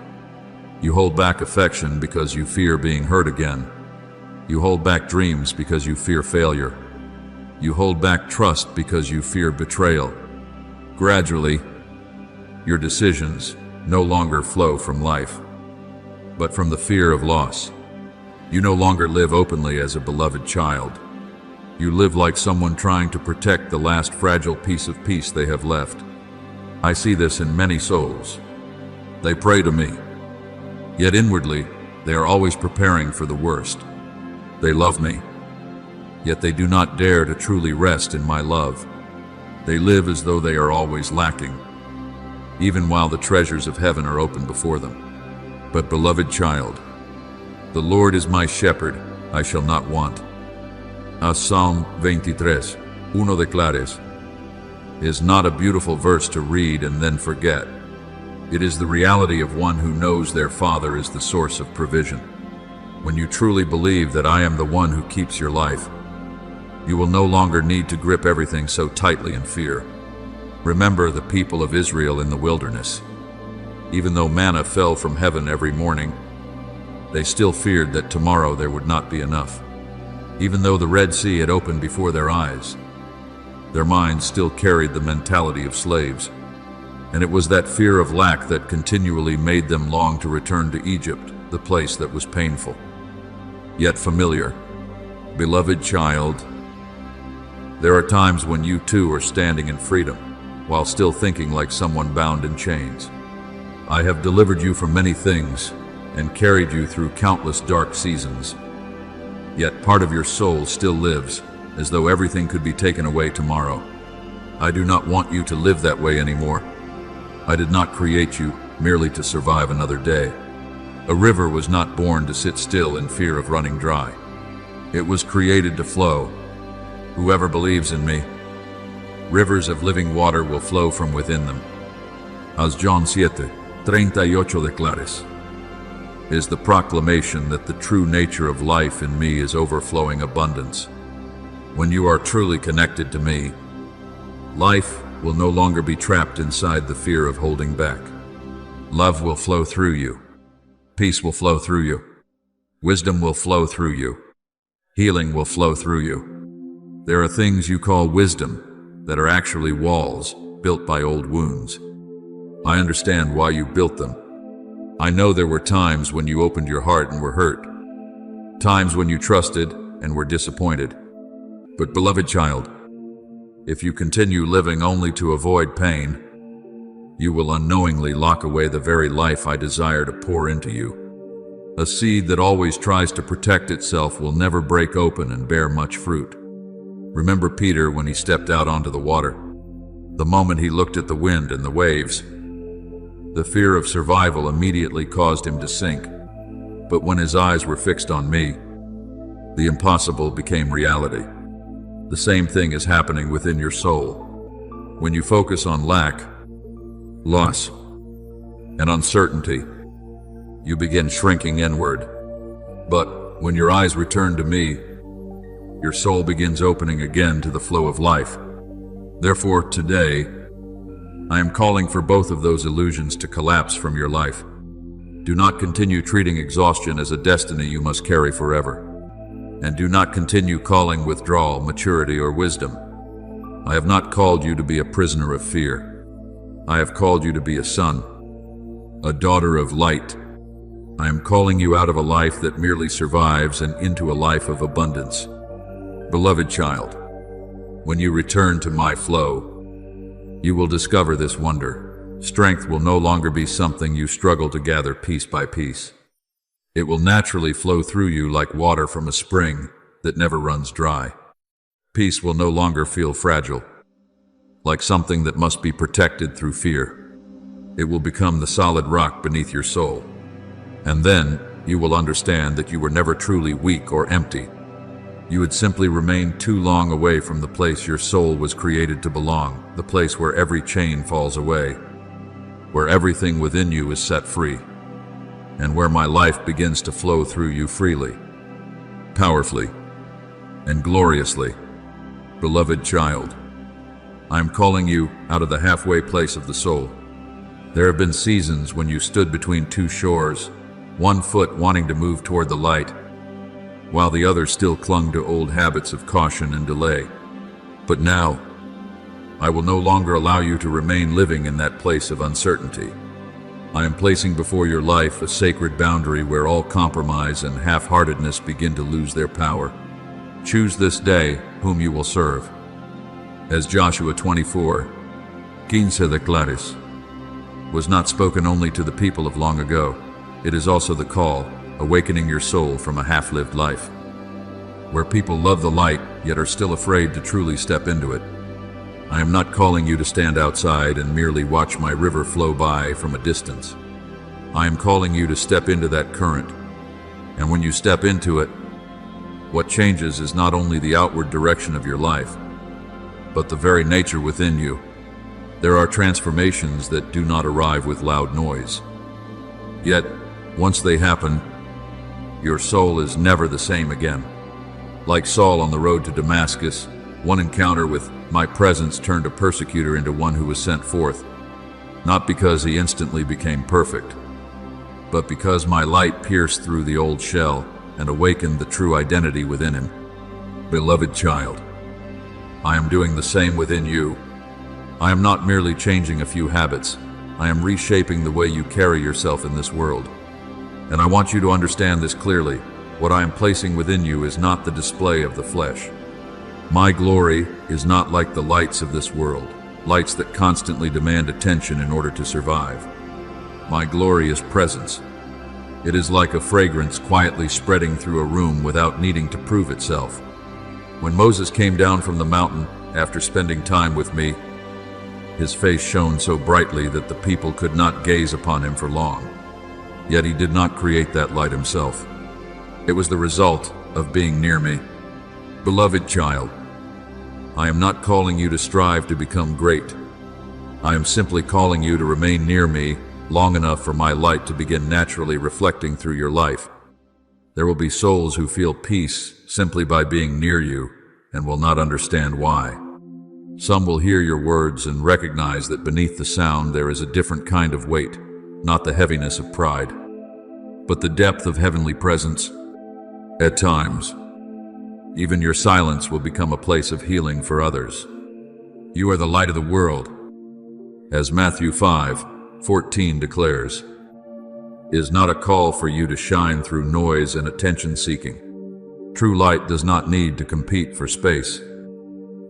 You hold back affection because you fear being hurt again. You hold back dreams because you fear failure. You hold back trust because you fear betrayal. Gradually, your decisions no longer flow from life, but from the fear of loss. You no longer live openly as a beloved child. You live like someone trying to protect the last fragile piece of peace they have left. I see this in many souls. They pray to me, yet inwardly, they are always preparing for the worst. They love me, yet they do not dare to truly rest in my love. They live as though they are always lacking, even while the treasures of heaven are open before them. But beloved child, the Lord is my shepherd, I shall not want. As Psalm 23:1 declares, is not a beautiful verse to read and then forget. It is the reality of one who knows their Father is the source of provision. When you truly believe that I am the one who keeps your life, you will no longer need to grip everything so tightly in fear. Remember the people of Israel in the wilderness. Even though manna fell from heaven every morning, they still feared that tomorrow there would not be enough. Even though the Red Sea had opened before their eyes, their minds still carried the mentality of slaves. And it was that fear of lack that continually made them long to return to Egypt, the place that was painful, yet familiar. Beloved child, there are times when you too are standing in freedom, while still thinking like someone bound in chains. I have delivered you from many things, and carried you through countless dark seasons. Yet part of your soul still lives, as though everything could be taken away tomorrow. I do not want you to live that way anymore. I did not create you merely to survive another day. A river was not born to sit still in fear of running dry. It was created to flow. Whoever believes in me, rivers of living water will flow from within them. As John 7:38 declares, is the proclamation that the true nature of life in me is overflowing abundance. When you are truly connected to me, life will no longer be trapped inside the fear of holding back. Love will flow through you. Peace will flow through you. Wisdom will flow through you. Healing will flow through you. There are things you call wisdom that are actually walls built by old wounds. I understand why you built them. I know there were times when you opened your heart and were hurt. Times when you trusted and were disappointed. But beloved child, if you continue living only to avoid pain, you will unknowingly lock away the very life I desire to pour into you. A seed that always tries to protect itself will never break open and bear much fruit. Remember Peter when he stepped out onto the water. The moment he looked at the wind and the waves, The fear of survival immediately caused him to sink. But when his eyes were fixed on me, the impossible became reality. The same thing is happening within your soul. When you focus on lack, loss, and uncertainty, you begin shrinking inward. But when your eyes return to me, your soul begins opening again to the flow of life. Therefore, today, I am calling for both of those illusions to collapse from your life. Do not continue treating exhaustion as a destiny you must carry forever. And do not continue calling withdrawal maturity or wisdom. I have not called you to be a prisoner of fear. I have called you to be a son, a daughter of light. I am calling you out of a life that merely survives and into a life of abundance. Beloved child, when you return to my flow, you will discover this wonder. Strength will no longer be something you struggle to gather piece by piece. It will naturally flow through you like water from a spring that never runs dry. Peace will no longer feel fragile, like something that must be protected through fear. It will become the solid rock beneath your soul. And then you will understand that you were never truly weak or empty. You had simply remained too long away from the place your soul was created to belong, the place where every chain falls away, where everything within you is set free, and where my life begins to flow through you freely, powerfully, and gloriously. Beloved child, I am calling you out of the halfway place of the soul. There have been seasons when you stood between two shores, one foot wanting to move toward the light, while the other still clung to old habits of caution and delay. But now, I will no longer allow you to remain living in that place of uncertainty. I am placing before your life a sacred boundary where all compromise and half-heartedness begin to lose their power. Choose this day whom you will serve. As Joshua 24:15 declares, was not spoken only to the people of long ago, it is also the call, awakening your soul from a half-lived life, where people love the light yet are still afraid to truly step into it. I am not calling you to stand outside and merely watch my river flow by from a distance. I am calling you to step into that current, and when you step into it, what changes is not only the outward direction of your life, but the very nature within you. There are transformations that do not arrive with loud noise. Yet, once they happen, your soul is never the same again. Like Saul on the road to Damascus, one encounter with my presence turned a persecutor into one who was sent forth, not because he instantly became perfect, but because my light pierced through the old shell and awakened the true identity within him. Beloved child, I am doing the same within you. I am not merely changing a few habits. I am reshaping the way you carry yourself in this world. And I want you to understand this clearly. What I am placing within you is not the display of the flesh. My glory is not like the lights of this world, lights that constantly demand attention in order to survive. My glory is presence. It is like a fragrance quietly spreading through a room without needing to prove itself. When Moses came down from the mountain after spending time with me, his face shone so brightly that the people could not gaze upon him for long. Yet he did not create that light himself. It was the result of being near me. Beloved child, I am not calling you to strive to become great. I am simply calling you to remain near me long enough for my light to begin naturally reflecting through your life. There will be souls who feel peace simply by being near you and will not understand why. Some will hear your words and recognize that beneath the sound there is a different kind of weight, not the heaviness of pride, but the depth of heavenly presence. At times, even your silence will become a place of healing for others. You are the light of the world, as Matthew 5:14 declares. It is not a call for you to shine through noise and attention-seeking. True light does not need to compete for space.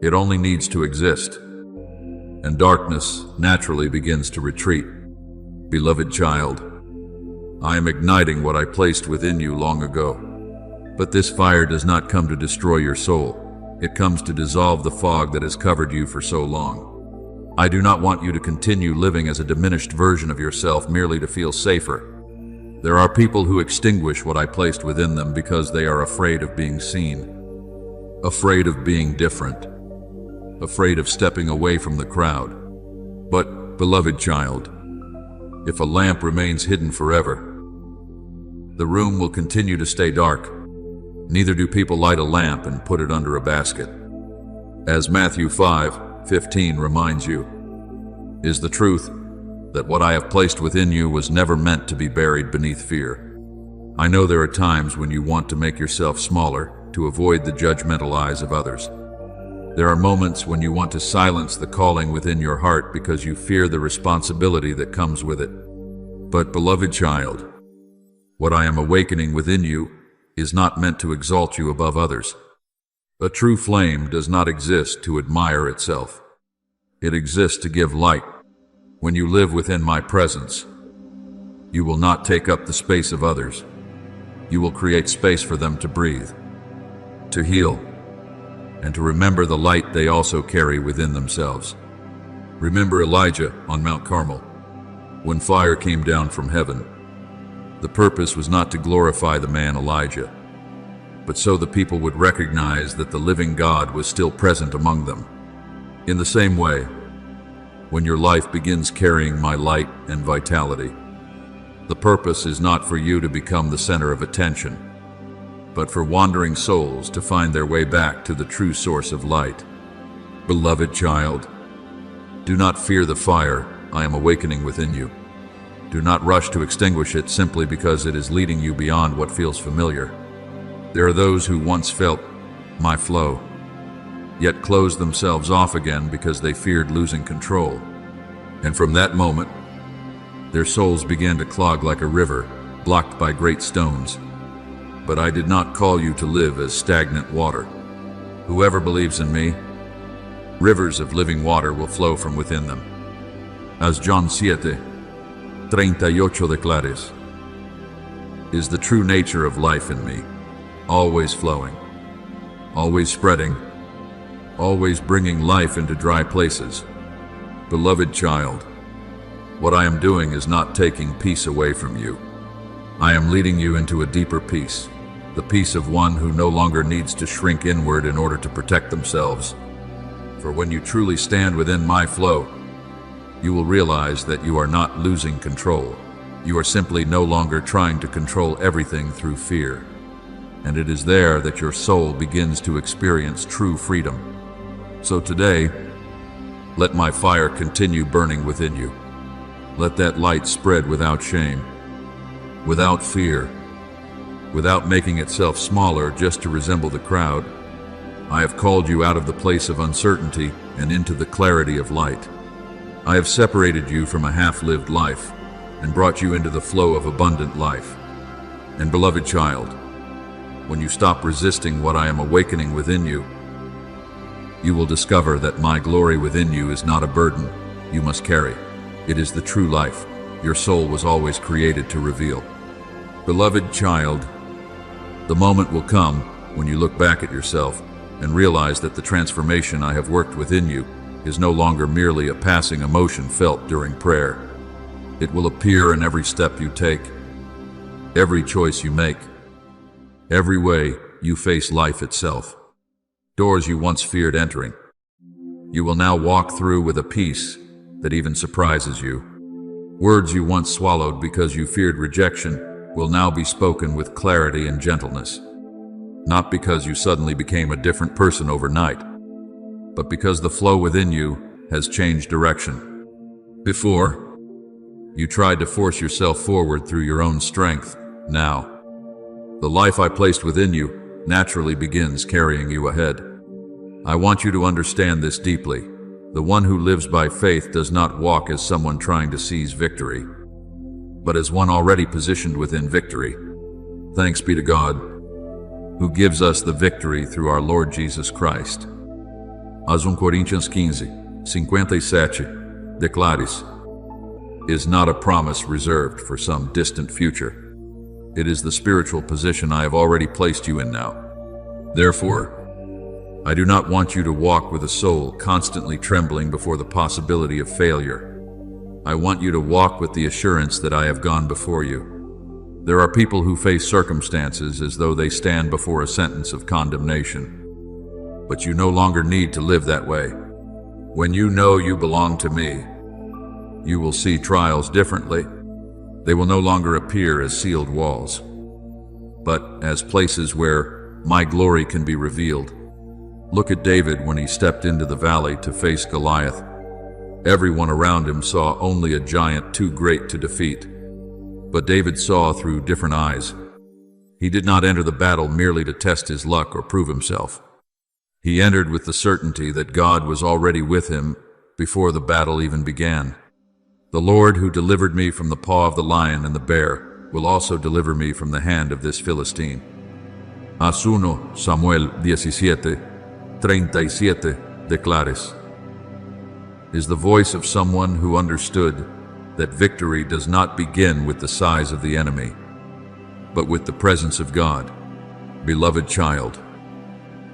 It only needs to exist, and darkness naturally begins to retreat. Beloved child, I am igniting what I placed within you long ago. But this fire does not come to destroy your soul. It comes to dissolve the fog that has covered you for so long. I do not want you to continue living as a diminished version of yourself merely to feel safer. There are people who extinguish what I placed within them because they are afraid of being seen, afraid of being different, afraid of stepping away from the crowd. But, beloved child, if a lamp remains hidden forever, the room will continue to stay dark. Neither do people light a lamp and put it under a basket. As Matthew 5:15 reminds you, is the truth that what I have placed within you was never meant to be buried beneath fear. I know there are times when you want to make yourself smaller to avoid the judgmental eyes of others. There are moments when you want to silence the calling within your heart because you fear the responsibility that comes with it. But, beloved child, what I am awakening within you is not meant to exalt you above others. A true flame does not exist to admire itself. It exists to give light. When you live within my presence, you will not take up the space of others. You will create space for them to breathe, to heal, and to remember the light they also carry within themselves. Remember Elijah on Mount Carmel. When fire came down from heaven, the purpose was not to glorify the man Elijah, but so the people would recognize that the living God was still present among them. In the same way, when your life begins carrying my light and vitality, the purpose is not for you to become the center of attention, but for wandering souls to find their way back to the true source of light. Beloved child, do not fear the fire I am awakening within you. Do not rush to extinguish it simply because it is leading you beyond what feels familiar. There are those who once felt my flow, yet closed themselves off again because they feared losing control. And from that moment, their souls began to clog like a river, blocked by great stones. But I did not call you to live as stagnant water. Whoever believes in me, rivers of living water will flow from within them. As John 7:38 declares, is the true nature of life in me, always flowing, always spreading, always bringing life into dry places. Beloved child, what I am doing is not taking peace away from you. I am leading you into a deeper peace, the peace of one who no longer needs to shrink inward in order to protect themselves. For when you truly stand within my flow, you will realize that you are not losing control. You are simply no longer trying to control everything through fear. And it is there that your soul begins to experience true freedom. So today, let my fire continue burning within you. Let that light spread without shame, without fear, without making itself smaller just to resemble the crowd. I have called you out of the place of uncertainty and into the clarity of light. I have separated you from a half-lived life and brought you into the flow of abundant life. And beloved child, when you stop resisting what I am awakening within you, you will discover that my glory within you is not a burden you must carry. It is the true life your soul was always created to reveal. Beloved child, the moment will come when you look back at yourself and realize that the transformation I have worked within you is no longer merely a passing emotion felt during prayer. It will appear in every step you take, every choice you make, every way you face life itself. Doors you once feared entering, you will now walk through with a peace that even surprises you. Words you once swallowed because you feared rejection will now be spoken with clarity and gentleness. Not because you suddenly became a different person overnight, but because the flow within you has changed direction. Before, you tried to force yourself forward through your own strength. Now, the life I placed within you naturally begins carrying you ahead. I want you to understand this deeply. The one who lives by faith does not walk as someone trying to seize victory, but as one already positioned within victory. Thanks be to God, who gives us the victory through our Lord Jesus Christ. As 1 Coríntios 15:57 declares, is not a promise reserved for some distant future. It is the spiritual position I have already placed you in now. Therefore, I do not want you to walk with a soul constantly trembling before the possibility of failure. I want you to walk with the assurance that I have gone before you. There are people who face circumstances as though they stand before a sentence of condemnation. But you no longer need to live that way. When you know you belong to me, you will see trials differently. They will no longer appear as sealed walls, but as places where my glory can be revealed. Look at David when he stepped into the valley to face Goliath. Everyone around him saw only a giant too great to defeat. But David saw through different eyes. He did not enter the battle merely to test his luck or prove himself. He entered with the certainty that God was already with him before the battle even began. The Lord who delivered me from the paw of the lion and the bear will also deliver me from the hand of this Philistine. As 1 Samuel 17:37 declares, is the voice of someone who understood that victory does not begin with the size of the enemy, but with the presence of God. Beloved child,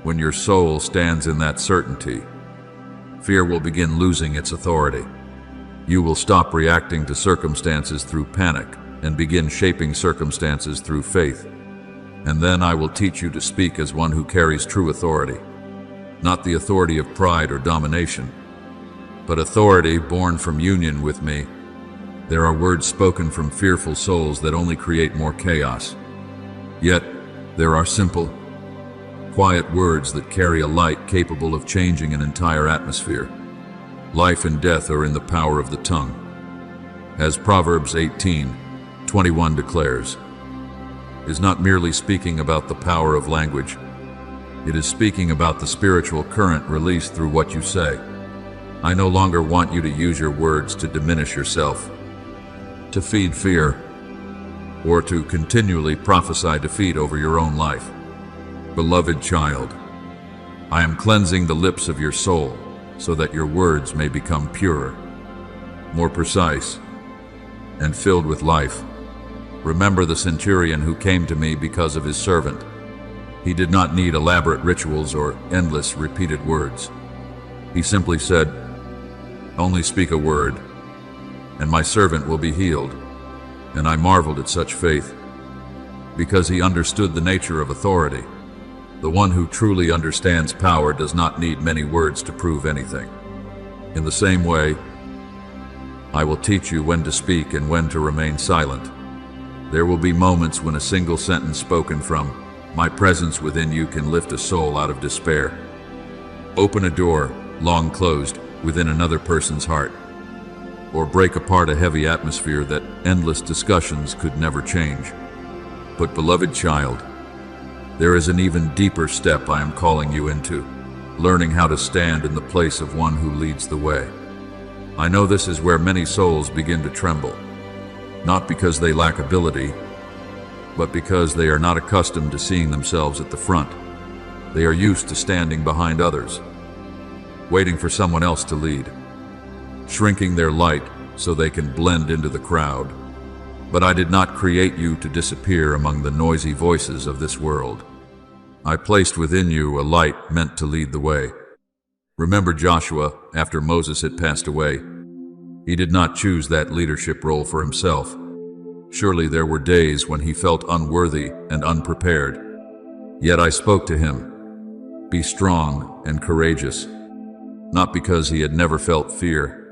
when your soul stands in that certainty, fear will begin losing its authority. You will stop reacting to circumstances through panic and begin shaping circumstances through faith. And then I will teach you to speak as one who carries true authority, not the authority of pride or domination, but authority born from union with me. There are words spoken from fearful souls that only create more chaos. Yet, there are simple, quiet words that carry a light capable of changing an entire atmosphere. Life and death are in the power of the tongue. As Proverbs 18:21 declares, is not merely speaking about the power of language. It is speaking about the spiritual current released through what you say. I no longer want you to use your words to diminish yourself, to feed fear, or to continually prophesy defeat over your own life. Beloved child, I am cleansing the lips of your soul so that your words may become purer, more precise, and filled with life. Remember the centurion who came to me because of his servant. He did not need elaborate rituals or endless repeated words. He simply said, "Only speak a word, and my servant will be healed." And I marveled at such faith, because he understood the nature of authority. The one who truly understands power does not need many words to prove anything. In the same way, I will teach you when to speak and when to remain silent. There will be moments when a single sentence spoken from my presence within you can lift a soul out of despair, open a door long closed within another person's heart, or break apart a heavy atmosphere that endless discussions could never change. But beloved child, there is an even deeper step I am calling you into, learning how to stand in the place of one who leads the way. I know this is where many souls begin to tremble, not because they lack ability, but because they are not accustomed to seeing themselves at the front. They are used to standing behind others, waiting for someone else to lead, shrinking their light so they can blend into the crowd. But I did not create you to disappear among the noisy voices of this world. I placed within you a light meant to lead the way. Remember Joshua after Moses had passed away. He did not choose that leadership role for himself. Surely there were days when he felt unworthy and unprepared. Yet I spoke to him, "Be strong and courageous," not because he had never felt fear,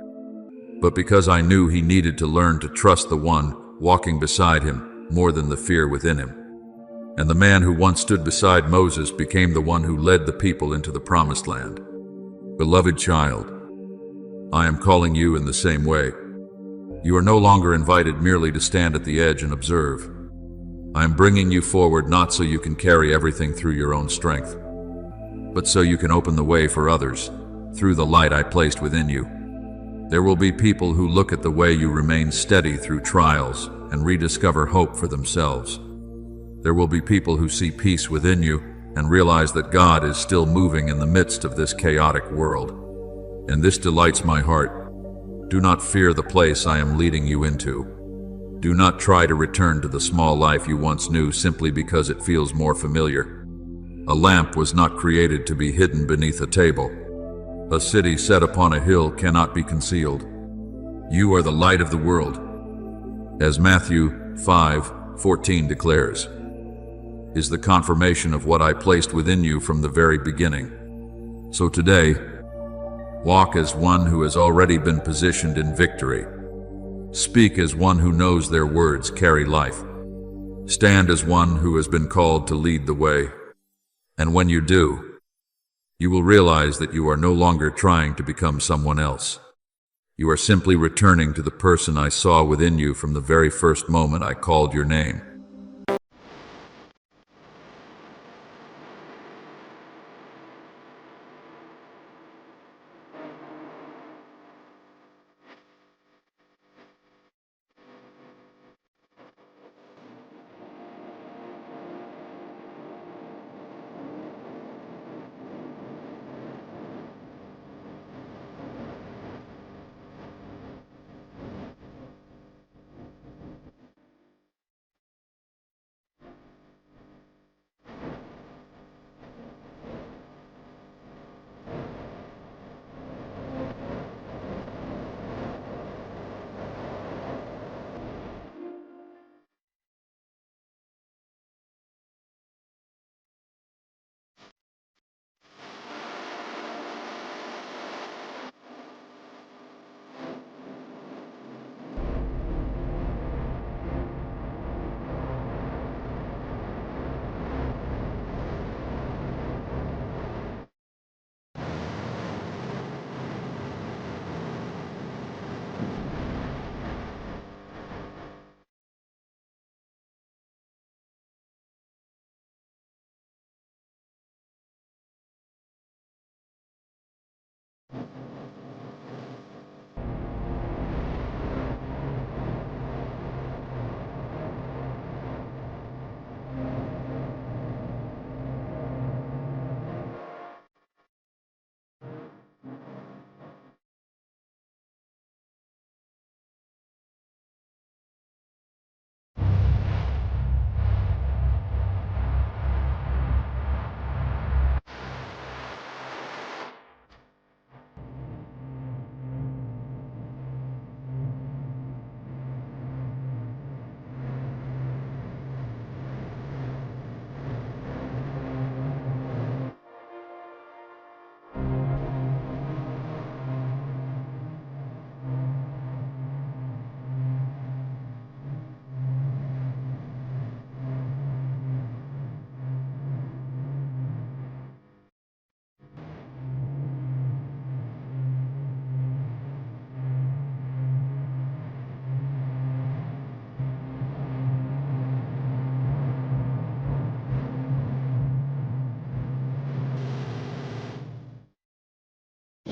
but because I knew he needed to learn to trust the one walking beside him more than the fear within him. And the man who once stood beside Moses became the one who led the people into the promised land. Beloved child, I am calling you in the same way. You are no longer invited merely to stand at the edge and observe. I am bringing you forward not so you can carry everything through your own strength, but so you can open the way for others through the light I placed within you. There will be people who look at the way you remain steady through trials and rediscover hope for themselves. There will be people who see peace within you and realize that God is still moving in the midst of this chaotic world. And this delights my heart. Do not fear the place I am leading you into. Do not try to return to the small life you once knew simply because it feels more familiar. A lamp was not created to be hidden beneath a table. A city set upon a hill cannot be concealed. You are the light of the world, as Matthew 5:14 declares, is the confirmation of what I placed within you from the very beginning. So today, walk as one who has already been positioned in victory. Speak as one who knows their words carry life. Stand as one who has been called to lead the way. And when you do, you will realize that you are no longer trying to become someone else. You are simply returning to the person I saw within you from the very first moment I called your name.